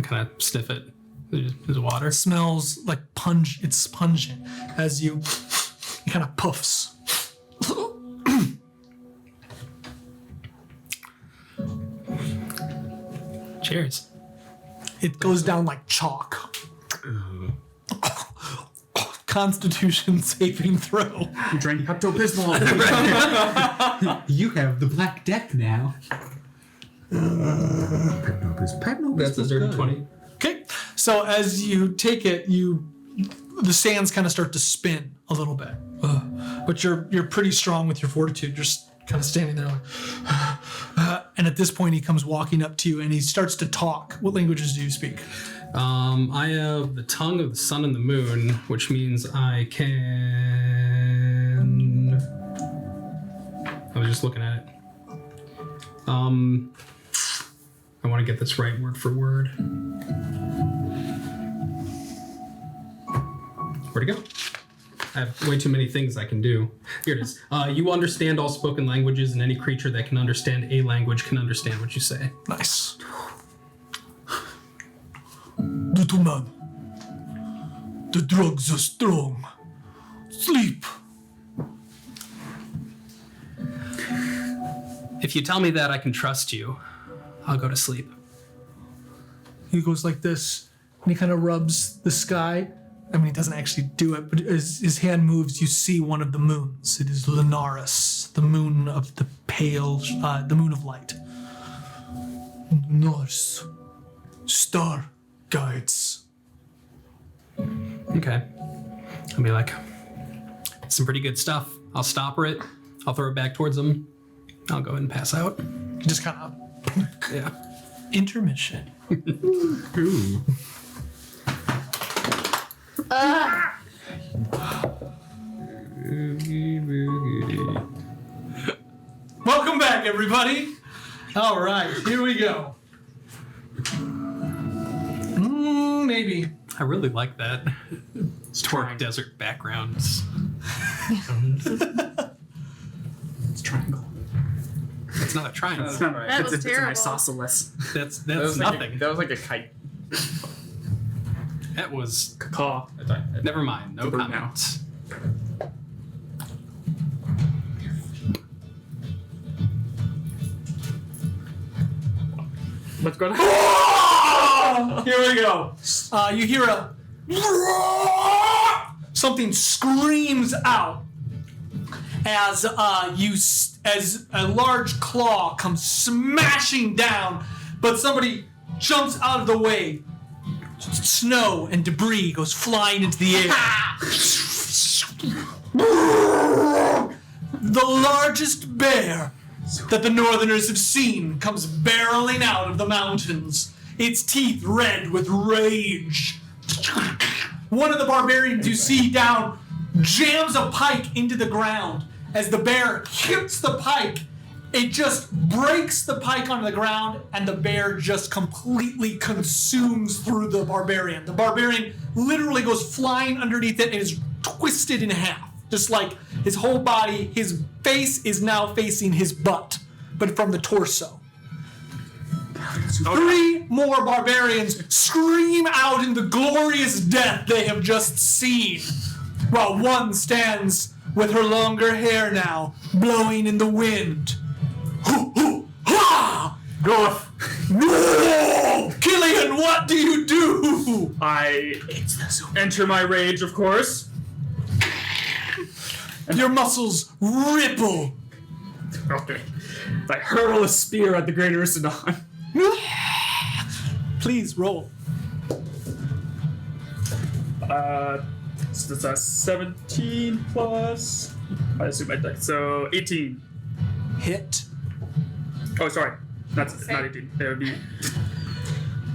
kind of sniff it. There's water. It smells like it's pungent as he kind of puffs. Cheers. It goes down like chalk. Constitution saving throw. You drank Pepto-Bismol. You have the black deck now. Pepto-Bismol. That's a dirty 20. Okay, so as you take it, the sands kind of start to spin a little bit, but you're pretty strong with your fortitude. You're just kind of standing there, like, and at this point, he comes walking up to you and he starts to talk. What languages do you speak? I have the tongue of the sun and the moon, which means I can. I was just looking at it. I want to get this right word for word. Where'd it go? I have way too many things I can do. Here it is. You understand all spoken languages, and any creature that can understand a language can understand what you say. Nice. Little man, the drugs are strong. Sleep. If you tell me that I can trust you, I'll go to sleep. He goes like this, and he kind of rubs the sky. I mean, he doesn't actually do it, but as his hand moves, you see one of the moons. It is Lunaris, the moon of the pale, the moon of light. Norse. Star guides. Okay. I'll be like, some pretty good stuff. I'll stopper it. I'll throw it back towards him. I'll go ahead and pass out. Just kind of Yeah. intermission. Welcome back, everybody. All right, here we go. Maybe. I really like that. Dark desert backgrounds. It's triangle. It's It's not a triangle. That's not right. That It's was an terrible. isosceles. That's That was nothing. that was like a kite. That was. Caw. Never mind. No Over now. comment. Let's go. Here we go. You hear a something screams out as as a large claw comes smashing down, but somebody jumps out of the way. Snow and debris goes flying into the air. The largest bear that the Northerners have seen comes barreling out of the mountains, its teeth red with rage. One of the barbarians you see down jams a pike into the ground. As the bear hits the pike, it just breaks the pike onto the ground, and the bear just completely consumes through the barbarian. The barbarian literally goes flying underneath it and is twisted in half. Just like his whole body, his face is now facing his butt, but from the torso. 3 more barbarians scream out in the glorious death they have just seen, while one stands with her longer hair now blowing in the wind. Hoo, hoo, ha! Go. No! Killian, what do you do? I enter my rage, of course. Your muscles ripple. Okay. I hurl a spear at the Greater Usadon. Please roll. So that's a 17 plus. I assume I died. So 18. Hit. Oh, sorry. That's not 18. It would be.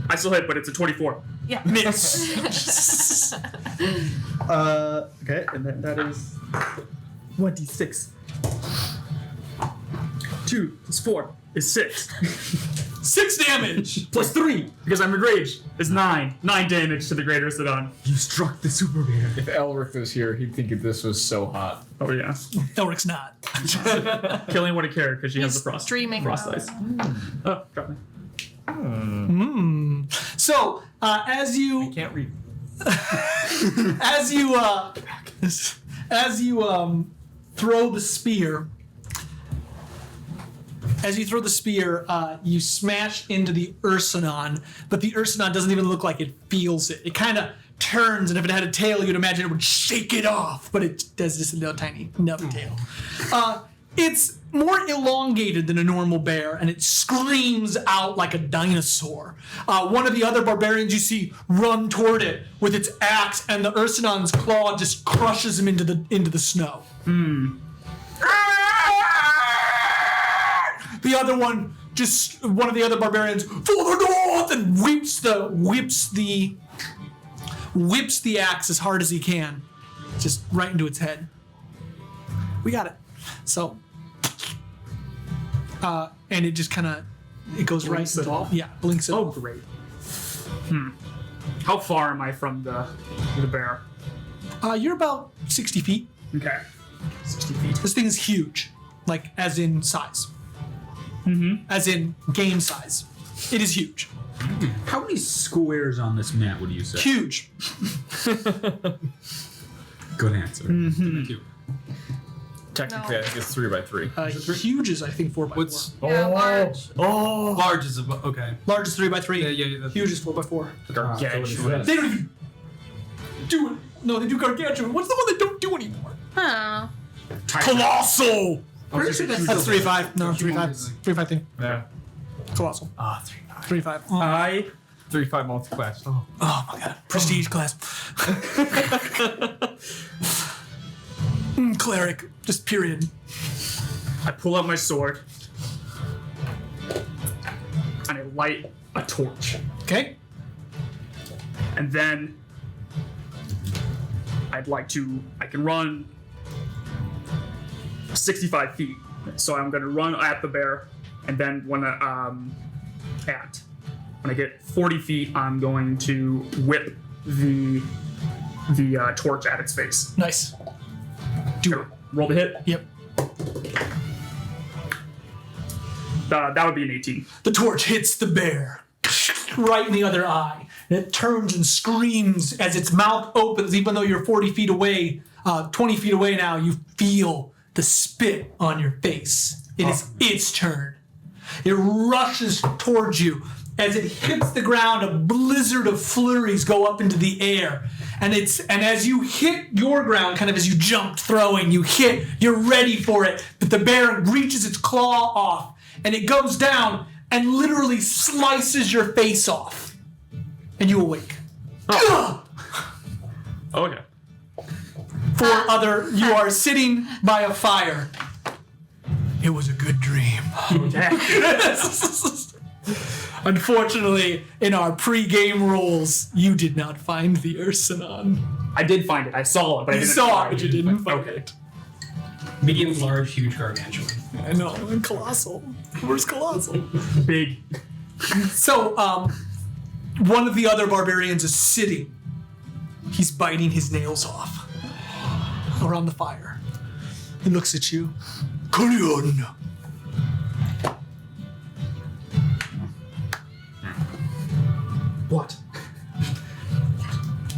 I still hit, but it's a 24. Yeah. Miss. Okay, and then that is 26. 2 plus 4 is 6. 6 damage. Plus 3, because I'm enraged, is 9. 9 damage to the Greater Usadon. You struck the super bear. If Elric was here, he'd think this was so hot. Oh, yeah. Elric's not. Killing wouldn't care because she has the frost. Dreaming Frost about ice. it. Oh, drop me. So, as you Can't read. as you throw the spear, you smash into the Ursanon, but the Ursanon doesn't even look like it feels it. It kind of turns, and if it had a tail, you'd imagine it would shake it off, but it does just a little tiny nub tail. It's more elongated than a normal bear, and it screams out like a dinosaur. One of the other barbarians you see run toward it with its axe, and the Ursanon's claw just crushes him into the snow. The other one, one of the other barbarians, for the north, and whips the axe as hard as he can, just right into its head. We got it. So, and it just kind of, it goes Blinks right it into, off? yeah, blinks it Oh, off. great. How far am I from the bear? You're about 60 feet. Okay. 60 feet. This thing is huge, like as in size. As in game size. It is huge. How many squares on this map would you say? Huge. Good answer. Thank you. Technically, I think it's 3 by 3. Huge is, I think, 4x4. What's Yeah, large. large is okay. Large is 3x3. Yeah. That's, Huge is 4x4. Gargantuan. They don't even do it. No, they do gargantuan. What's the one they don't do anymore? Huh. Colossal. Pretty sure that's That's 3-5. No, 3-5. 3-5 thing. Yeah. Colossal. 3-5. Oh, I 3-5 multi-class. oh my god. Prestige class. Cleric. Just period. pull out my sword and I light a torch. Okay. And then I can run 65 feet. So I'm gonna run at the bear, and then when I get 40 feet, I'm going to whip the torch at its face. Nice. Do it. Roll the hit. Yep. That would be an 18. The torch hits the bear right in the other eye. And it turns and screams as its mouth opens, even though you're 40 feet away, 20 feet away now, you feel the spit on your face. It is its turn. It rushes towards you. As it hits the ground, a blizzard of flurries go up into the air. And as you hit your ground, kind of as you jumped, throwing, you're ready for it. But the bear reaches its claw off, and it goes down and literally slices your face off. And you awake. Okay. You are sitting by a fire. It was a good dream. Unfortunately, in our pre-game rules, you did not find the Ursinon. I did find it. I saw it, but I You didn't saw find it, but you didn't find it. Medium, large, huge, gargantuan. I know, and colossal. Where's colossal? Big. So, one of the other barbarians is sitting. He's biting his nails off around the fire. He looks at you. Kulion! What?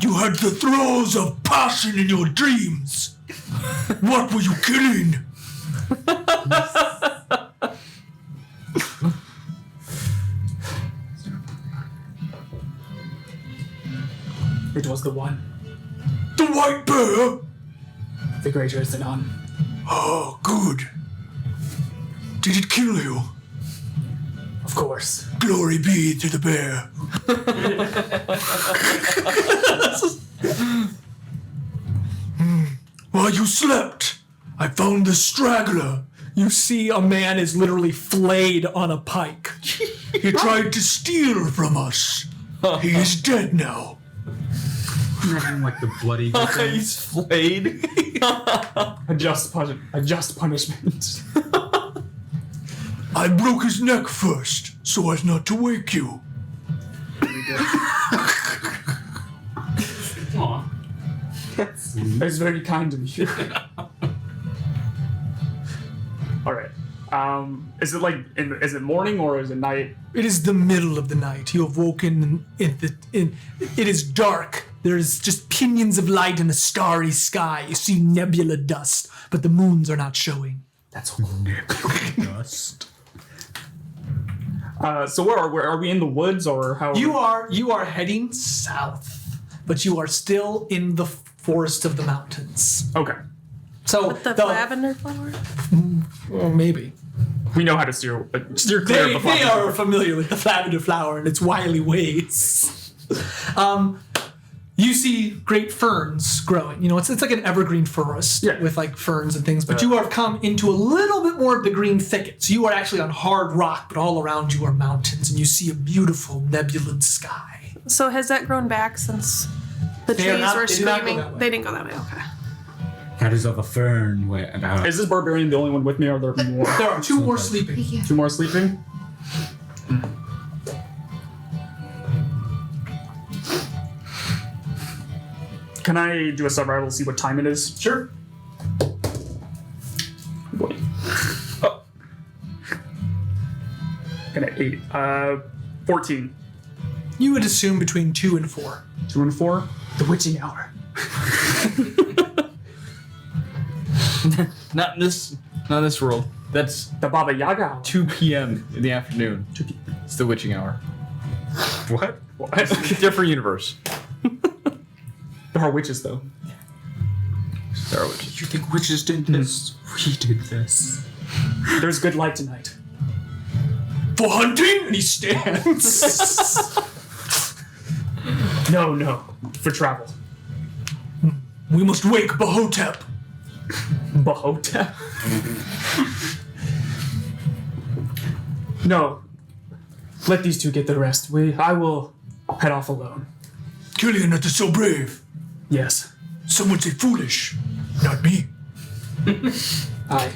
You had the throes of passion in your dreams. What were you killing? It was the one. The white bear? The great Ursinon. Oh, good. Did it kill you? Of course. Glory be to the bear. While you slept, I found the straggler. You see a man is literally flayed on a pike. He tried to steal from us. He is dead now. Imagine like the bloody. He's flayed. A just punishment. I broke his neck first, so as not to wake you. Aw. That's very kind of you. All right. Is it is it morning or is it night? It is the middle of the night. You have woken it is dark. There's just pinions of light in the starry sky. You see nebula dust, but the moons are not showing. That's Nebula dust. so where are we in the woods or how? You are heading south, but you are still in the forest of the mountains. Okay. So With the lavender flower? well, maybe. We know how to steer clear They of the are familiar with the lavender flower and its wily ways. You see great ferns growing. You know, it's like an evergreen forest with like ferns and things. But you have come into a little bit more of the green thickets. You are actually on hard rock, but all around you are mountains, and you see a beautiful nebulous sky. So has that grown back since the They are trees not- were they did not go screaming? that way. They didn't go that way. Okay. How does of a fern way about? Is this barbarian the only one with me, or are there more? There are two more sleeping. Two more sleeping? Can I do a survival to see what time it is? Sure. Boy. Oh. Can I 8? 14. You would assume between 2 and 4. 2 and 4? The witching hour. Not in this world. That's The Baba Yaga hour. 2 p.m. in the afternoon. 2 p.m. It's the witching hour. What? Different universe. There are witches, though. There are witches. You think witches did this? We did this. There's good light tonight. For hunting? And he stands. No. For travel. We must wake Bahotep. Bahotep? No. Let these two get the rest. I will head off alone. Killian, that is so brave. Yes. Some would say foolish. Not me. Aye.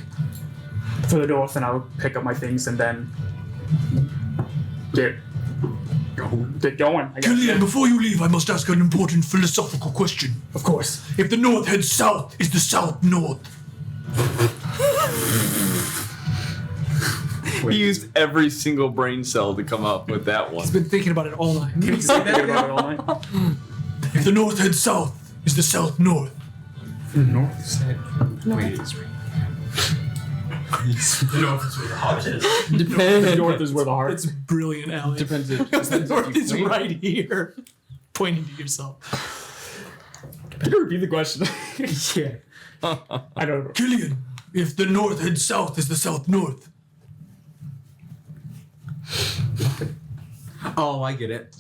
For the north, and I'll pick up my things and then get going. I guess. Killian, before you leave, I must ask an important philosophical question. Of course. If the north heads south, is the south north? He used every single brain cell to come up with that one. He's been thinking about it all night. Thinking about it all night. If the north heads south, is the south north? North side. Wait, The north is where the heart is. Depends. The north is where the heart That's brilliant, Allie. Depends if The north is right here. Pointing to yourself. Can you repeat the question? yeah. I don't know. Killian, if the north heads south, is the south north? Oh, I get it.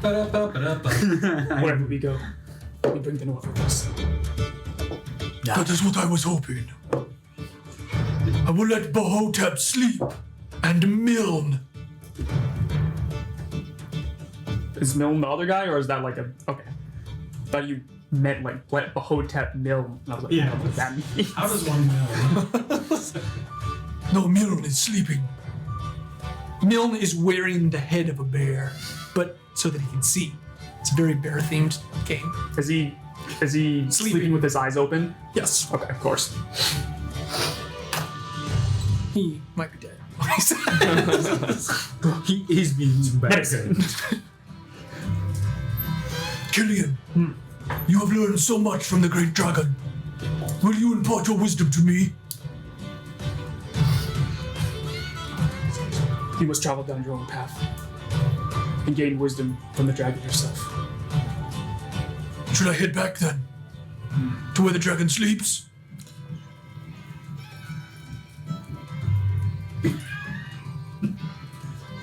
Wherever we go, we bring the north with us. That is what I was hoping. I will let Bahotep sleep and Milne. Is Milne the other guy, or is that like a... Okay. Thought you meant like let Bahotep Milne. And I was like, Yeah. what does that mean? How does one know? No, Milne is sleeping. Milne is wearing the head of a bear, but so that he can see. It's a very bear-themed game. Is he sleeping with his eyes open? Yes, Okay, of course. he might be dead. He's being too bad. Medicine. Killian, you have learned so much from the great dragon. Will you impart your wisdom to me? You must travel down your own path and gain wisdom from the dragon yourself. Should I head back then? To where the dragon sleeps?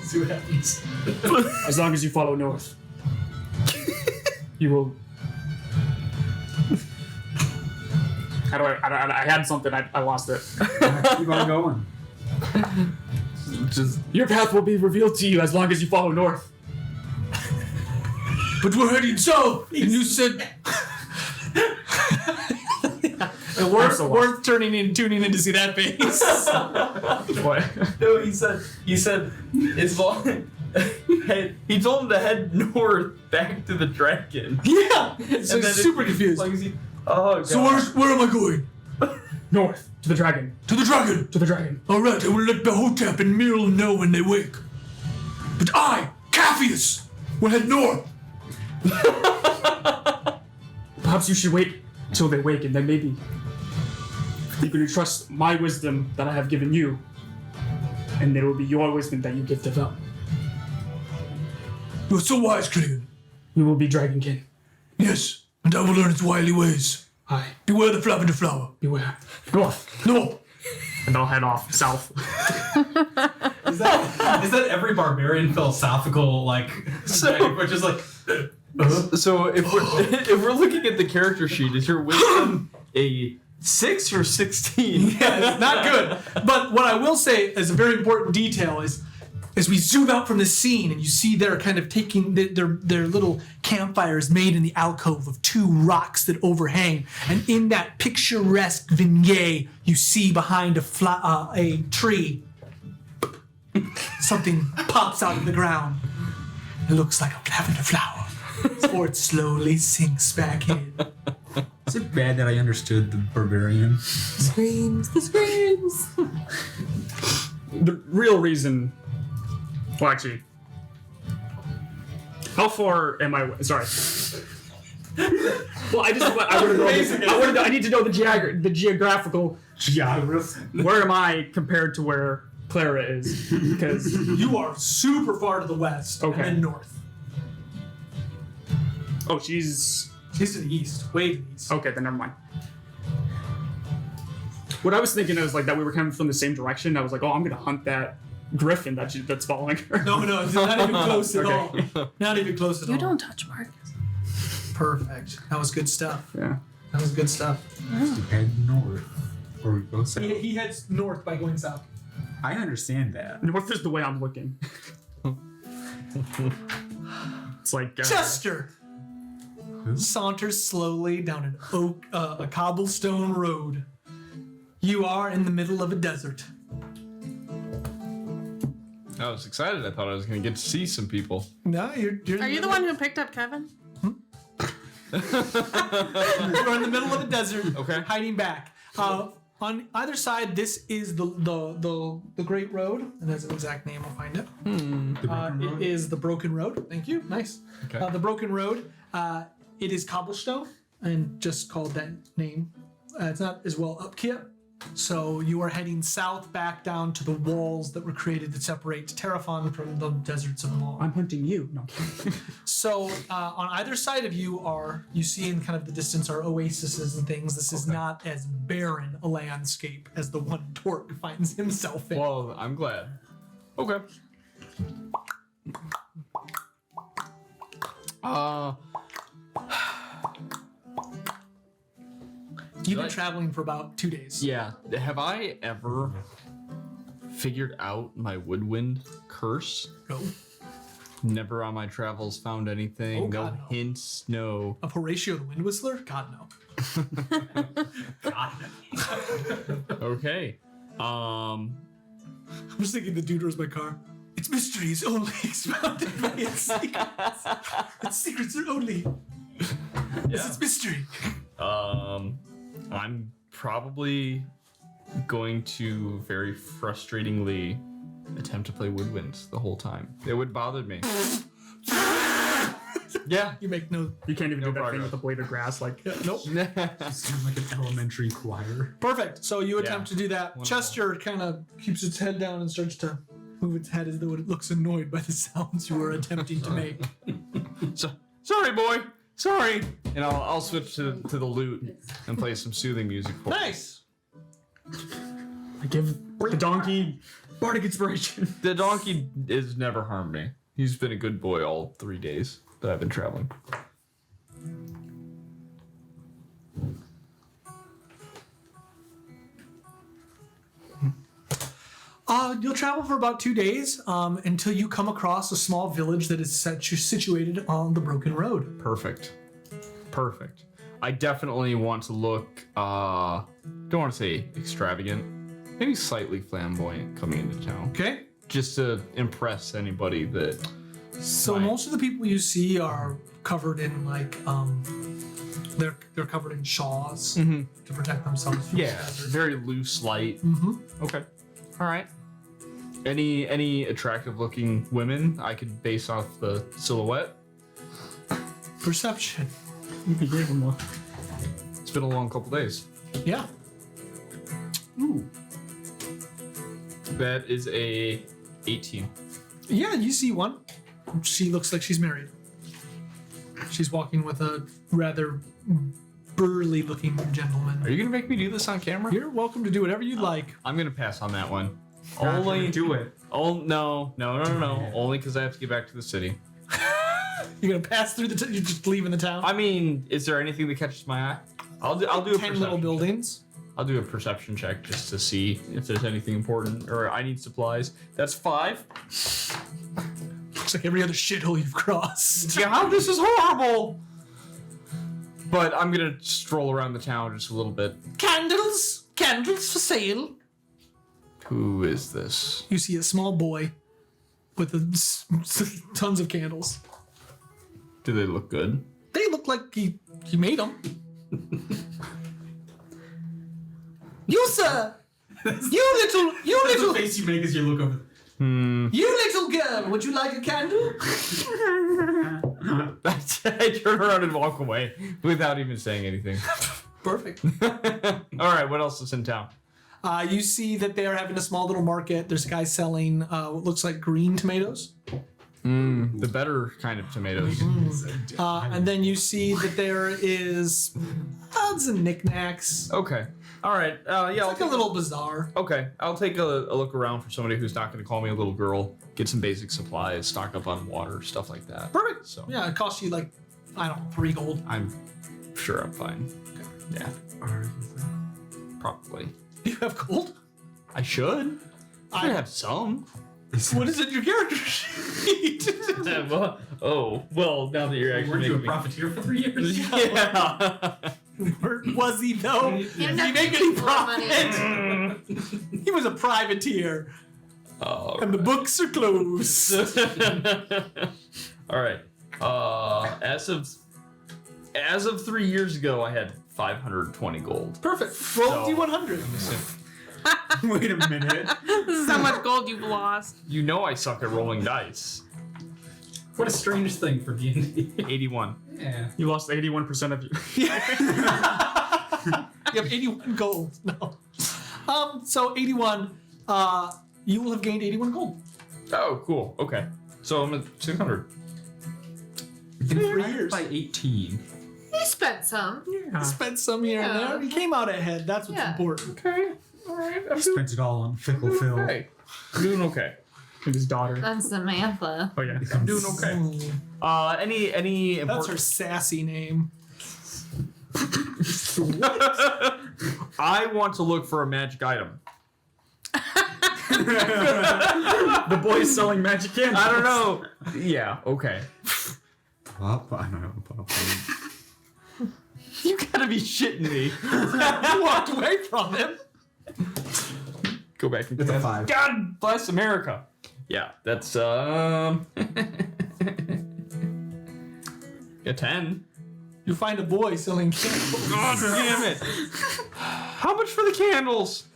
See what happens. As long as you follow north, you will. How do I had something. I lost it. Keep on going. Just Your path will be revealed to you as long as you follow north. But we're heading south, and you said. Worth tuning in to see that face. What? no, he said it's long. He told him to head north back to the dragon. Yeah, so And he's then super confused. Like, oh god. So where am I going? North to the dragon. To the dragon. To the dragon. All right, I will let Behotep and Milne know when they wake. But I, Capheus, will head north. Perhaps you should wait till they wake, and then maybe you can trust my wisdom that I have given you, and it will be your wisdom that you give to them. You are so wise, Killian. We will be Dragonkin. Yes, and I will learn its wily ways. Aye. Beware the lavender flower. Beware. North. No. And I'll head off south. Is that every barbarian philosophical which is like So if we're looking at the character sheet, is your wisdom a 6 or 16? Yeah, it's not good. But what I will say as a very important detail is as we zoom out from the scene and you see they're kind of taking their little campfires made in the alcove of two rocks that overhang, and in that picturesque vignette you see behind a tree something pops out of the ground. It looks like a lavender flower before it slowly sinks back in. Is it bad that I understood the barbarian? Screams, the screams. The real reason. Well, actually, how far am I? Sorry. Well, I want to know. I need to know the geographical. Where am I compared to where Clara is? Because You are super far to the west Okay. and then north. oh, she's She's to the east, way to the east. okay. Then never mind. What I was thinking is like that we were coming from the same direction. I was like, oh, I'm gonna hunt that griffin that's following her. No, it's not even close at all. Not even close at all. You don't touch Marcus. Perfect. That was good stuff. Yeah. That was good stuff. Head north. Or we go south. He heads north by going south. I understand that. North is the way I'm looking. It's like Chester saunters slowly down a cobblestone road. You are in the middle of a desert. I was excited. I thought I was going to get to see some people. No, you're Are you the one who picked up Kevin? You're in the middle of the desert, Okay. hiding back. on either side, this is the Great Road, and there's an exact name. I'll find it. It is the Broken Road. Thank you. Nice. Okay. The Broken Road. It is cobblestone, and just called that name. It's not as well upkept. So you are heading south back down to the walls that were created to separate Terrafon from the deserts of Maw. I'm hunting you. No. So on either side of you see in kind of the distance are oases and things. This is not as barren a landscape as the one Torque finds himself in. Well, I'm glad. Okay. You've been traveling for about 2 days. Yeah. Have I ever figured out my woodwind curse? No. Never on my travels found anything. Oh, God, no. Hints. No. Of Horatio the Wind Whistler? God, no. Okay. I'm just thinking the dude was my car. Its mysteries only expounded by its secrets. Its secrets are only as its mystery. I'm probably going to very frustratingly attempt to play woodwinds the whole time. It would bother me. Yeah. You make no. You can't even No do that progress. thing with the blade of grass. Like, Nope. Sounds like an elementary choir. Perfect. So you attempt to do that. Wonderful. Chester kind of keeps its head down and starts to move its head as though it looks annoyed by the sounds you were attempting to make. So, sorry, boy. Sorry. And I'll switch to the lute and play some soothing music for Nice. I give the donkey bardic inspiration. The donkey has never harmed me. He's been a good boy all 3 days that I've been traveling. You'll travel for about 2 days until you come across a small village that is situated on the Broken Road. Perfect. Perfect. I definitely want to look, don't want to say extravagant, maybe slightly flamboyant coming into town. Okay. Just to impress anybody that... So most of the people you see are covered in like they're covered in shawls to protect themselves from Yeah, hazards. very loose light. Okay. All right. Any attractive looking women I could base off the silhouette? Perception. You gave him one. It's been a long couple days. Yeah. Ooh. That is a 18. Yeah, you see one. She looks like she's married. She's walking with a rather burly looking gentleman. Are you gonna make me do this on camera? You're welcome to do whatever you'd like. I'm gonna pass on that one. Only do it. Oh no. Only because I have to get back to the city. You're gonna pass through the you're just leaving the town? I mean, is there anything that catches my eye? I'll do a 10 perception little check. buildings. I'll do a perception check just to see if there's anything important or I need supplies. That's 5. Looks like every other shithole you've crossed. God, this is horrible. But I'm gonna stroll around the town just a little bit. Candles! Candles for sale. Who is this? You see a small boy with tons of candles. Do they look good? They look like he made them. You, sir! You little face you make as you look over. You little girl, would you like a candle? I turn around and walk away without even saying anything. Perfect. All right, what else is in town? You see that they are having a small little market. There's a guy selling what looks like green tomatoes. The better kind of tomatoes. And then you see that there is odds and knickknacks. Okay. All right. Yeah. It's like a little bazaar. Okay. I'll take a look around for somebody who's not going to call me a little girl. Get some basic supplies, stock up on water, stuff like that. Perfect. So Yeah, it costs you like, I don't know, 3 gold. I'm sure I'm fine. Okay. Yeah. Probably. You have gold? I should. I have some. What is it in your character sheet? well, now that you're actually Weren't you a making me... profiteer for 3 years? Yeah. Was he though? Did he make any profit? He was a privateer. And the books are closed. All right. As of 3 years ago, I had 520 gold. Perfect. Roll So- D100. Wait a minute. This is how much gold you've lost. You know I suck at rolling dice. What a strange thing for D&D. 81. Yeah. You lost 81% of you. You have 81 gold. No. So 81. You will have gained 81 gold Oh, cool. Okay. So I'm at 600. in 3 years. By 18. You spent some. Spent some here and there. You came out ahead. That's what's Yeah. important. Okay. All right. I'm Spent it all on fickle Phil. okay. I'm doing okay. And his daughter. That's Samantha. Oh yeah. I'm doing okay. Any That's important... her sassy name. I want to look for a magic item. The boy's selling magic candles. I don't know. Yeah. Okay. Pop, I don't know. Pop. You gotta be shitting me. You walked away from him. Go back and It's a 5. God bless America. Yeah, that's a 10. You find a boy selling candles. God damn it. How much for the candles?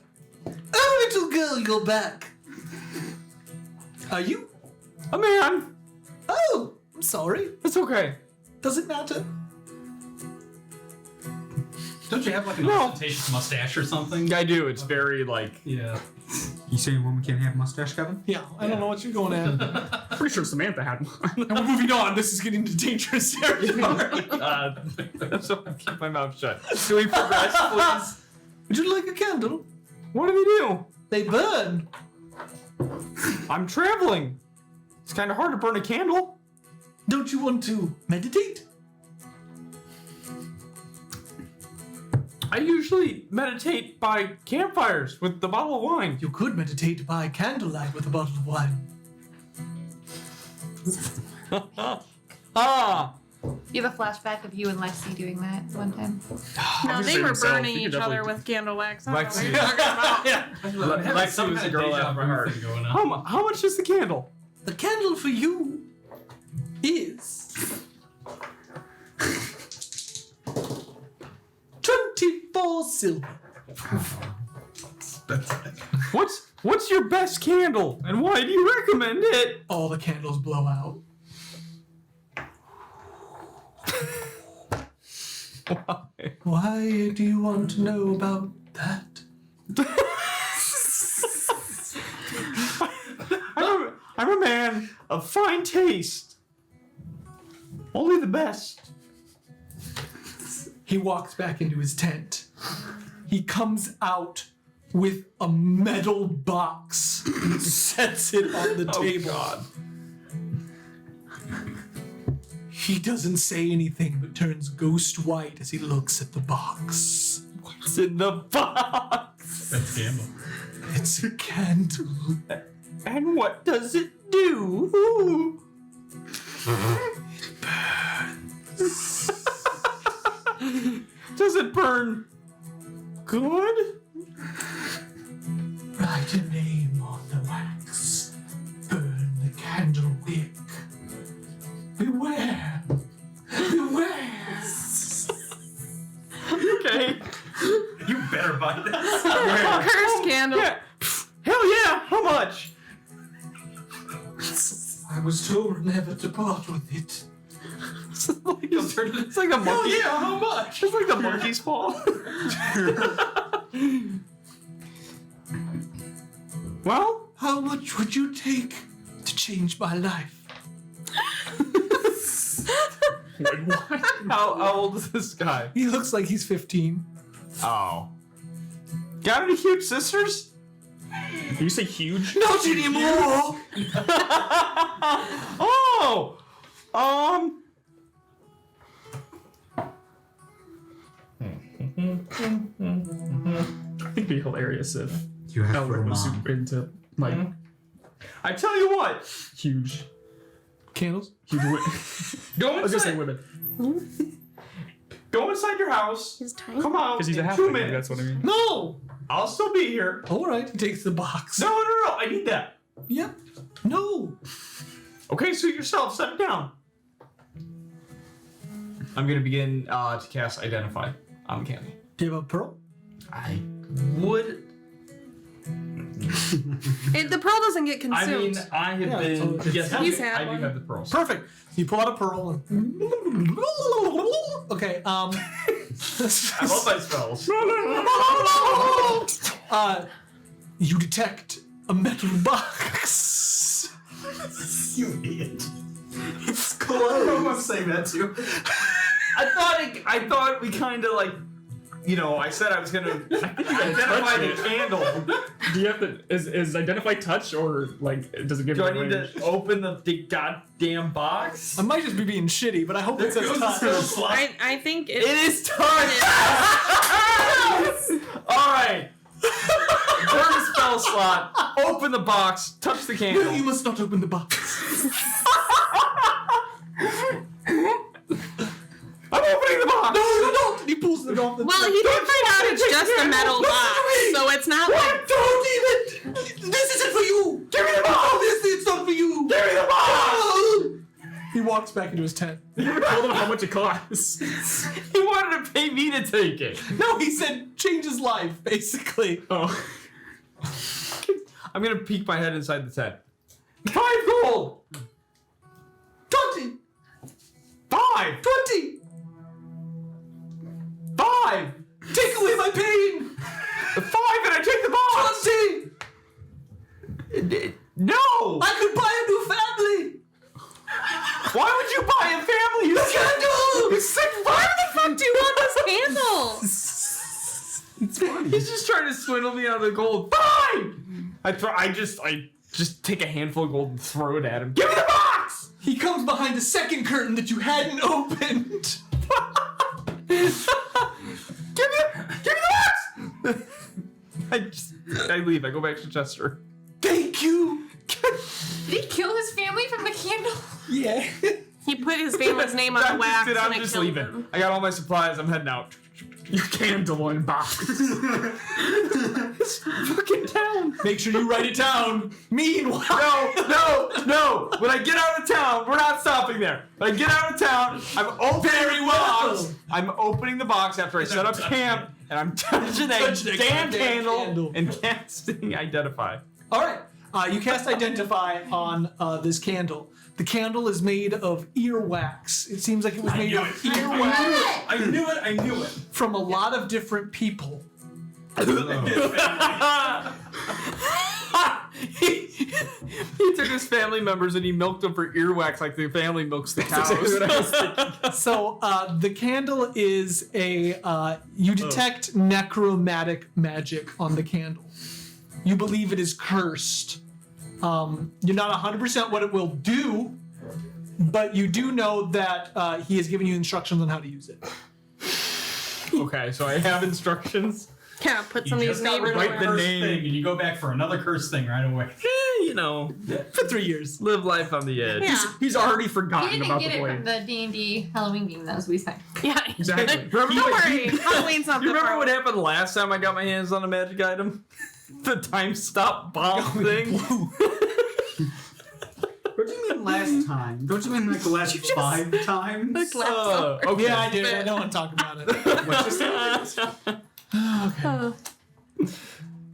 Oh, little girl, you're back. Are you? A man. Oh, I'm sorry. It's okay. Does it matter? Don't you have like an ostentatious mustache or something? I do. It's very like. Yeah. You saying a woman can't have a mustache, Kevin? Yeah, I don't know what you're going at. Pretty sure Samantha had one. And we're moving on. This is getting into dangerous territory. So I keep my mouth shut. Can we progress, please? Would you like a candle? What do we do? They burn. I'm traveling. It's kind of hard to burn a candle. Don't you want to meditate? I usually meditate by campfires with the bottle of wine. You could meditate by candlelight with a bottle of wine. You have a flashback of you and Lexi doing that one time. No, they say were himself. burning He could each other definitely- with candle wax. I don't know Lexi. what you're Lexi was a girl after my heart. Going on. How much is the candle? The candle for you is 24 silver. What's your best candle, and why do you recommend it? All the candles blow out. Why do you want to know about that? I'm a man of fine taste. Only the best. He walks back into his tent. He comes out with a metal box and sets it on the table. God. He doesn't say anything but turns ghost white as he looks at the box. What's in the box? That's Gamble. It's a candle. And what does it do? Does it burn good? Write a name on the wax. Burn the candle wick. Beware. Beware. Okay. You better buy this. Cursed candle. Yeah. Hell yeah. How much? I was told never to part with it. It's like a monkey. Oh yeah, how much? It's like the monkey's paw. Well, How much would you take to change my life? how old is this guy? He looks like he's 15. Oh. Got any cute sisters? Did you say huge? Not anymore! Oh! I think it'd be hilarious if You have for a Elric was mom. super into like I tell you what. huge Candles? women. Go I was gonna say inside. women. Go inside your house. He's tiny. Come out. Because he's a in 2 halfling, minutes. that's what I mean. No! I'll still be here. Alright, he takes the box. No. I need that. Yep. No. Okay, suit yourself. Set it down. I'm gonna begin to cast Identify. on the candle. Do you have a pearl? I would. The pearl doesn't get I mean, consumed. I have been. Yes, He's had I one. do have the pearls. Perfect. You pull out a pearl and. Okay. I love my spells. You detect a metal box. You idiot. It's closed. I'm saying that too. I thought we kind of like, you know, I said I was gonna identify the candle. Do you have to is identify touch or like does it give Do you I need to open the goddamn box? I might just be being shitty, but I hope it says touch. I think It is touch. All right. Burn the spell slot. Open the box. Touch the candle. You must not open the box. I'm opening the box. No, you don't. And he pulls it off the. Well, he did find out it's just a metal box, so it's not like. Don't even. This isn't for you. Give me the box. Obviously, it's not for you. Give me the box. He walks back into his tent. You told him how much it costs. He wanted to pay me to take it. No, he said change his life, basically. Oh. I'm gonna peek my head inside the tent. 5 gold. 20. 5. 20. 5. Take away my pain. 5 and I take the box. 20. No. I could buy a new family. Why would you buy a family? You Candle. Why the fuck do you want this candle? He's just trying to swindle me out of the gold. Fine. I just take a handful of gold and throw it at him. Give me the box. He comes behind a second curtain that you hadn't opened. Give me the box. I leave. I go back to Chester. Thank you. Did he kill his family from the candle? Yeah. He put his family's name on the wax I'm and it just killed leaving. him. I got all my supplies. I'm heading out. Your candle in box. Fucking town. Make sure you write it down. Meanwhile. No. When I get out of town, we're not stopping there. When I get out of town, I'm opening the box. I'm opening the box after I set up camp, and I'm touching that damn candle and casting Identify. All right. You cast Identify on this candle. The candle is made of earwax. It seems like it was made of earwax I knew it. from a lot of different people. He took his family members and he milked them for earwax like the family milks the cows. So the candle is a you detect necromantic magic on the candle. You believe it is cursed. You're not 100% what it will do, but you do know that he has given you instructions on how to use it. Okay, so I have instructions. Yeah, put some of these names Write the on. name, and you go back for another cursed thing right away. You know, For 3 years. live life on the edge. Yeah. He's already He forgotten didn't about get the it blade. from the D&D Halloween game, as we say. Yeah. Exactly. Don't worry. Halloween's not You the remember problem. what happened last time I got my hands on a magic item? The time stop bomb thing. What do you mean last time? Don't you mean like the last 5 times? Okay. Yeah, I do. I don't want to talk about it.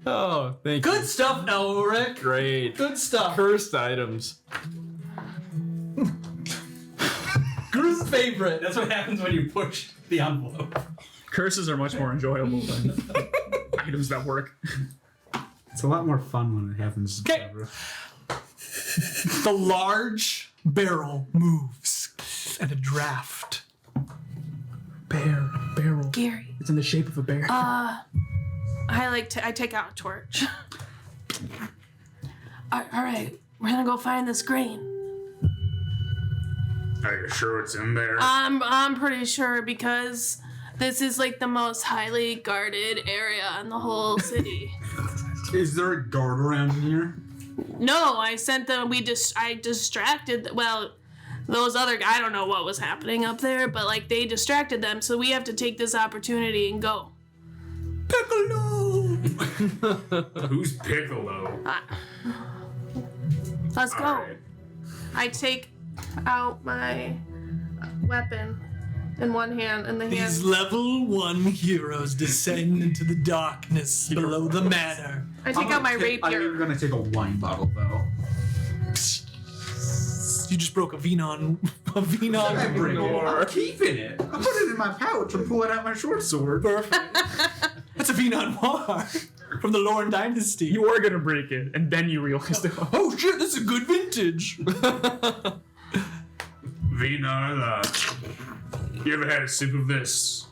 Oh, thank you. Good stuff, Elric. Great. Good stuff. Cursed items. Group favorite. That's what happens when you push the envelope. Curses are much more enjoyable than items that work. It's a lot more fun when it happens. Okay. The large barrel moves and a draft. Barrel. Gary. It's in the shape of a bear. I take out a torch. All right, we're gonna go find this grain. Are you sure it's in there? I'm pretty sure because this is like the most highly guarded area in the whole city. Is there a guard around here? No, I sent them. I distracted. Well, those other. I don't know what was happening up there, but like they distracted them, so we have to take this opportunity and go. Piccolo! Who's Piccolo? Let's go. Alright. I take out my weapon in one hand, and the These hand. level 1 heroes descend into the darkness below the manor. I take out my I'm rapier. gonna take a wine bottle though. You just broke a Venon. A Venon. I'm keeping it. I put it in my pouch and pull it out my short sword. Perfect. That's a Venon War from the Lorne Dynasty. You are gonna break it, and then you realize that. Oh shit, this is a good vintage. Vina, you ever had a sip of this?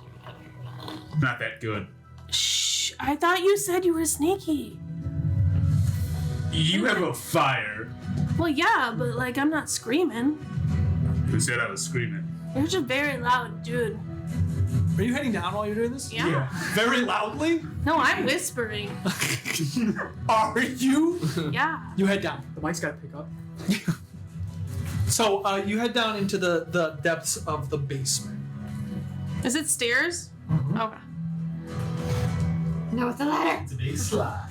Not that good. Shh! I thought you said you were sneaky. You have a fire. Well, yeah, but like I'm not screaming. Who said I was screaming? You're just very loud, dude. Are you heading down while you're doing this? Yeah. Very loudly? No, I'm whispering. Are you? Yeah. You head down. The mic's gotta pick up. So you head down into the depths of the basement. Is it stairs? Okay. No, it's a ladder. Today's slide.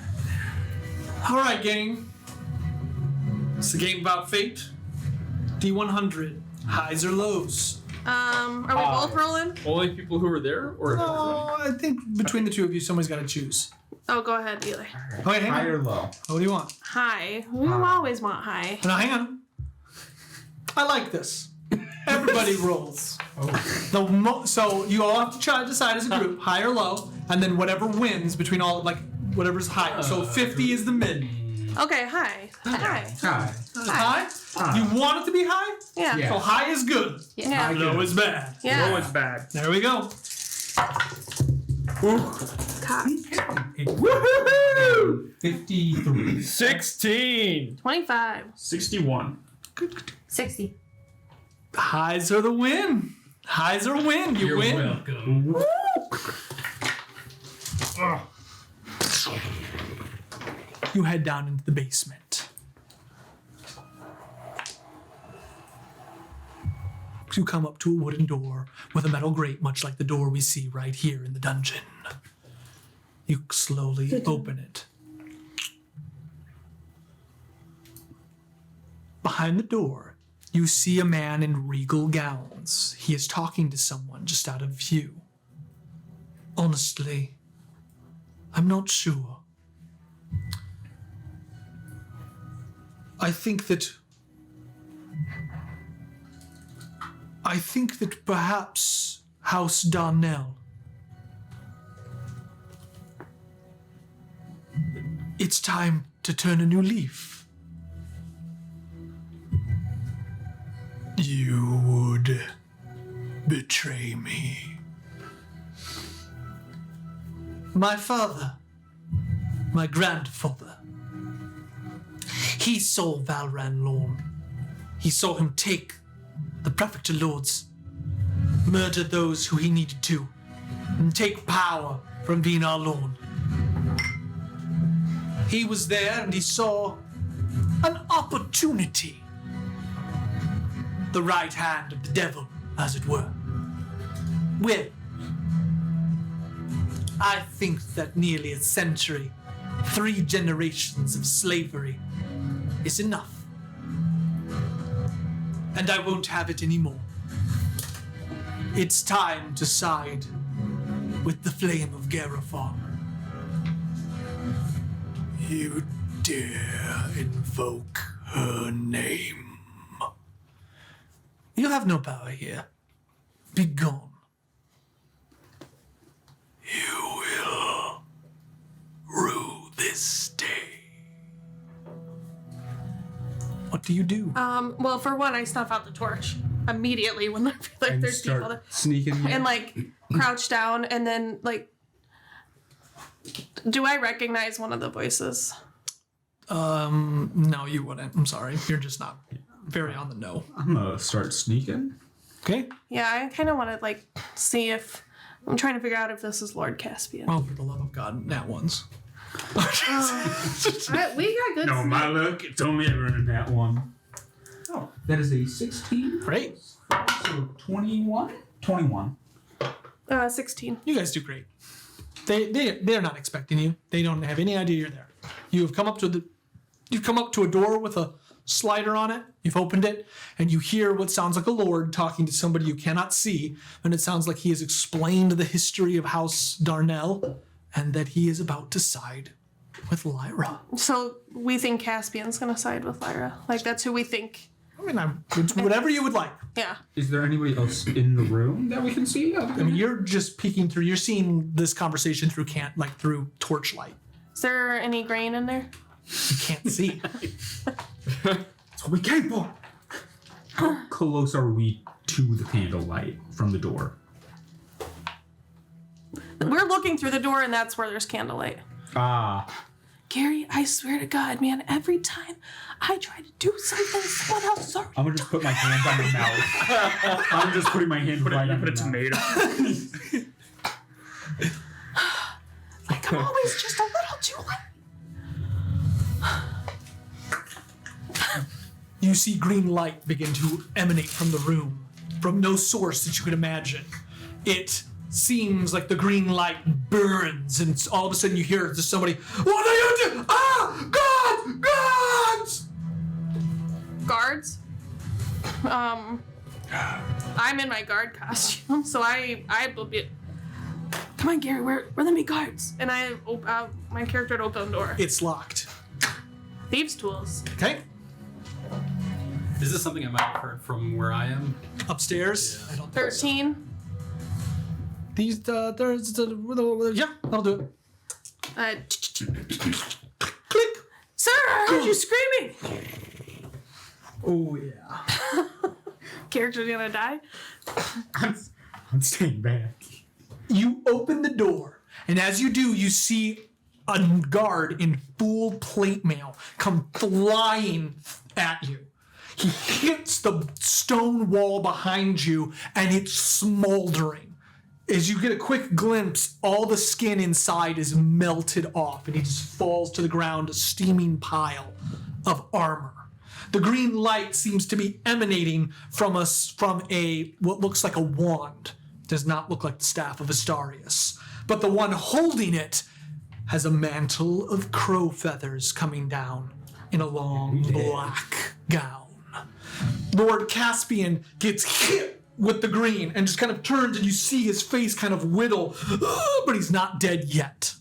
All right, gang. It's the game about fate. D100. Highs or lows? Are we both rolling? Only people who were there, or No, I think between the two of you, somebody's got to choose. Oh, go ahead, Eli. Okay, hang High on. or low? What do you want? High. We always want high. No, hang on. I like this. Everybody rolls. So you all have to try to decide as a group, high or low, and then whatever wins between all, like whatever's higher. So 50 is the mid. Okay, high. High. High. High? You want it to be high? Yeah. Yeah. So high is good. Yeah. Low is bad. Yeah. low is bad. There we go. Cock. Woohoo! 53. 16. 25. 61. 60. Highs are the win. Highs are win. You win. Welcome. You head down into the basement. You come up to a wooden door with a metal grate, much like the door we see right here in the dungeon. You slowly open it. Behind the door, you see a man in regal gowns. He is talking to someone just out of view. Honestly, I'm not sure. I think that perhaps House Darnell. It's time to turn a new leaf. You would betray me. My father, my grandfather, he saw Valran Lorne. He saw him take the Prefecture Lords, murder those who he needed to, and take power from Venar Lorne. He was there and he saw an opportunity. The right hand of the devil, as it were. Well, I think that nearly a century, 3 generations of slavery is enough. And I won't have it anymore. It's time to side with the flame of Garifon. You dare invoke her name. You have no power here. Be gone. You will rue this day. What do you do? Well, for one, I snuff out the torch immediately when I feel like And there's people there. start sneaking. And like crouch down and then like, do I recognize one of the voices? No, you wouldn't. I'm sorry. You're just not very on the know. I'm gonna start sneaking. Okay? Yeah, I kind of want to like see if I'm trying to figure out if this is Lord Caspian. Well, for the love of God, nat ones. We got good. No, my luck, it's only ever in that one. Oh, that is a 16. Great. So 21. 21. 16. You guys do great. They're not expecting you. They don't have any idea you're there. You've come up to a door with a slider on it. You've opened it, and you hear what sounds like a lord talking to somebody you cannot see, and it sounds like he has explained the history of House Darnell, and that he is about to side with Lyra. So we think Caspian's gonna side with Lyra. Like, that's who we think. I mean, it's whatever you would like. Yeah. Is there anybody else in the room that we can see? I mean, you're just peeking through. You're seeing this conversation through through torchlight. Is there any grain in there? You can't see. That's what we came for. How close are we to the candlelight from the door? We're looking through the door, and that's where there's candlelight. Ah. Gary, I swear to God, man, every time I try to do something, someone else is already... I'm gonna just put my hand on my mouth. I'm just putting my hand right on Put a my tomato. Like, I'm always just a little too late. You see green light begin to emanate from the room, from no source that you could imagine. It seems like the green light burns, and all of a sudden you hear just somebody, "What are you doing? Ah! God! Gods!" Guards? I'm in my guard costume, so I will be... Come on, Gary, where are the guards? And my character would open the door. It's locked. Thieves' tools. Okay. Is this something I might have heard from where I am? Upstairs. I don't think so. 13. These, yeah, that'll do it. Click. Sir, I heard you screaming. Oh yeah. Character's gonna die. I'm staying back. You open the door, and as you do, you see a guard in full plate mail come flying at you. He hits the stone wall behind you, and it's smoldering. As you get a quick glimpse, all the skin inside is melted off, and he just falls to the ground, a steaming pile of armor. The green light seems to be emanating from what looks like a wand. Does not look like the staff of Astarius, but the one holding it has a mantle of crow feathers coming down in a long black gown. Lord Caspian gets hit with the green and just kind of turns, and you see his face kind of whittle, but he's not dead yet.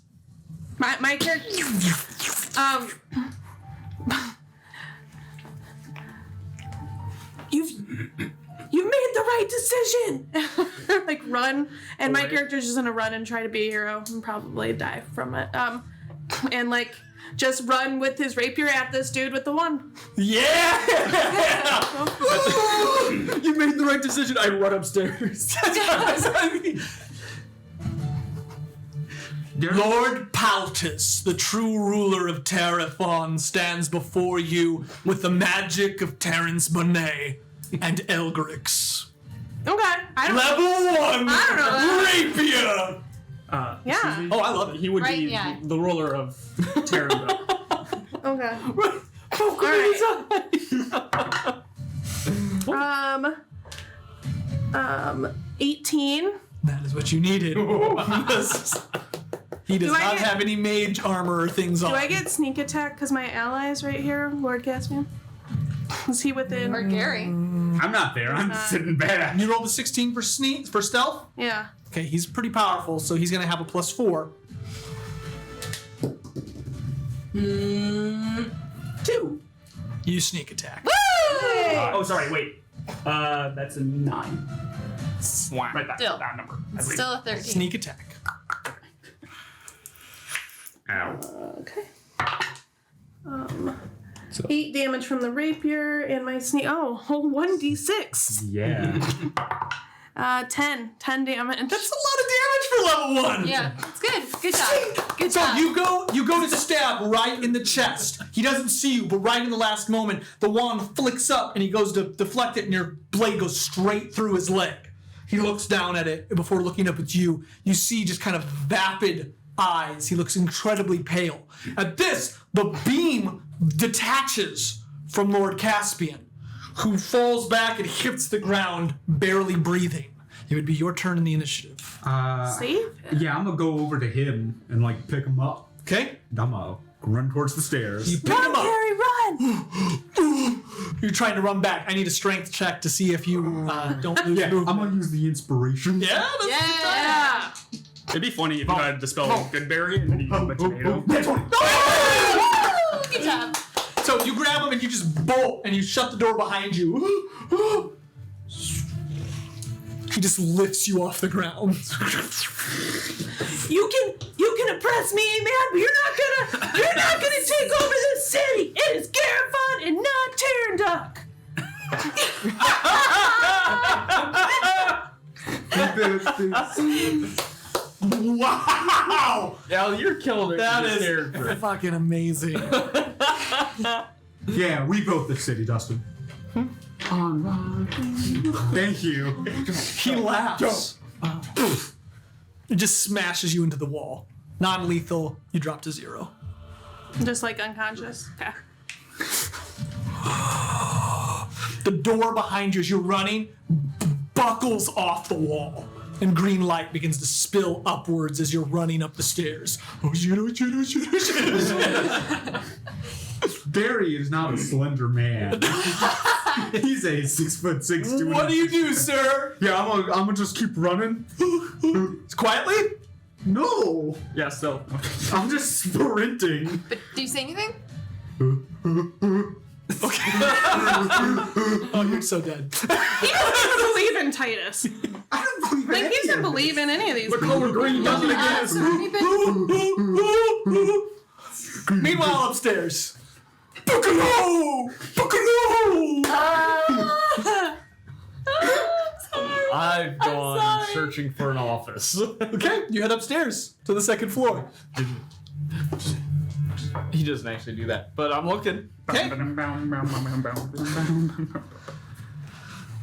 My character... You've made the right decision! Like, run. And my character's just gonna run and try to be a hero and probably die from it. And, like, just run with his rapier at this dude with the wand. Yeah! You made the right decision. I run upstairs. Lord Paltus, the true ruler of Terrathon, stands before you with the magic of Terrence Bonet and Elgrix. Okay. Level 1! I don't know that. Rapier! Yeah. Oh, I love it. He would Right, be yeah. the ruler of Terra. Okay. Alright. 18. That is what you needed. He does Do I not get- have any mage armor or things on. Do I get sneak attack because my ally is right here, Lord Caspian? Is he within? Or Gary. I'm not there. I'm sitting back. You rolled a 16 for stealth? Yeah. Okay, he's pretty powerful, so he's going to have a +4. 2. You sneak attack. Oh, sorry, wait. That's a 9. Right, Still. that number. I believe. Still a 13. Sneak attack. Ow. Okay. 8 damage from the rapier and my sneak. Oh, 1d6. Yeah. 10 damage. That's a lot of damage for level 1. Yeah, it's good. Good job. Good So job. you go to stab right in the chest. He doesn't see you, but right in the last moment, the wand flicks up and he goes to deflect it, and your blade goes straight through his leg. He looks down at it before looking up at you. You see just kind of vapid eyes. He looks incredibly pale. At this, the beam detaches from Lord Caspian, who falls back and hits the ground, barely breathing. It would be your turn in the initiative. Save? Yeah, I'm gonna go over to him and like pick him up. Okay? I'm gonna run towards the stairs. You pick him Run, up. Gary, run! You're trying to run back. I need a strength check to see if you don't lose movement. I'm gonna use the inspiration. Yeah, that's Yeah. It'd be funny if you tried to spell Goodberry and then you use a tomato. Good job. So you grab him and you just bolt and you shut the door behind you. He just lifts you off the ground. You can oppress me, man, but you're not gonna take over this city. It is Garifon and not Terran Duck. Wow! Yeah, you're killing it. That with this is character. fucking amazing. Yeah, we built this city, Dustin. Thank you. He laughs. It just smashes you into the wall. Non-lethal, you drop to 0. Just like unconscious. Okay. The door behind you as you're running buckles off the wall. And green light begins to spill upwards as you're running up the stairs. Oh shit, oh shit, oh shit, oh shit. Barry is not a slender man. He's a 6'6". What do you do, sir? Yeah, I'm gonna just keep running. Quietly? No, Yeah, so. I'm just sprinting. But do you say anything? Oh, you're so dead. He doesn't believe in Titus. I don't believe Like, he doesn't believe in any of these people. Color green does it again. So anybody? Meanwhile, upstairs. Buccalo! Buccalo! I've gone searching for an office. Okay, you head upstairs to the second floor. He doesn't actually do that, but I'm looking. Okay. Is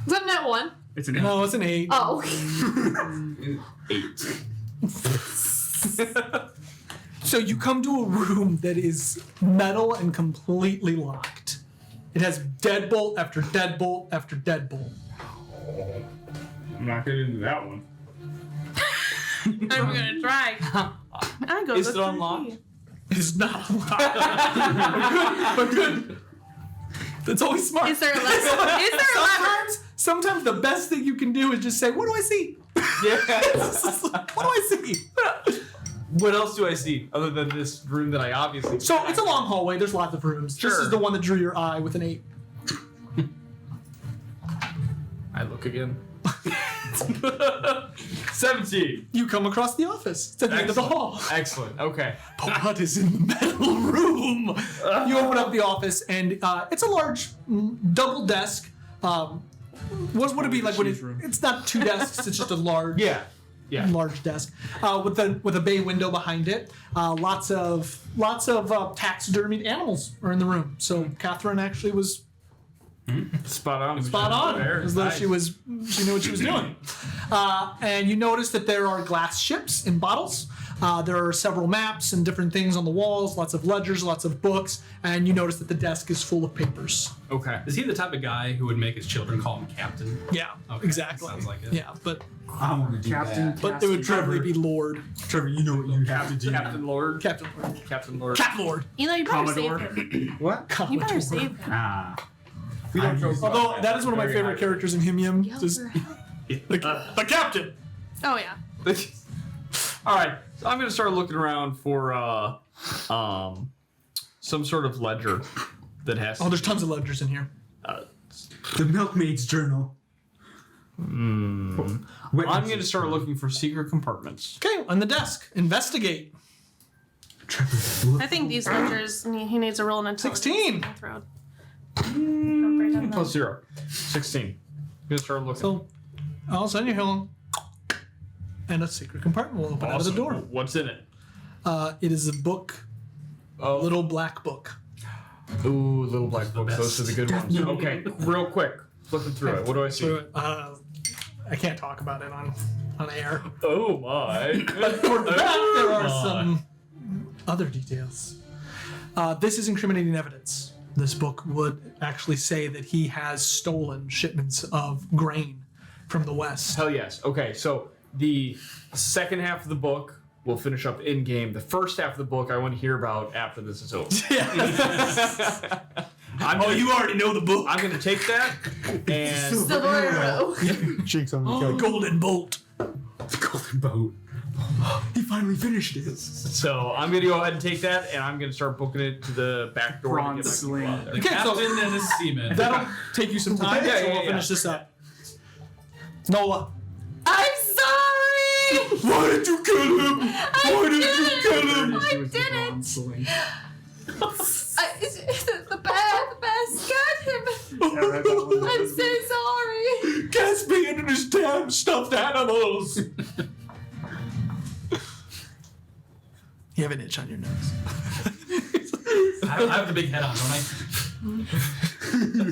that net 1? It's an No, it's an 8. Oh. 8. So you come to a room that is metal and completely locked. It has deadbolt after deadbolt after deadbolt. I'm not getting into that one. I'm gonna try. I go. Is look it for unlocked? key. It is not unlocked. but good. That's always smart. Is there a lever? Sometimes the best thing you can do is just say, "What do I see? Yeah. What do I see?" What else do I see other than this room that I obviously? So it's a long hallway. There's lots of rooms. This Sure. is the one that drew your eye with an 8. I look again. 17. You come across the office. It's at the end of the hall. Excellent. Okay. But what is in the metal room? You open up the office, and it's a large double desk. What would it be like when it's not 2 desks? It's just a large, Yeah. large desk with a bay window behind it. Lots of taxidermied animals are in the room. So Catherine actually was Spot on. There, as though she knew what she was doing. And you notice that there are glass ships in bottles. There are several maps and different things on the walls, lots of ledgers, lots of books, and you notice that the desk is full of papers. Okay. Is he the type of guy who would make his children call him Captain? Yeah, Okay, exactly. sounds like it. Yeah, but I want to do that. it would probably be Lord. Trevor, you know what you have to do. Captain Lord. Captain Lord. Captain Lord. Cap Lord. Eli, you better Commodore. save him. What? You better save him. Ah. We don't joke about Although that is one of my favorite characters in Himium. Just the captain. Oh yeah. All right. So I'm gonna start looking around for some sort of ledger that has. Oh, there's tons of ledgers in here. The Milkmaid's Journal. I'm gonna start looking for secret compartments. Okay, on the desk. Investigate. I think these ledgers. He needs a roll in intelligence. 16. Throw. Plus 0. 16. I'm gonna start looking. So I'll send you home. And a secret compartment will open out of the door. What's in it? It is a book, Oh, little black book. Ooh, little black books. Those are the good ones. Okay, real quick, flipping through it. What do I see? I can't talk about it on air. Oh my! But toward the back, there are some other details. This is incriminating evidence. This book would actually say that he has stolen shipments of grain from the West. Hell yes. Okay, so the second half of the book we'll finish up in game. The first half of the book I want to hear about after this is over. You already know the book. I'm gonna take that and Silver Jinx on the Golden Bolt. Golden boat. He finally finished it. so I'm gonna go ahead and take that, and I'm gonna start booking it to the back door. Bronze to get my sling. people out there. The captain and his seamen. That'll take you some time, Yeah, so yeah, we'll yeah. finish this up. Nola. I'm sorry! Why did you kill him? Why did you kill him? I didn't! The best got him! I'm so sorry! Caspian and his damn stuffed animals. You have an itch on your nose. I have the big head on, don't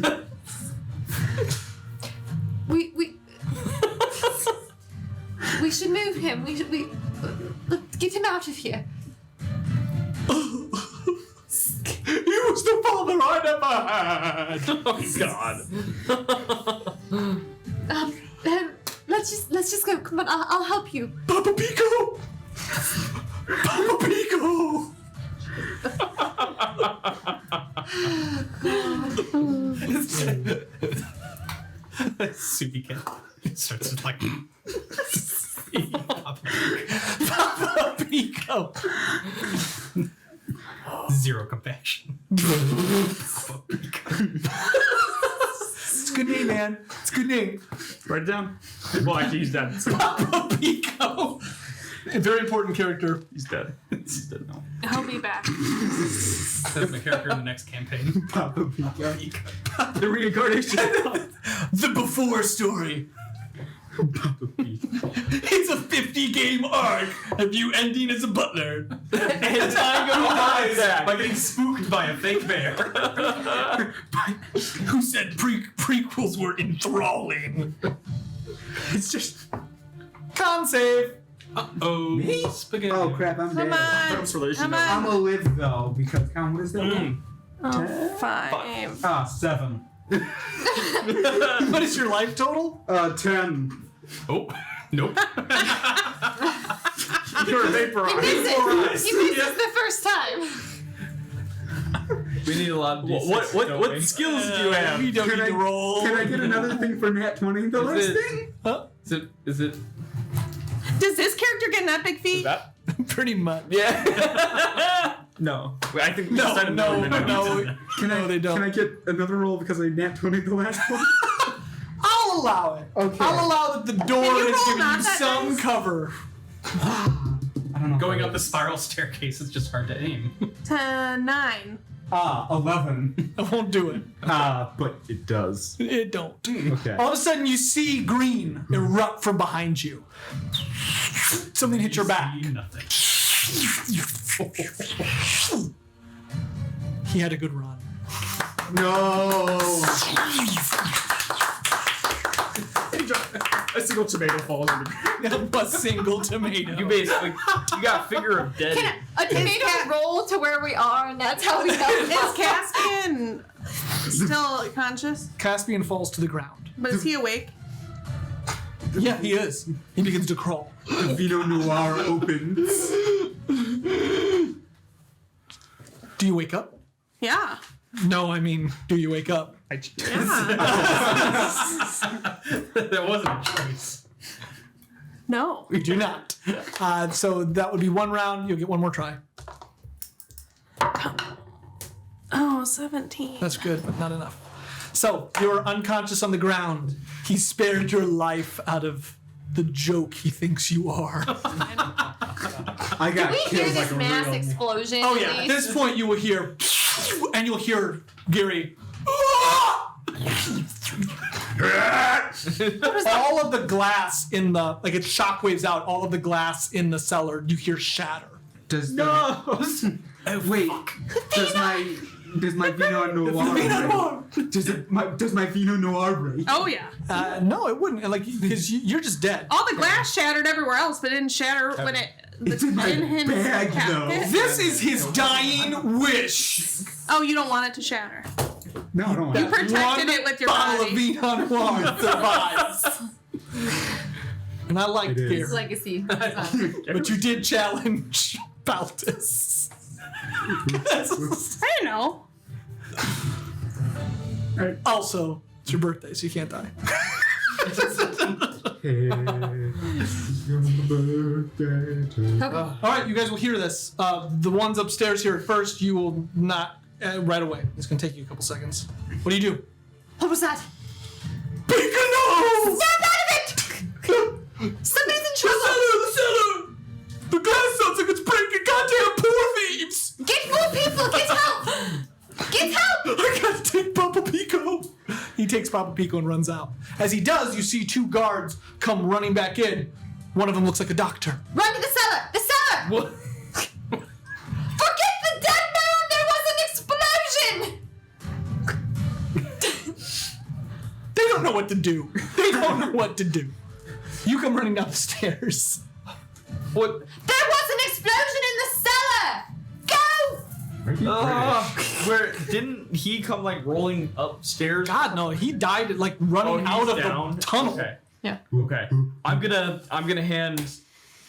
I? We should move him. Let's get him out of here. He was the father I never had. Oh God. Let's just go. Come on, I'll help you. Papa Pico. Papa Pico. Soupy cat. It starts with like. Papa Pico. Zero compassion. It's a good name, man. It's a good name. Write it down. Well, actually, he's dead. Papa Pico. A very important character. He's dead. He's dead now. He'll be back. That's my character in the next campaign. Papa Pico. The reincarnation. The before story. Papa Pico. It's a 50-game arc of you ending as a butler and tying your eyes by getting spooked by a fake bear. Who said prequels were enthralling? It's just. Con save. Uh-oh. Me? Spaghetti. Oh crap! I'm Come dead. on. Relation. I'm gonna live though because what is that? Oh, 5. 7. What is your life total? 10. Oh, nope. You're a vaporized. You missed it the first time. We need a lot of D6, don't What we? skills do you have? You don't Can need I- to roll. Can I get another thing for Nat 20 the last it- thing? Huh? Is it? Does this character get an epic feat? That? Pretty much. Yeah. No. Wait, I think we No, decided no, we're gonna no. Can they don't. Can I get another roll because I Nat 20 the last one? I'll allow it. Okay. I'll allow that the door Can you is roll giving not you that some nice? cover. I don't know. Going up the spiral staircase is just hard to aim. 9. 11. I won't do it. But it does. It don't. Okay. All of a sudden, you see green erupt from behind you. Something hit your back. See nothing. He had a good run. No. A single tomato falls in the A single tomato. You basically, you got figure of dead. A tomato roll to where we are, and that's how we know. Is Caspian still conscious? Caspian falls to the ground. But is he awake? Yeah, he is. He begins to crawl. The Vino Noir opens. Do you wake up? Yeah. No, I mean, do you wake up? Yeah. That wasn't a choice. No. You do not. So that would be one round. You'll get one more try. Oh, 17. That's good, but not enough. So you're unconscious on the ground. He spared your life out of the joke he thinks you are. I got We hear killed this like a mass real. explosion. Oh at yeah, at least. this point you will hear, and you'll hear Gary. All of the glass in the, like it shockwaves out, all of the glass in the cellar, you hear shatter. Does wait? Does my Vino Noir? Does my Vino Noir break? Oh, yeah. No, it wouldn't, like, because you're just dead. All the glass shattered everywhere else, but it didn't shatter when it. It's in my bag, though. This is his dying wish. Oh, you don't want it to shatter. No, I don't want You it. protected it with your bottle body. of Vino Noir survives. And I liked It is. Gary. Legacy. But you did challenge Baltus. I don't know. Also, it's your birthday, so you can't die. All right, you guys will hear this. The ones upstairs here at first, you will not right away. It's going to take you a couple seconds. What do you do? What was that? Piccolo! Snap out of it! Somebody's in trouble! The cellar! The glass sounds like it's breaking. Goddamn poor thieves! Get more people! Get help! Get help! I gotta take Papa Pico. He takes Papa Pico and runs out. As he does, you see 2 guards come running back in. One of them looks like a doctor. Run to the cellar! The cellar! What? Forget the dead man! There was an explosion! They don't know what to do. They don't know what to do. You come running down the stairs. What? There was an explosion in the cellar! Go! Where didn't he come like rolling upstairs? God no, he died like running out of down? the tunnel. Okay. Yeah. Okay. I'm gonna hand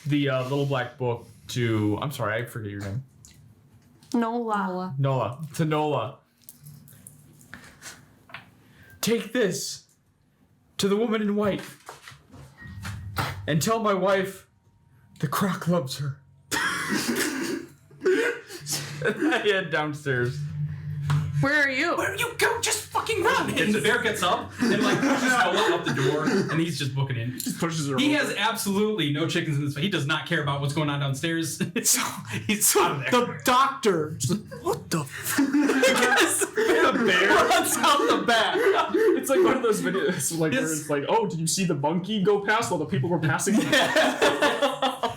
the little black book to. I'm sorry, I forget your name. Nola. Nola. To Nola. Take this to the woman in white and tell my wife the croc loves her. I head downstairs. Where are you? Where you go? Just fucking run! And the bear gets up and like pushes Nola up the door, and he's just booking in. Just pushes her. He over. has absolutely no chickens in this fight. He does not care about what's going on downstairs. So he's out of there. The doctor, just like, what the f? The bear runs out the back. It's like one of those videos like where it's like, oh, did you see the monkey go past while the people were passing?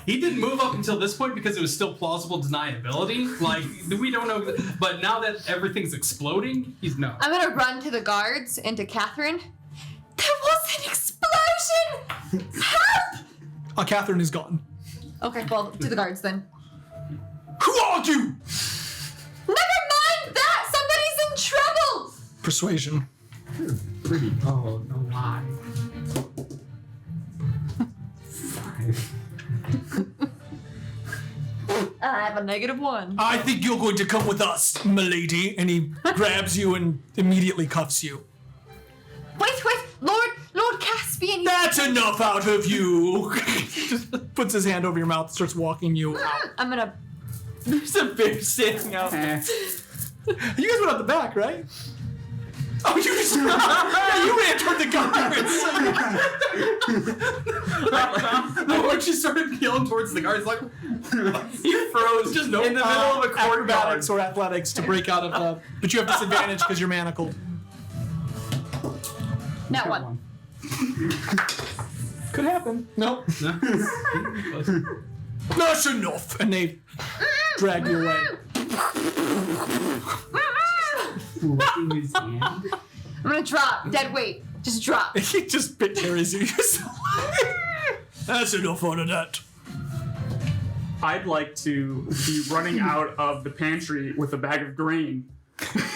He didn't move up until this point because it was still plausible deniability. Like, we don't know. But now that everything's exploding, he's no. I'm gonna run to the guards and to Catherine. There was an explosion! Help! Catherine is gone. Okay, well, to the guards then. Who are you? Never mind that! Somebody's in trouble! Persuasion. Pretty. Oh, no lie. 5. I have a -1. I think you're going to come with us, milady. And he grabs you and immediately cuffs you. Wait, Lord Caspian. That's enough out of you. Just puts his hand over your mouth, starts walking you out. I'm gonna. There's a bear standing out. You guys went out the back, right? Oh, you just you ran toward the guards. The horse just started peeling towards the guards, like He froze just in the middle of a courtyard. Acrobatics or athletics to break out of but you have disadvantage because you're manacled. Now one. Could happen. Nope. That's enough. And they drag you away. I'm gonna drop. Dead weight. Just drop. He just bit carries you. That's enough out of that. I'd like to be running out of the pantry with a bag of grain. Extra!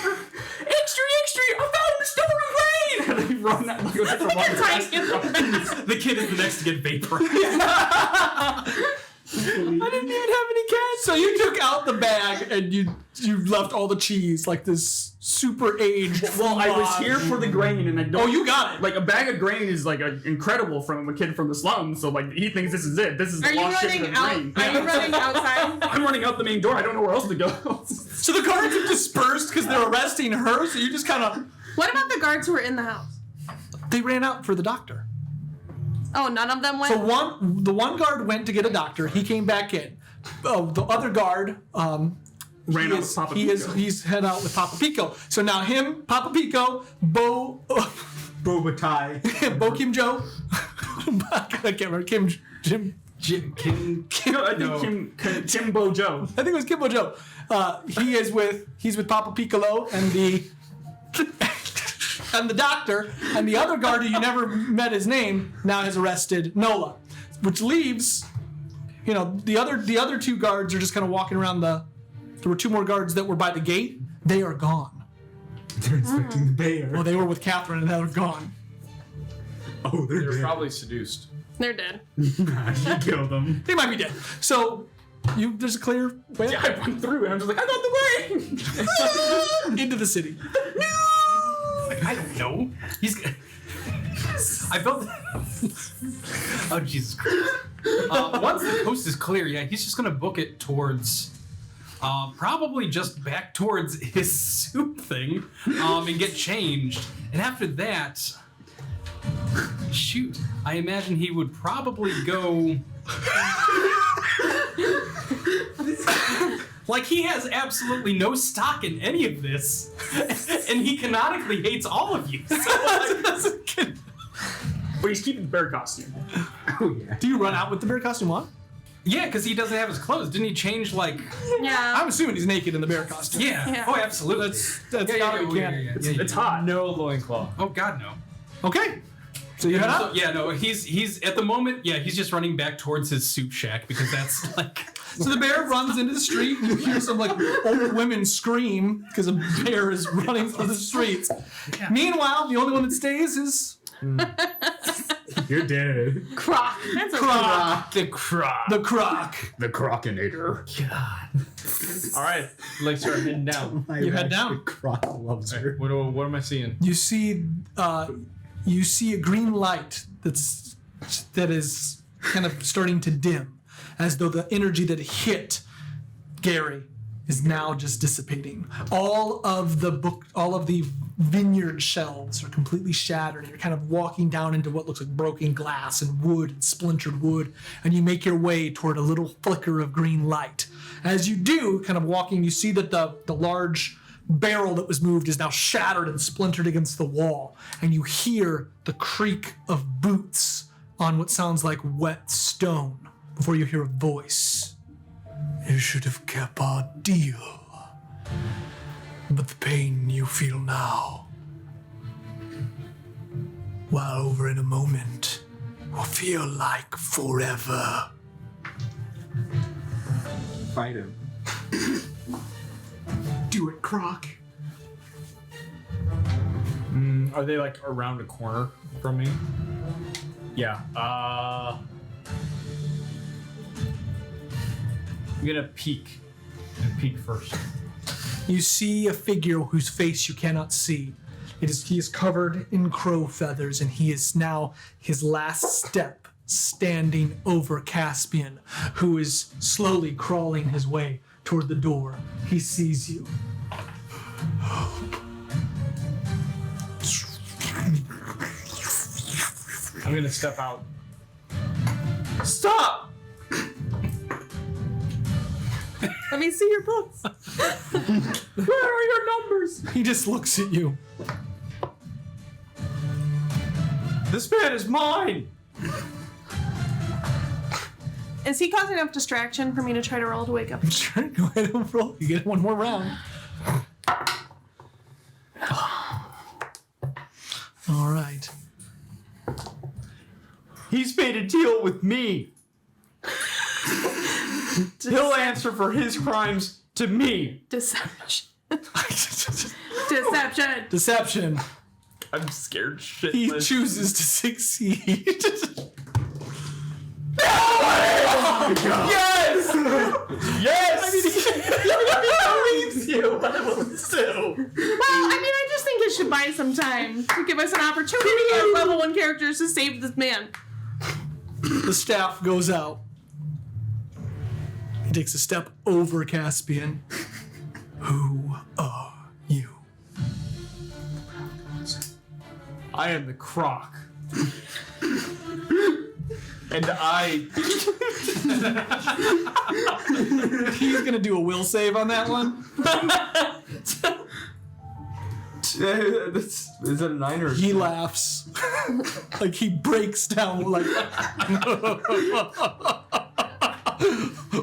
I found the stone of grain! And I run out like the kid is the next to get vaporized. I didn't even have any cats. So you took out the bag and you left all the cheese, like this super aged. Well, I was here for the grain, and I don't. Oh, you got it. Like a bag of grain is like incredible from a kid from the slums. So like he thinks this is it. This is the Are you lost shipment running of out? grain. Are you running outside? I'm running out the main door. I don't know where else to go. So the guards have dispersed because they're arresting her. So you just kind of. What about the guards who were in the house? They ran out for the doctor. Oh, none of them went. So the one guard went to get a doctor. He came back in. The other guard Ran out with Papa Pico. He's head out with Papa Pico. So now him, Papa Pico, Bobatai. Bo Kim Joe. I can't remember. Kim. No, I think Kimbo Joe. I think it was Kimbo Joe. He's with Papa Piccolo and the doctor, and the other guard who you never met his name now has arrested Nola, which leaves, the other 2 guards are just kind of walking around there were 2 more guards that were by the gate. They are gone. They're inspecting the bear. Well, they were with Catherine and they're gone. Oh, they're They're dead. probably seduced. They're dead. Nah, she killed them. They might be dead. So there's a clear way Yeah, I run through and I'm just like, I got the grain! into the city. I I don't know. I built. Oh Jesus Christ! Once the coast is clear, yeah, he's just gonna book it towards, probably just back towards his soup thing, and get changed. And after that, shoot, I imagine he would probably go. Like, he has absolutely no stock in any of this, and he canonically hates all of you. So, like, But he's keeping the bear costume. Oh yeah. Do you run out with the bear costume on? yeah, because he doesn't have his clothes. Didn't he change, like... Yeah. I'm assuming he's naked in the bear costume. Yeah. Yeah. Oh, absolutely. That's yeah, gotta be canon. It's hot. No loincloth. Oh, God, no. Okay. So you head So, out? yeah, no, he's at the moment, yeah, he's just running back towards his soup shack, because that's, like... So the bear runs into the street, and you hear some like old women scream because a bear is running through the streets. Yeah. Meanwhile, the only one that stays is You're dead. Croc. That's a Croc. The croc. The Croc. The crocinator. All right, let's start heading down. You head down. Croc loves her. What am I seeing? You see a green light that is kind of starting to dim, as though the energy that hit Gary is now just dissipating. All of the vineyard shelves are completely shattered, and you're kind of walking down into what looks like broken glass and wood and splintered wood, and you make your way toward a little flicker of green light. As you do, kind of walking, you see that the large barrel that was moved is now shattered and splintered against the wall, and you hear the creak of boots on what sounds like wet stone before you hear a voice. You should have kept our deal. But the pain you feel now, while over in a moment, will feel like forever. Fight him. Do it, Croc. Are they like around a corner from me? Yeah. I'm gonna peek first. You see a figure whose face you cannot see. He is covered in crow feathers, and he is now his last step standing over Caspian, who is slowly crawling his way toward the door. He sees you. I'm gonna step out. Stop! Let me see your books. Where are your numbers? He just looks at you. This man is mine! Is he causing enough distraction for me to try to roll to wake up? Sure, go ahead and roll. You get one more round. All right. He's made a deal with me. He'll answer for his crimes to me. Deception. Deception. Deception. I'm scared shitless. He chooses to succeed. Yes! Yes! He believes you, but it will still. Well, I just think it should buy some time to give us an opportunity as level 1 characters to save this man. The staff goes out. He takes a step over Caspian. Who are you? I am the Croc. And I... He's gonna do a will save on that one. Is that a 9 or? He laughs. Like he breaks down like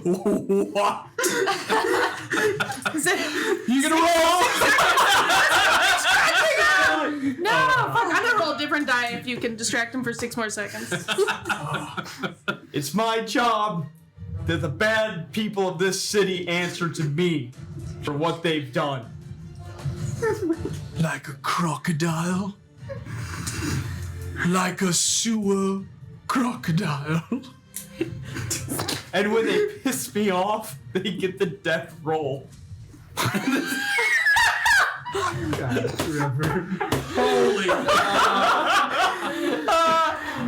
what? You gonna roll? No, fuck, I'm gonna roll a different die if you can distract him for 6 more seconds. It's my job that the bad people of this city answer to me for what they've done. Like a crocodile? Like a sewer crocodile? And when they piss me off, they get the death roll. Holy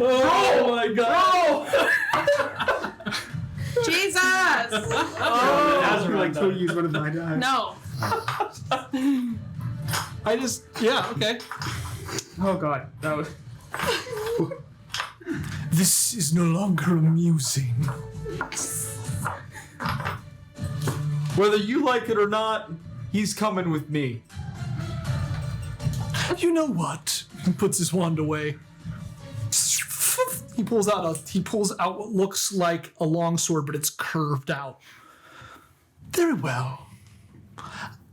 oh my god! Jesus! As we like to use one of my dice. No. Okay. Oh god, that was. This is no longer amusing. Whether you like it or not, he's coming with me. You know what? He puts his wand away. He pulls out what looks like a long sword, but it's curved out. Very well.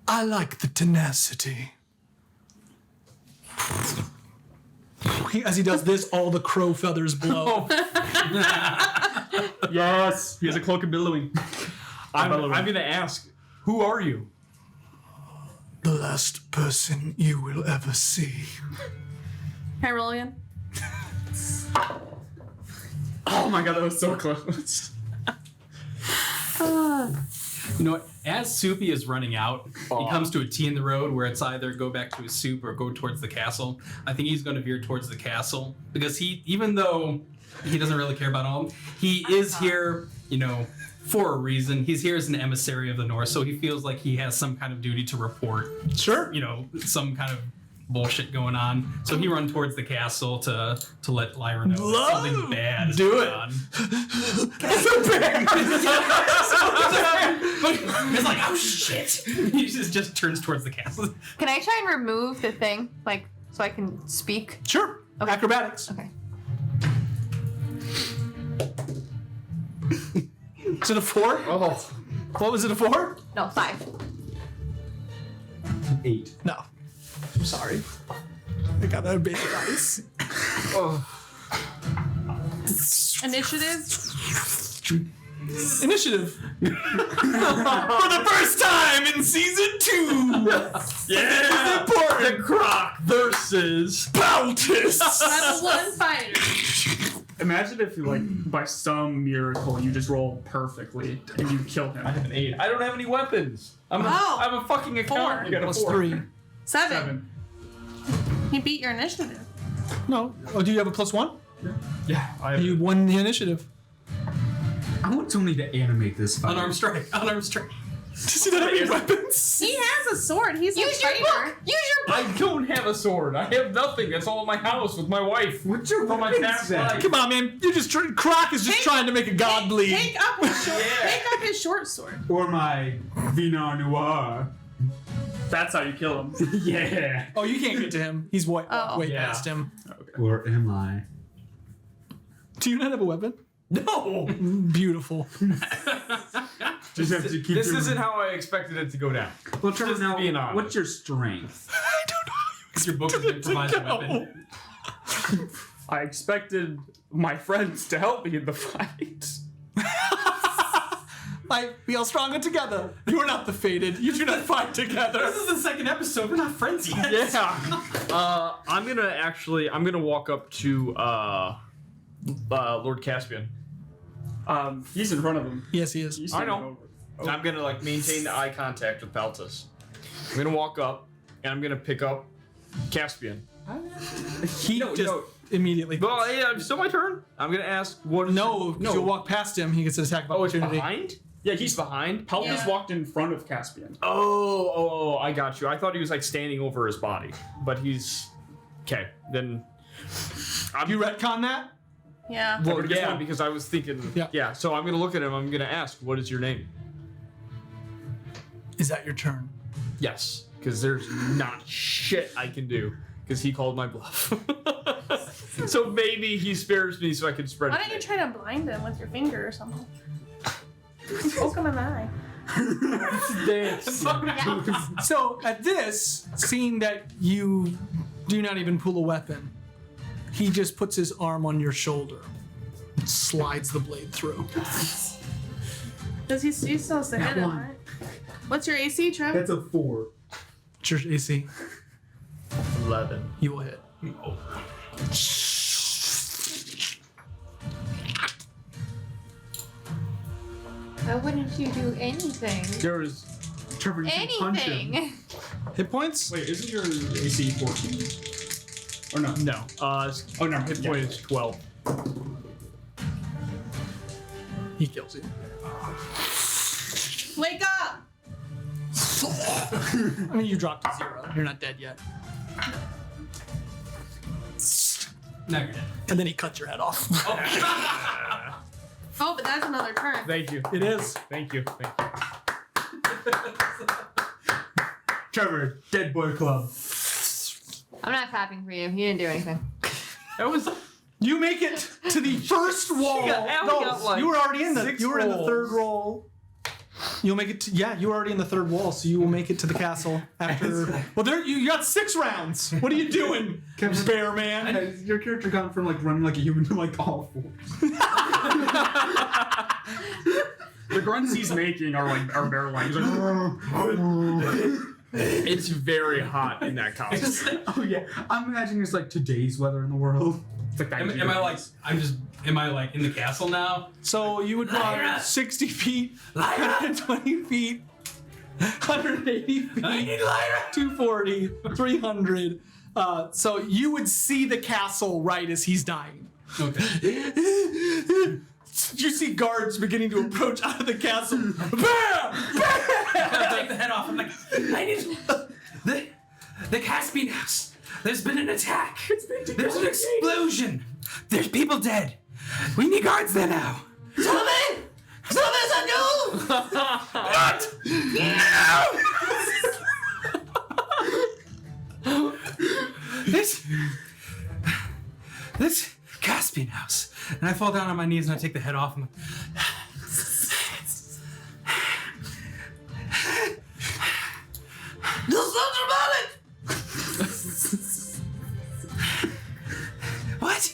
I like the tenacity. As he does this, all the crow feathers blow. Yes! He has a cloak of billowing. I'm gonna ask, who are you? The last person you will ever see. Can I roll again? Oh my god, that was so close. You know, as Soupy is running out, he comes to a T in the road where it's either go back to his soup or go towards the castle. I think he's going to veer towards the castle because even though he doesn't really care about all, he is here, for a reason. He's here as an emissary of the North, so he feels like he has some kind of duty to report. Sure. Some kind of bullshit going on. So he runs towards the castle to let Lyra know something bad is going on. It's like, oh shit! He just turns towards the castle. Can I try and remove the thing, so I can speak? Sure. Okay. Acrobatics. Okay. Is it a 4? Oh. What was it, a 4? No, 5. 8. No. I'm sorry. I got a big dice. Initiative? Initiative. For the first time in season 2. Yeah! The Croc versus Baltus! That's one fighter. Imagine if, by some miracle, you just roll perfectly and you kill him. I have an 8. I don't have any weapons. I'm a fucking accountant. You got a Plus 4. 3. 7. He beat your initiative. No. Oh, do you have a +1? Yeah, I have. You won the initiative. I want Tony to animate this fight. Unarmed strike. Does he not have any weapons? He has a sword. He's Use a your fighter. book! Use your book! I don't have a sword. I have nothing. That's all in my house with my wife. What's your For my weapons past then? life. Come on, man. You're just Croc is just trying to make a god bleed. Take up his short sword. Or my Vinar Noir. That's how you kill him. Yeah. Oh, you can't get to him. He's way Yeah. past him. Or am I? Do you not have a weapon? No! Beautiful. Just have to keep This doing isn't how I expected it to go down. Well, Trevor, just now, being honest. what's your strength? I don't know how you Your book is an improvised weapon. I expected my friends to help me in the fight. We all stronger together. You are not the fated. You do not fight together. This is the second episode. We're not friends yet. Yeah. I'm gonna walk up to Lord Caspian. He's in front of him. Yes, he is. He's I standing know. over. I'm gonna maintain the eye contact with Baltus. I'm gonna walk up and I'm gonna pick up Caspian. He just immediately. Well, yeah, it's still my turn. I'm gonna ask what. No, you'll walk past him. He gets an attack of Oh, it's opportunity. behind? Yeah, he's behind. Palpus walked in front of Caspian. Oh, I got you. I thought he was standing over his body, but he's okay. Then You retcon that? Yeah. well, yeah, because I was thinking. Yeah. Yeah. So I'm gonna look at him. I'm gonna ask, "What is your name?" Is that your turn? Yes, because there's not shit I can do because he called my bluff. So maybe he spares me so I can spread. Why don't you try to blind him with your finger or something? Poke him in the eye. So at this, seeing that you do not even pull a weapon, he just puts his arm on your shoulder and slides the blade through. Does he still has to hit him, right? What's your AC, Trev? That's a 4. What's your AC? 11. You will hit. Why wouldn't you do anything? There's Trevor, you should punch him. Anything! Hit points? Wait, isn't your AC 14? Or no? No. Oh, no. Hit point is 12. He kills you. Wake up! I mean, you dropped to 0. You're not dead yet. Now you're dead. And then he cuts your head off. Oh, but that's another turn. Thank you. It is. Thank you. Trevor, Dead Boy Club. I'm not clapping for you. You didn't do anything. That was. You make it to the first wall. You were already in the. You were in the third roll. You'll make it to. Yeah, you were already in the third wall, so you will make it to the castle after. Well, there you got 6 rounds. What are you doing, bear man? Has your character gone from like running like a human to like all fours? The grunts he's making are bear like. It's very hot in that costume. Oh yeah, I'm imagining it's like today's weather in the world. It's like that. Am I like? Am I like in the castle now? So you would run 60 feet, 120 feet, 180 feet, 240, 300. So you would see the castle right as he's dying. Okay. You see guards beginning to approach out of the castle. Bam! Bam! I take the head off. I'm like, I need the Caspian house. There's been an attack. There's an explosion. There's people dead. We need guards there now. Something! What? No! This Caspian house. And I fall down on my knees and I take the head off. I'm like, this sounds dramatic! What?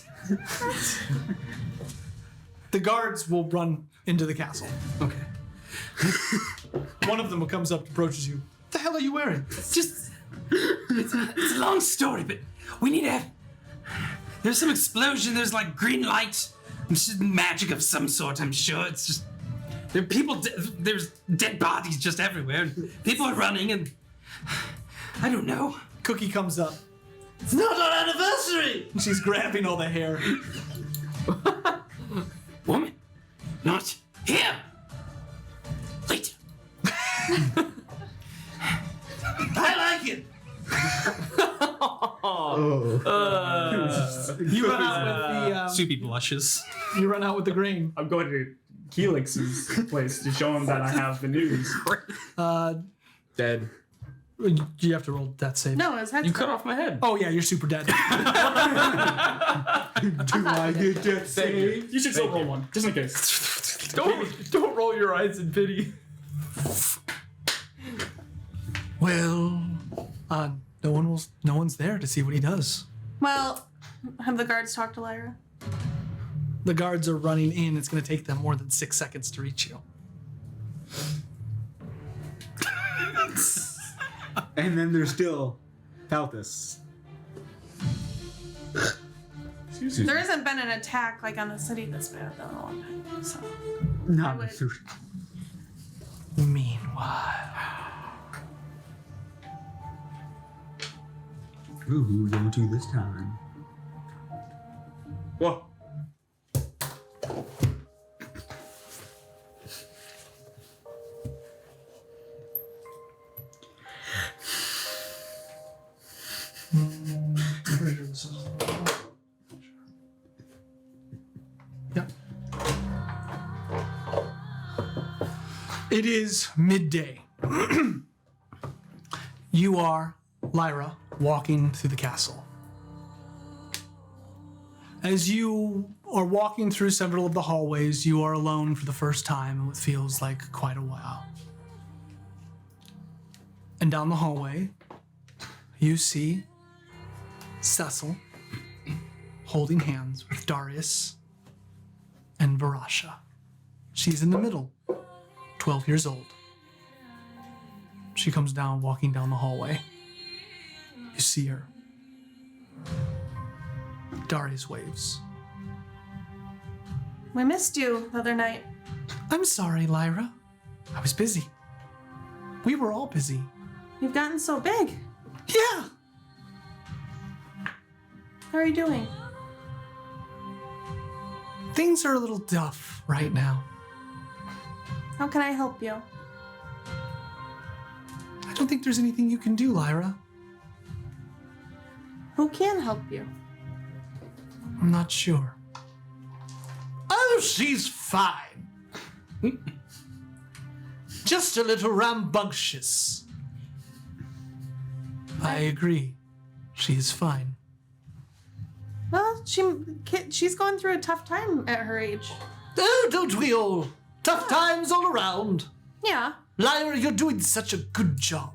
The guards will run into the castle. Okay. One of them comes up, approaches you. What the hell are you wearing? It's a long story, but we need to have. There's some explosion. There's like green light. It's just magic of some sort. I'm sure. It's just there are people. There's dead bodies just everywhere. People are running, and I don't know. Cookie comes up. It's not our anniversary. She's grabbing all the hair. Woman, not here. Wait. I like it. You run out with the. Soupy blushes. You run out with the grain. I'm going to Helix's place to show him that I have the news. Dead. You have to roll death save. No, his head's You cut off my head. Oh yeah, you're super dead. Do I get death save? You should still roll one, just in case. Don't roll your eyes in pity. Well, no one's there to see what he does. Well, have the guards talked to Lyra? The guards are running in. It's going to take them more than 6 seconds to reach you. And then there's still Falthus. There hasn't been an attack like on the city this bad though in a long time. So Not would- sushi. Meanwhile, Ooh, who are we going to this time? Whoa. Yep. It is midday. You are, Lyra, walking through the castle. As you are walking through several of the hallways, you are alone for the first time in what feels like quite a while. And down the hallway, you see Cecil holding hands with Darius and Varasha. She's in the middle, 12 years old. She comes down, walking down the hallway. You see her. Darius waves. we missed you the other night. I'm sorry, Lyra. I was busy. We were all busy. You've gotten so big. Yeah. How are you doing? Things are a little tough right now. How can I help you? I don't think there's anything you can do, Lyra. Who can help you? I'm not sure. Oh, she's fine. Just a little rambunctious. I agree. She is fine. Well, she's going through a tough time at her age. Oh, don't we all? Tough times all around. Yeah, Lyra, you're doing such a good job.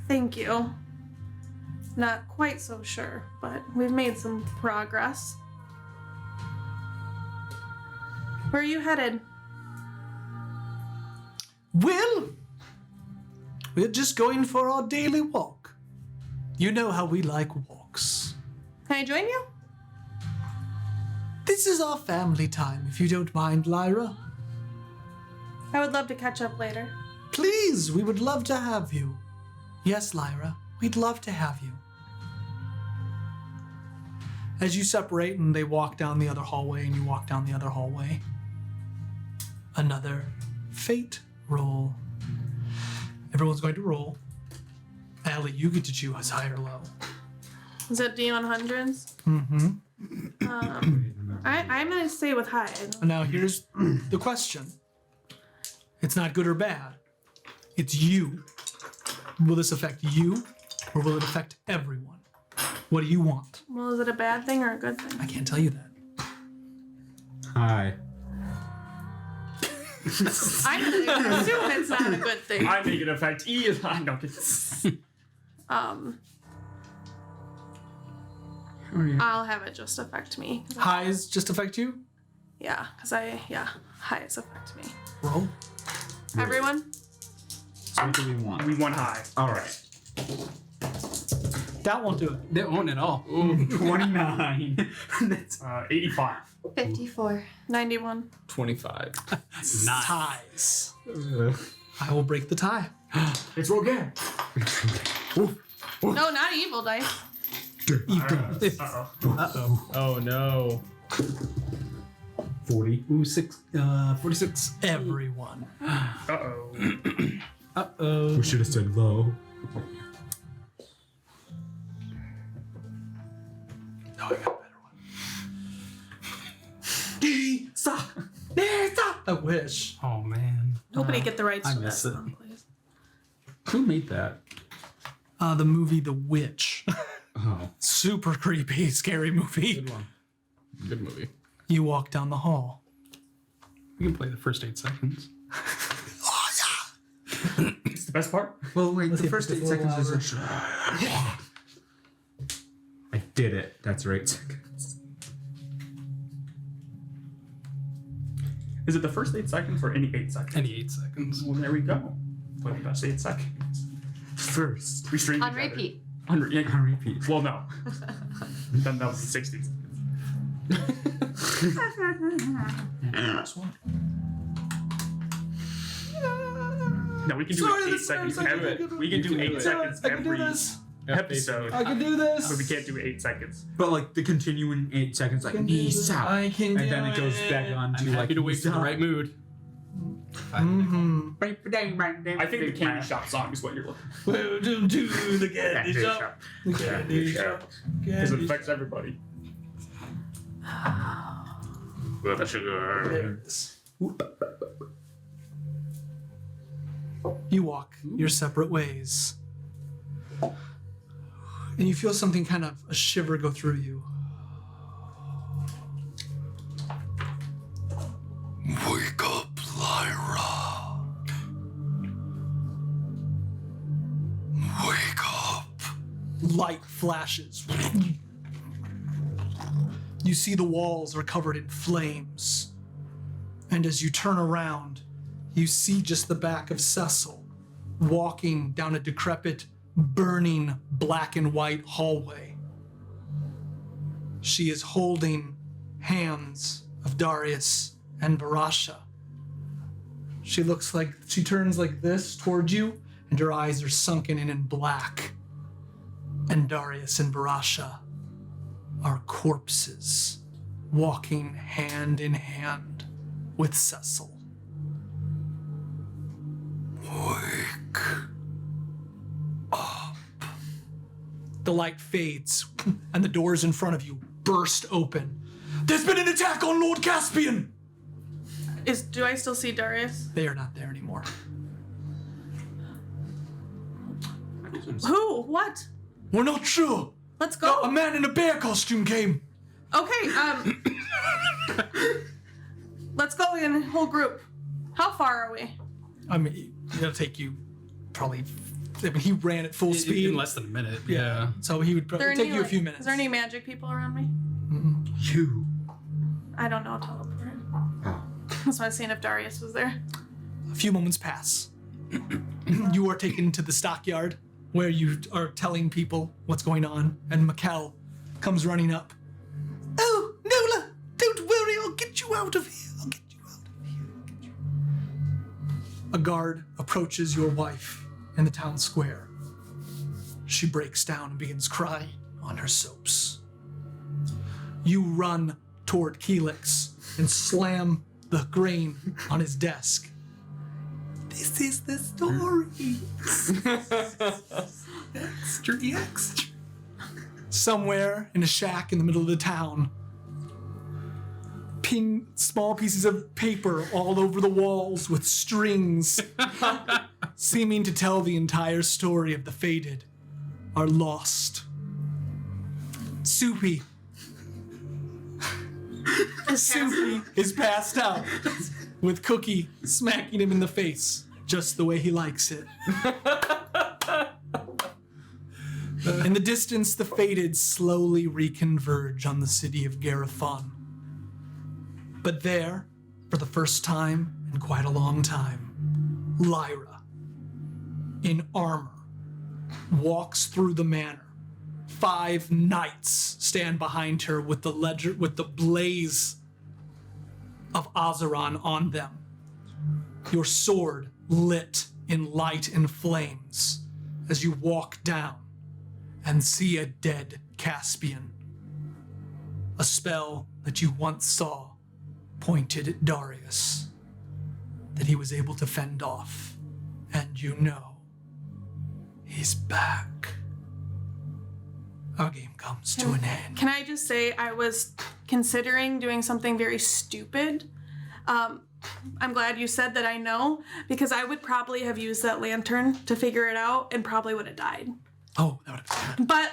thank you. Not quite so sure, but we've made some progress. Where are you headed? Well, we're just going for our daily walk. You know how we like walks. Can I join you? This is our family time, if you don't mind, Lyra. I would love to catch up later. Please, we would love to have you. Yes, Lyra, we'd love to have you. As you separate and they walk down the other hallway and you walk down the other hallway, another fate roll. Everyone's going to roll. Allie, you get to choose high or low. Is that D100s? Mm-hmm. I'm gonna stay with high. Now here's the question. It's not good or bad. It's you. Will this affect you or will it affect everyone? What do you want? Well, is it a bad thing or a good I thing? can't tell you that. Hi. I'm gonna assume it's not a good thing. I make it affect E. I'm not kidding. I'll have it just affect me. Highs just affect you? Yeah, highs affect me. Roll. Everyone? So what do we want? We won high. All right. That won't do it. They won't at all. 29. That's 85. 54. 91. 25. Ties. I will break the tie. It's roll again. No, not evil dice. Uh-oh. Oh no. 40. Ooh, 46. Everyone. Uh-oh. Uh-oh. We should have said low. No, I got a better one. I wish. Oh, man. Nobody get the rights I to miss that it. song, please. Who made that? The movie The Witch. Oh. Super creepy, scary movie. Good one. Good movie. You walk down the hall. We can play the first 8 seconds. It's the best part. Well, wait, Let's the see, first it's 8 a little seconds is I did it. That's right. 8 seconds. Is it the first 8 seconds or any 8 seconds? Any 8 seconds. Well, there we go. Play the best 8 seconds. First. We streamed On together. repeat. On repeat. Well, no. Then that was the 60s. No, we can do 8 seconds every. We can do 8 seconds I can do every this. episode. I can do this. But we can't do 8 seconds. But like the continuing 8 seconds, like knees out, I can and do then it goes back on I'm to like happy to wait for the right mood. Mm-hmm. I think the candy shop song is what you're looking for. Welcome to the candy shop. The candy shop. Because it affects everybody. With the sugar. There it is. You walk your separate ways. And you feel something kind of a shiver go through you. Wake up, Lyra. Wake up. Light flashes. You see the walls are covered in flames. And as you turn around, you see just the back of Cecil walking down a decrepit, burning black and white hallway. She is holding hands of Darius and Barasha. She turns like this toward you, and her eyes are sunken in black. And Darius and Barasha are corpses walking hand in hand with Cecil. Wake up. The light fades, and the doors in front of you burst open. There's been an attack on Lord Caspian! Do I still see Darius? They are not there anymore. Who? What? We're not sure. Let's go. A man in a bear costume came. Okay, let's go in whole group. How far are we? I mean, it'll take you probably. I mean, he ran at full speed. In less than a minute. Yeah. So he would probably take you a few minutes. Is there any magic people around me? You. I don't know teleport. That's why I was seeing if Darius was there. A few moments pass. You are taken to the stockyard where you are telling people what's going on, and Mikkel comes running up. Oh, Nola, don't worry, I'll get you out of here. I'll get you out of here. A guard approaches your wife in the town square. She breaks down and begins crying on her soaps. You run toward Keelix and slam the grain on his desk. This is the story. Extra. Somewhere in a shack in the middle of the town, pin small pieces of paper all over the walls with strings, seeming to tell the entire story of the fated, are lost. Soupy is passed out, with Cookie smacking him in the face, just the way he likes it. In the distance, the fated slowly reconverge on the city of Garifon. But there, for the first time in quite a long time, Lyra, in armor, walks through the manor. 5 knights stand behind her with the blaze of Azeron on them. Your sword lit in light and flames as you walk down and see a dead Caspian. A spell that you once saw pointed at Darius, that he was able to fend off, and you know he's back. Our game comes to an end. Can I just say I was considering doing something very stupid? I'm glad you said that I know, because I would probably have used that lantern to figure it out and probably would have died. Oh, that would have been bad.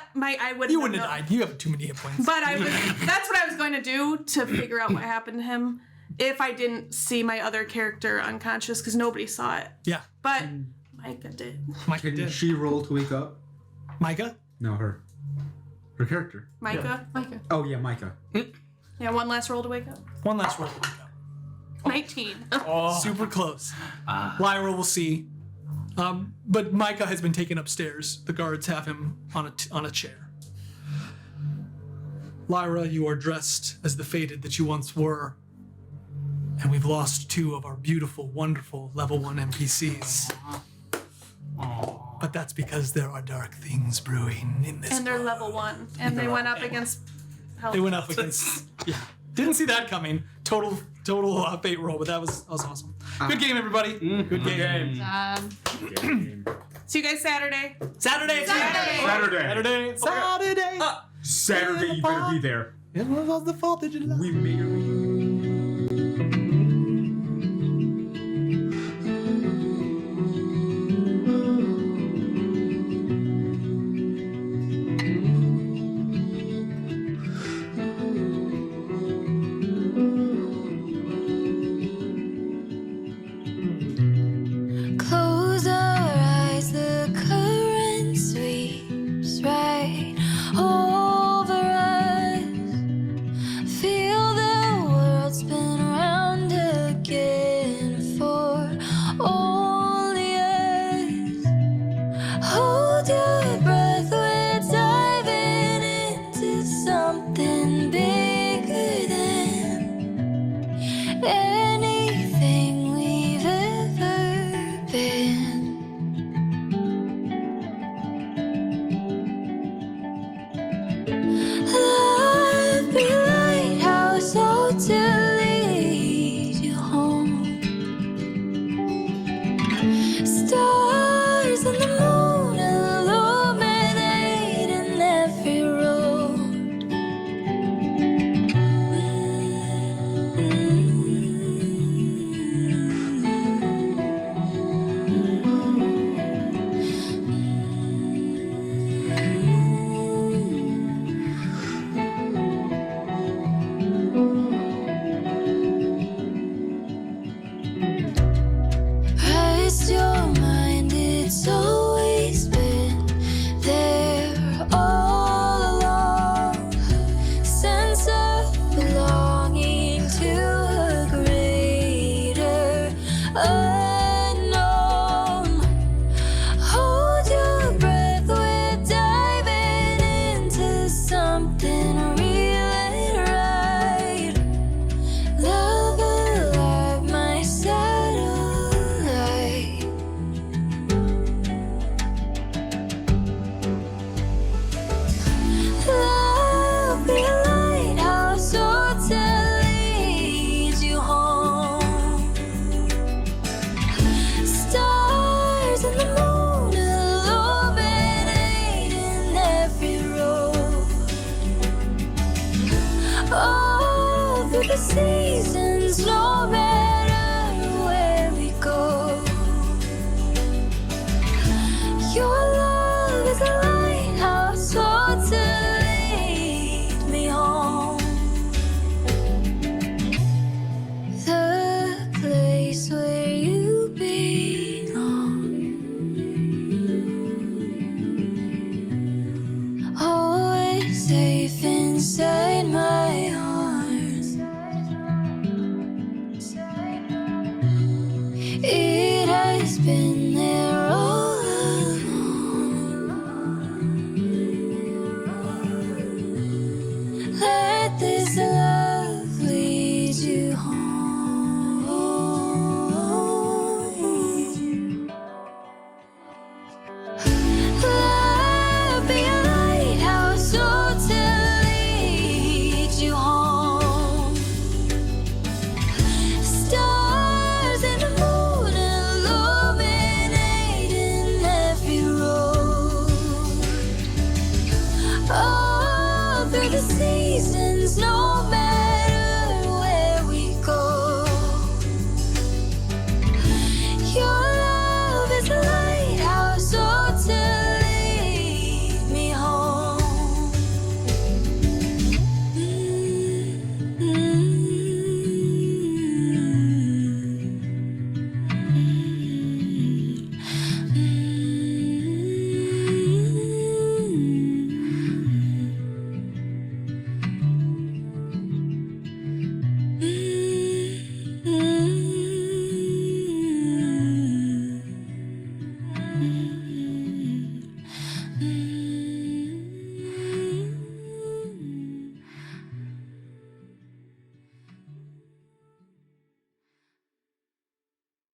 But you wouldn't have died. You have too many hit points. But that's what I was going to do to figure out what happened to him if I didn't see my other character unconscious, because nobody saw it. Yeah. But Micah did. Can she roll to wake up? Micah? No, her. Her character. Micah? Yeah. Micah. Oh, yeah, Micah. Yeah, one last roll to wake up. One last roll to wake up. 19. Super close. Lyra will see. But Micah has been taken upstairs. The guards have him on a chair. Lyra, you are dressed as the fated that you once were. And we've lost 2 of our beautiful, wonderful level 1 NPCs. But that's because there are dark things brewing in this And they're world. level 1. And they went up against They went up against... Yeah. Didn't see that coming. Total fate roll, but that was awesome. Good game, everybody. Good game. See you guys Saturday. Saturday. Saturday, you better be there. It was the 4th of July. We may or may Close our eyes, the current sweeps right over us. Feel the the seasons, no matter where we go. Your love is a lighthouse, so to lead me home. The place where you belong. Always safe inside my arms. It has been